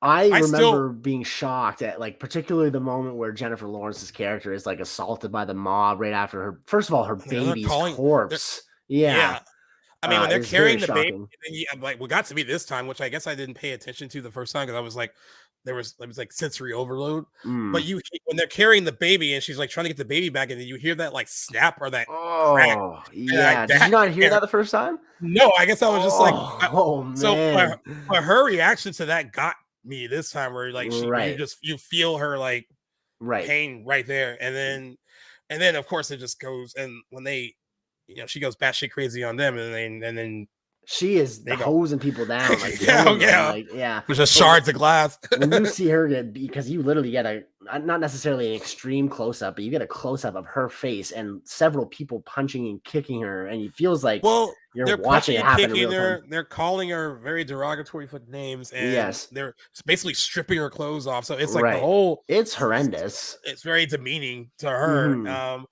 remember being shocked at like particularly the moment where Jennifer Lawrence's character is like assaulted by the mob right after her. First of all, her baby's corpse. Yeah. I mean, when they're carrying the baby, like we got to me this time, which I guess I didn't pay attention to the first time because I was like, it was like sensory overload. But when they're carrying the baby and she's like trying to get the baby back, and then you hear that like snap or that crack. Yeah, did you not hear that the first time? No, I guess I was just like, man. So but her reaction to that got me this time, where like you feel her like pain right there, and then of course it just goes, and when they. She goes batshit crazy on them, and then she is hosing people down. Like, with just shards of glass. When you see her because you literally get not necessarily an extreme close up, but you get a close up of her face and several people punching and kicking her, and it feels like you're watching it happen in real time. They're calling her very derogatory names, and they're basically stripping her clothes off. So it's like the whole. It's horrendous. It's very demeaning to her.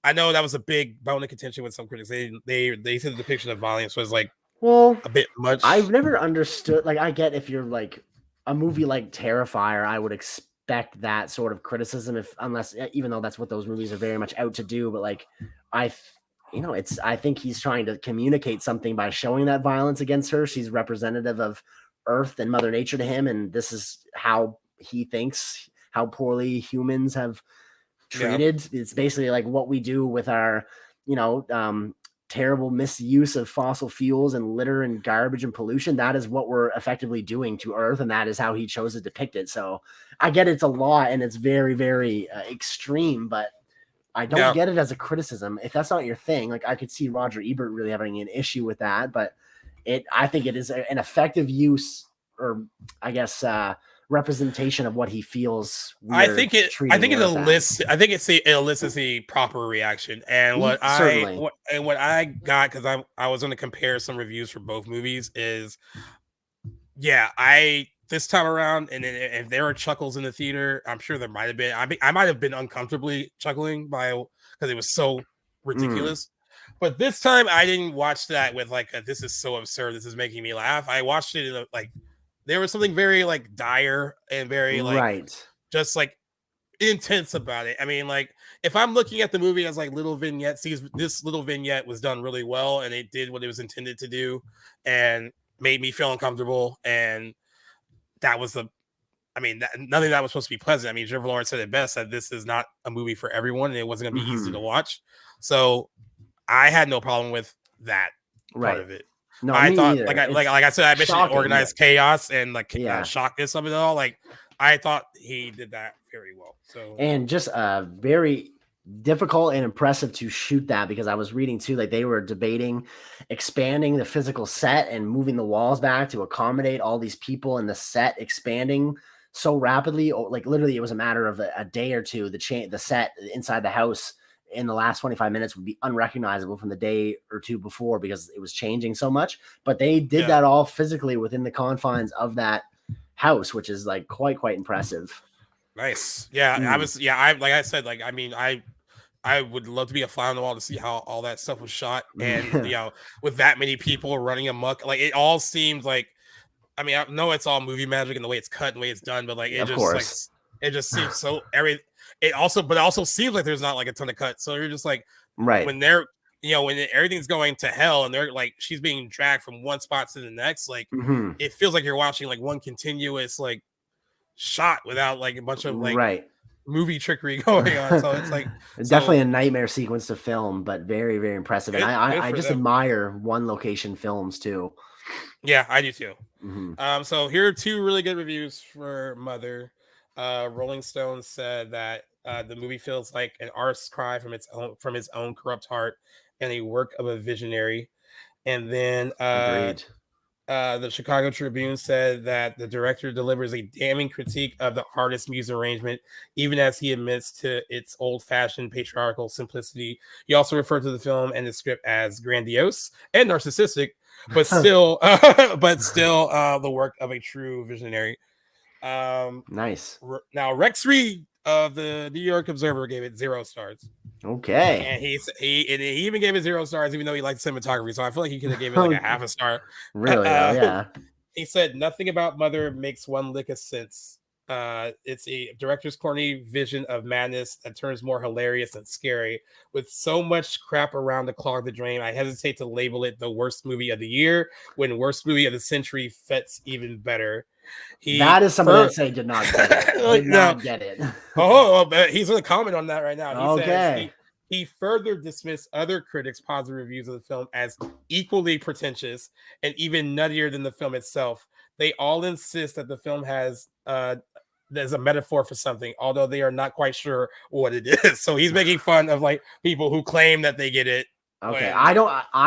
I know that was a big bone of contention with some critics. They said the depiction of violence was like a bit much. I've never understood. Like, I get if you're like a movie like Terrifier, I would expect that sort of criticism, even though that's what those movies are very much out to do. But like, I think he's trying to communicate something by showing that violence against her. She's representative of Earth and Mother Nature to him, and this is how he thinks how poorly humans have treated. It's basically like what we do with our terrible misuse of fossil fuels and litter and garbage and pollution. That is what we're effectively doing to Earth, and that is how he chose to depict it. So I get it's a lot and it's very, very extreme, but I don't get it as a criticism. If that's not your thing, like I could see Roger Ebert really having an issue with that, but I think it is an effective use, or I guess representation of what he feels. I think it elicits a proper reaction, and what I got, because I was going to compare some reviews for both movies, is this time around, and if there were chuckles in the theater, I'm sure there might have been. I might have been uncomfortably chuckling because it was so ridiculous. But this time, I didn't watch that with like, this is so absurd, this is making me laugh. I watched it in there was something very like dire and very like just like intense about it. I mean, like if I'm looking at the movie as like little vignettes, this little vignette was done really well, and it did what it was intended to do, and made me feel uncomfortable. And that was nothing of that was supposed to be pleasant. I mean, Jennifer Lawrence said it best, that this is not a movie for everyone, and it wasn't going to be easy to watch. So I had no problem with that part of it. No, I thought, like I said, I mentioned organized chaos and shockness of it all. Like I thought he did that very well. So, and just very difficult and impressive to shoot that, because I was reading too, like they were debating expanding the physical set and moving the walls back to accommodate all these people, and the set expanding so rapidly. Like literally, it was a matter of a day or two. The set inside the house in the last 25 minutes would be unrecognizable from the day or two before, because it was changing so much. But they did that all physically within the confines of that house, which is like quite impressive. Nice. Yeah. Like I said, like, I mean, I would love to be a fly on the wall to see how all that stuff was shot. And, with that many people running amok, like it all seemed like, I mean, I know it's all movie magic and the way it's cut and the way it's done, but like, it just seems so it also seems like there's not like a ton of cuts. So you're just like, when they're, when everything's going to hell and they're like, she's being dragged from one spot to the next, like it feels like you're watching like one continuous like shot without like a bunch of like movie trickery going on. So it's like definitely a nightmare sequence to film, but very, very impressive. And I just admire one location films too. Yeah, I do too. So here are two really good reviews for Mother. Rolling Stone said that the movie feels like an artist's cry from his own corrupt heart, and a work of a visionary. And then the Chicago Tribune said that the director delivers a damning critique of the artist's music arrangement, even as he admits to its old-fashioned patriarchal simplicity. He also referred to the film and the script as grandiose and narcissistic, but still the work of a true visionary. Nice. Now Rex Reed of the New York Observer gave it 0 stars. Okay. And he even gave it 0 stars, even though he liked cinematography. So I feel like he could have given it like a half a star. Really? Yeah. He said nothing about Mother makes one lick of sense. It's a director's corny vision of madness that turns more hilarious than scary. With so much crap around to clog the drain, I hesitate to label it the worst movie of the year, when worst movie of the century fits even better. That is something that say did not get it. Did not get it. But he's going to comment on that right now. He says he further dismissed other critics' positive reviews of the film as equally pretentious and even nuttier than the film itself. They all insist that the film there's a metaphor for something, although they are not quite sure what it is. So he's making fun of like people who claim that they get it. Okay, I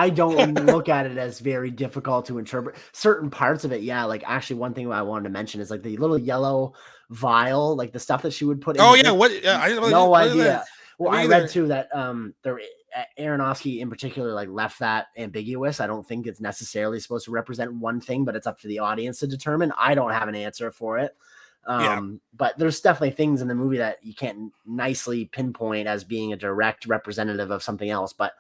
don't look at it as very difficult to interpret certain parts of it. Yeah, like actually one thing I wanted to mention is like the little yellow vial, like the stuff that she would put in. Oh yeah, what? I didn't no idea. Well, I read too that Aronofsky in particular like left that ambiguous. I don't think it's necessarily supposed to represent one thing, but it's up to the audience to determine. I don't have an answer for it. But there's definitely things in the movie that you can't nicely pinpoint as being a direct representative of something else. But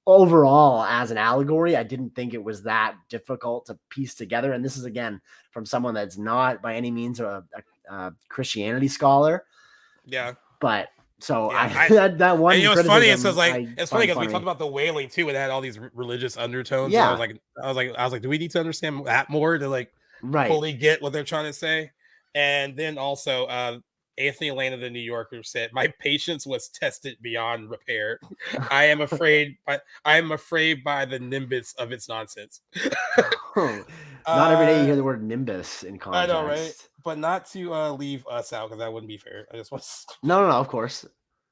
overall, as an allegory, I didn't think it was that difficult to piece together. And this is, again, from someone that's not by any means a Christianity scholar. Yeah. But so that one. And, it's funny. It's funny because we talked about The Wailing too, and it had all these religious undertones. Yeah. I was like, do we need to understand that more to like fully get what they're trying to say? And then also, Anthony Lane of the New Yorker said, "My patience was tested beyond repair. I am afraid by the nimbus of its nonsense." Not every day you hear the word nimbus in context. I know, right? But not to leave us out, because that wouldn't be fair. I just want No, of course.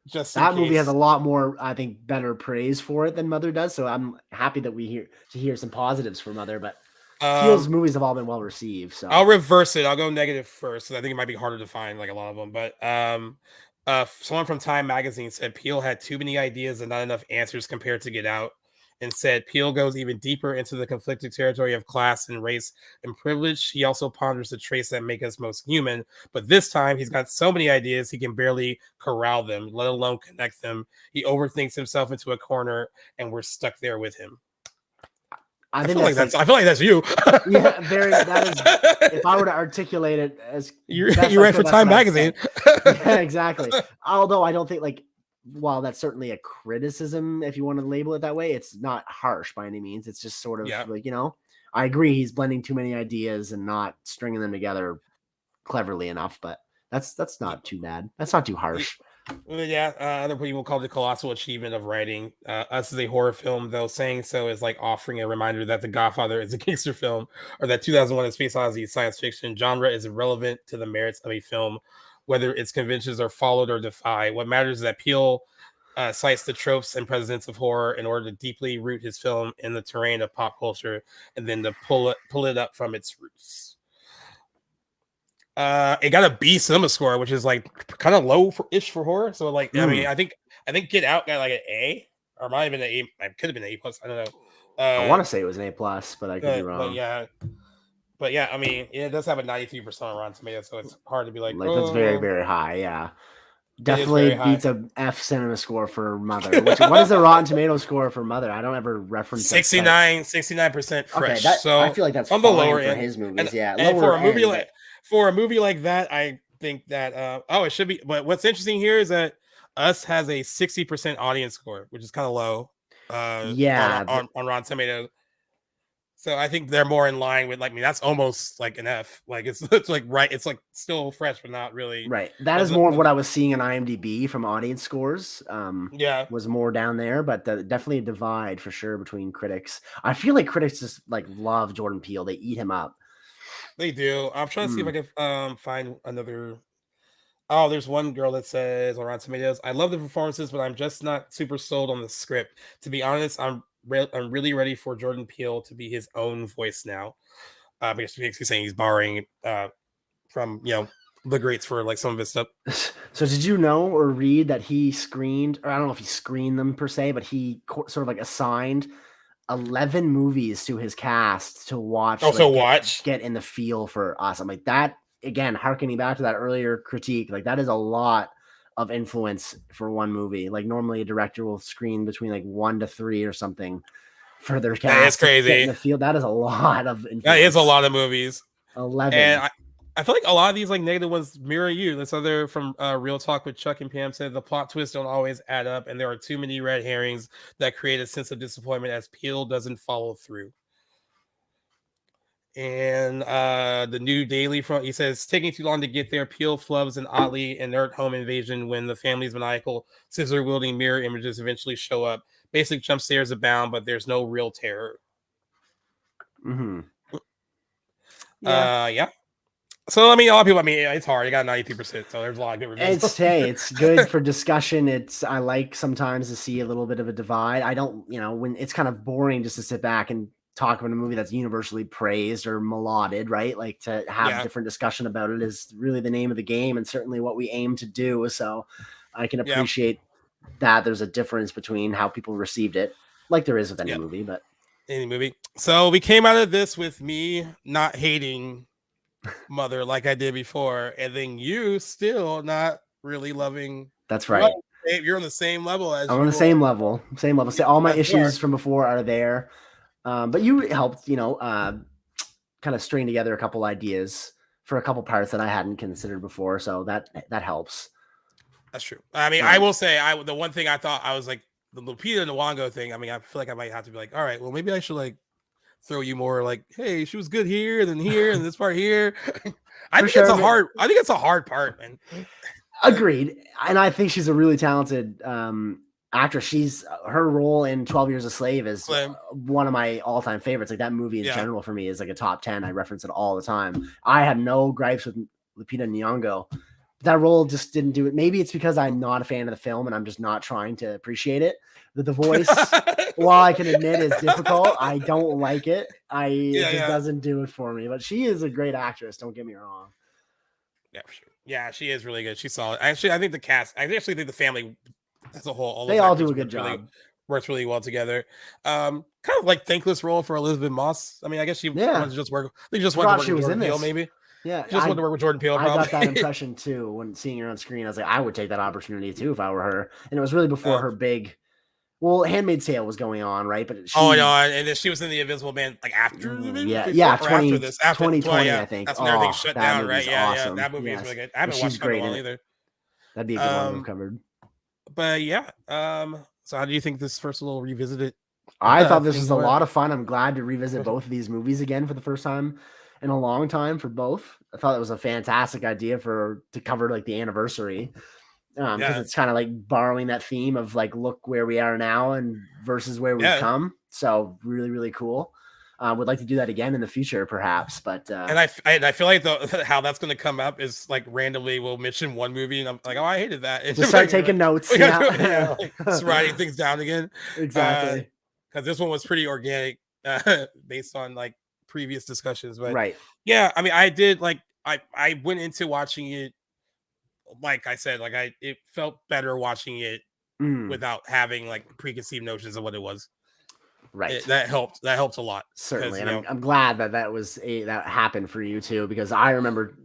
Just in That movie has case. a lot more, I think, better praise for it than Mother does. So I'm happy that we hear some positives for Mother, but Peele's movies have all been well received. So I'll reverse it. I'll go negative first because I think it might be harder to find like a lot of them. But someone from Time Magazine said Peele had too many ideas and not enough answers compared to Get Out, and said Peele goes even deeper into the conflicted territory of class and race and privilege. He also ponders the traits that make us most human, but this time he's got so many ideas he can barely corral them, let alone connect them. He overthinks himself into a corner, and we're stuck there with him. I feel like that's you. Yeah, very. That is. If I were to articulate it as you write for Time Magazine. Yeah, exactly. Although I don't think while that's certainly a criticism, if you want to label it that way, it's not harsh by any means. It's just sort of I agree. He's blending too many ideas and not stringing them together cleverly enough. But that's not too bad. That's not too harsh. Yeah, other people call it the colossal achievement of writing. Us as a horror film, though, saying so is like offering a reminder that The Godfather is a gangster film, or that 2001: A Space Odyssey is science fiction. Genre is irrelevant to the merits of a film, whether its conventions are followed or defied. What matters is that Peele cites the tropes and precedents of horror in order to deeply root his film in the terrain of pop culture, and then to pull it up from its roots. It got a B cinema score, which is like kind of low-ish for horror. So like, I mean, I think Get Out got like an A, or might have been an A. It could have been an A+. I don't know. I want to say it was an A+, but I could be wrong. But yeah, I mean, it does have a 93% on Rotten Tomatoes, so it's hard to be like that's very, very high. Yeah, definitely beats a F cinema score for Mother. What is the Rotten Tomato score for Mother? I don't ever reference 69% fresh. Okay, so I feel like that's on the lower for end. his movies. And for a movie like that, I think that it should be. But what's interesting here is that Us has a 60% audience score, which is kind of low. On Rotten Tomatoes. So I think they're more in line with that's almost like an F. Like it's like right. It's like still fresh, but not really. Right. That is more of what I was seeing in IMDb from audience scores. Was more down there, but definitely a divide for sure between critics. I feel like critics just love Jordan Peele. They eat him up. They do. I'm trying to see if I can find another. Oh, there's one girl that says on Rotten Tomatoes, "I love the performances, but I'm just not super sold on the script. To be honest, I'm really ready for Jordan Peele to be his own voice now." Because he's saying he's borrowing from the greats for some of his stuff. So did you know or read that he screened, or I don't know if he screened them per se, but he sort of assigned 11 movies to his cast to watch. Get in the feel for Us. I'm like, that again, harkening back to that earlier critique, that is a lot of influence for one movie. Normally a director will screen between 1 to 3 or something for their cast. That is crazy. Get in the field. That is a lot of influence. That is a lot of movies. 11. And I feel like a lot of these negative ones mirror you. This other from Real Talk with Chuck and Pam said the plot twists don't always add up, and there are too many red herrings that create a sense of disappointment as Peele doesn't follow through. And the New Daily he says taking too long to get there. Peele flubs an oddly inert home invasion when the family's maniacal scissor wielding mirror images eventually show up. Basic jump scares abound, but there's no real terror. Mm-hmm. Yeah. So, I mean, a lot of people, it's hard. You got 93%, so there's a lot of good reviews. It's good for discussion. I like sometimes to see a little bit of a divide. I don't, when it's kind of boring just to sit back and talk about a movie that's universally praised or lauded, right? To have a different discussion about it is really the name of the game, and certainly what we aim to do. So I can appreciate that there's a difference between how people received it, like there is with any movie, but any movie. So we came out of this with me not hating Mother like I did before, and then you still not really loving. That's right. You're on the same level as I'm on the same level. So all my issues from before are there, but you helped, kind of string together a couple ideas for a couple parts that I hadn't considered before. So that helps. That's true. I mean, I will say, the one thing I thought I was the Lupita Nyong'o thing. I mean, I feel like I might have to be all right, well, maybe I should throw you more hey, she was good here, then here, and this part here. I think it's a hard part, man. Agreed. And I think she's a really talented actress. Her role in 12 Years a Slave is one of my all-time favorites. That movie in general for me is a top 10. I reference it all the time. I have no gripes with Lupita Nyong'o That role just didn't do it. Maybe it's because I'm not a fan of the film and I'm just not trying to appreciate it. The voice, while I can admit is difficult, I don't like it. It just doesn't do it for me. But she is a great actress. Don't get me wrong. Yeah, for sure. Yeah, she is really good. She's solid. Actually, I think the cast. I actually think the family as a whole. They all do a good job. Works really well together. Kind of like thankless role for Elisabeth Moss. I mean, I guess she wanted to just work. They just wanted to work with Jordan Peele, maybe. Yeah, just wanted to work with Jordan Peele. I got that impression too when seeing her on screen. I was like, I would take that opportunity too if I were her. And it was really before her big. Well, Handmaid's Tale was going on, right? But and then she was in the Invisible Man like after the movie. After 2020, I think. That's when everything shut down, right? Awesome. That movie is really good. I haven't watched it in a while either. That'd be a good one we've covered. But yeah, so how do you think this first little revisited? I thought this was a lot of fun. I'm glad to revisit both of these movies again for the first time in a long time for both. I thought it was a fantastic idea to cover like the anniversary. Because it's kind of like borrowing that theme of like, look where we are now and versus where we've come. So really, really cool. Would like to do that again in the future, perhaps. But and I feel like how that's going to come up is like randomly we'll mention one movie and I'm like, oh, I hated that. And just start taking notes. Just writing things down again. Exactly. Because this one was pretty organic, based on like previous discussions. But yeah, I mean, I did like I went into watching it. Like I said, it felt better watching it without having like preconceived notions of what it was. Right. That helped a lot. Certainly. And I'm glad that happened for you too, because I remember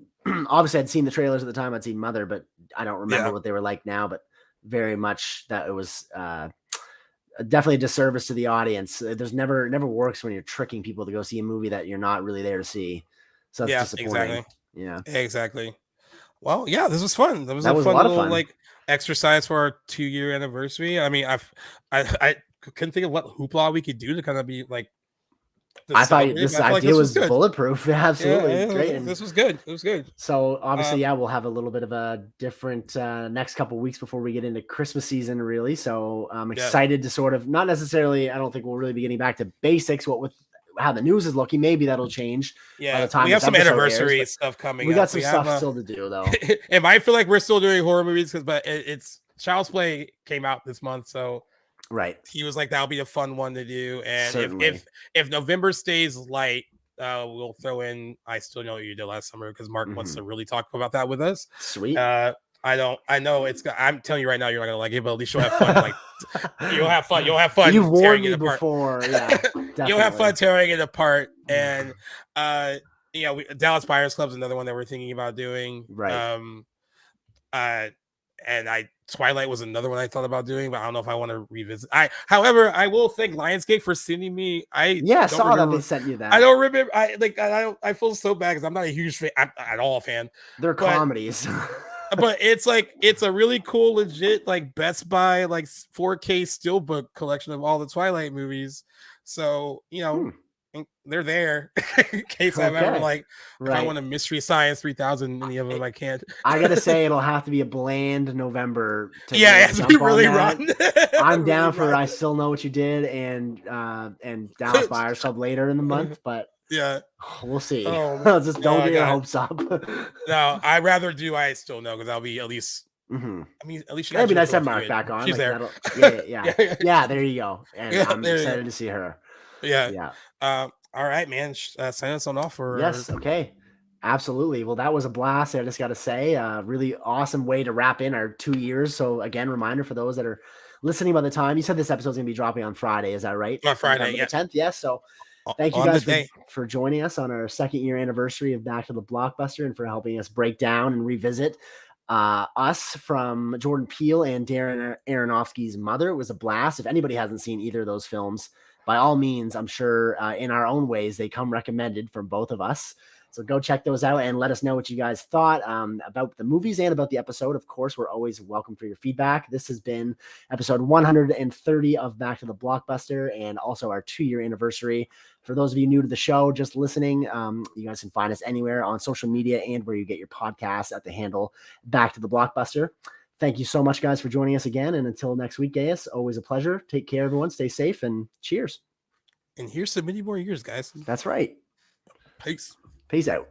obviously I'd seen the trailers at the time. I'd seen Mother, but I don't remember what they were like now, but very much that it was definitely a disservice to the audience. There's never works when you're tricking people to go see a movie that you're not really there to see. So that's disappointing. Exactly. Yeah, exactly. Well, yeah, this was fun. That was a fun little like exercise for our 2-year anniversary. I mean, I couldn't think of what hoopla we could do to kind of be like. I thought this idea was bulletproof. Absolutely, great. This was good. It was good. So obviously, we'll have a little bit of a different next couple weeks before we get into Christmas season, really. So I'm excited to sort of not necessarily. I don't think we'll really be getting back to basics. What with how the news is looking, maybe that'll change. Yeah, by the time we have some anniversary stuff coming. We got some stuff still to do, though. It might feel like we're still doing horror movies, but it's Child's Play came out this month, so he was like that'll be a fun one to do. And if November stays light, we'll throw in I Still Know What You Did Last Summer because Mark wants to really talk about that with us. Sweet. I know I'm telling you right now, you're not gonna like it, but at least you'll have fun. Like you'll have fun. You'll have fun. You've warned me before. Yeah, you'll have fun tearing it apart. And Dallas Buyers Club is another one that we're thinking about doing. Right. And Twilight was another one I thought about doing, but I don't know if I want to revisit. However, I will thank Lionsgate for sending me. Saw that they sent you that. I don't remember. I feel so bad because I'm not a huge fan at all fan. They're comedies. But it's a really cool, legit like Best Buy like 4K steelbook collection of all the Twilight movies. So they're there in case I'm ever like if I want a Mystery Science 3000, any of them I can't. I gotta say it'll have to be a bland November. It has to be really run. I'm down for I Still Know What You Did and Dallas Buyers Club later in the month, but. Yeah, we'll see. Just don't get your hopes up. No, I'd rather do I Still Know because I'll be at least. I mean, at least it'd be nice to have Mark back on. She's like, there. Yeah. There you go. And I'm excited to see her. Yeah. All right, man. Sign us on off for. Yes. Okay. Absolutely. Well, that was a blast. I just got to say, really awesome way to wrap in our 2 years. So again, reminder for those that are listening by the time you said this episode's gonna be dropping on Friday. Is that right? On Friday, the 10th. Yes. So. Thank you guys for joining us on our 2nd year anniversary of Back to the Blockbuster and for helping us break down and revisit us from Jordan Peele and Darren Aronofsky's Mother. It was a blast. If anybody hasn't seen either of those films, by all means, I'm sure in our own ways, they come recommended from both of us. So go check those out and let us know what you guys thought about the movies and about the episode. Of course, we're always welcome for your feedback. This has been episode 130 of Back to the Blockbuster and also our 2-year anniversary. For those of you new to the show, just listening, you guys can find us anywhere on social media and where you get your podcasts at the handle Back to the Blockbuster. Thank you so much, guys, for joining us again. And until next week, Gaius, always a pleasure. Take care, everyone. Stay safe and cheers. And here's to many more years, guys. That's right. Peace. Peace out.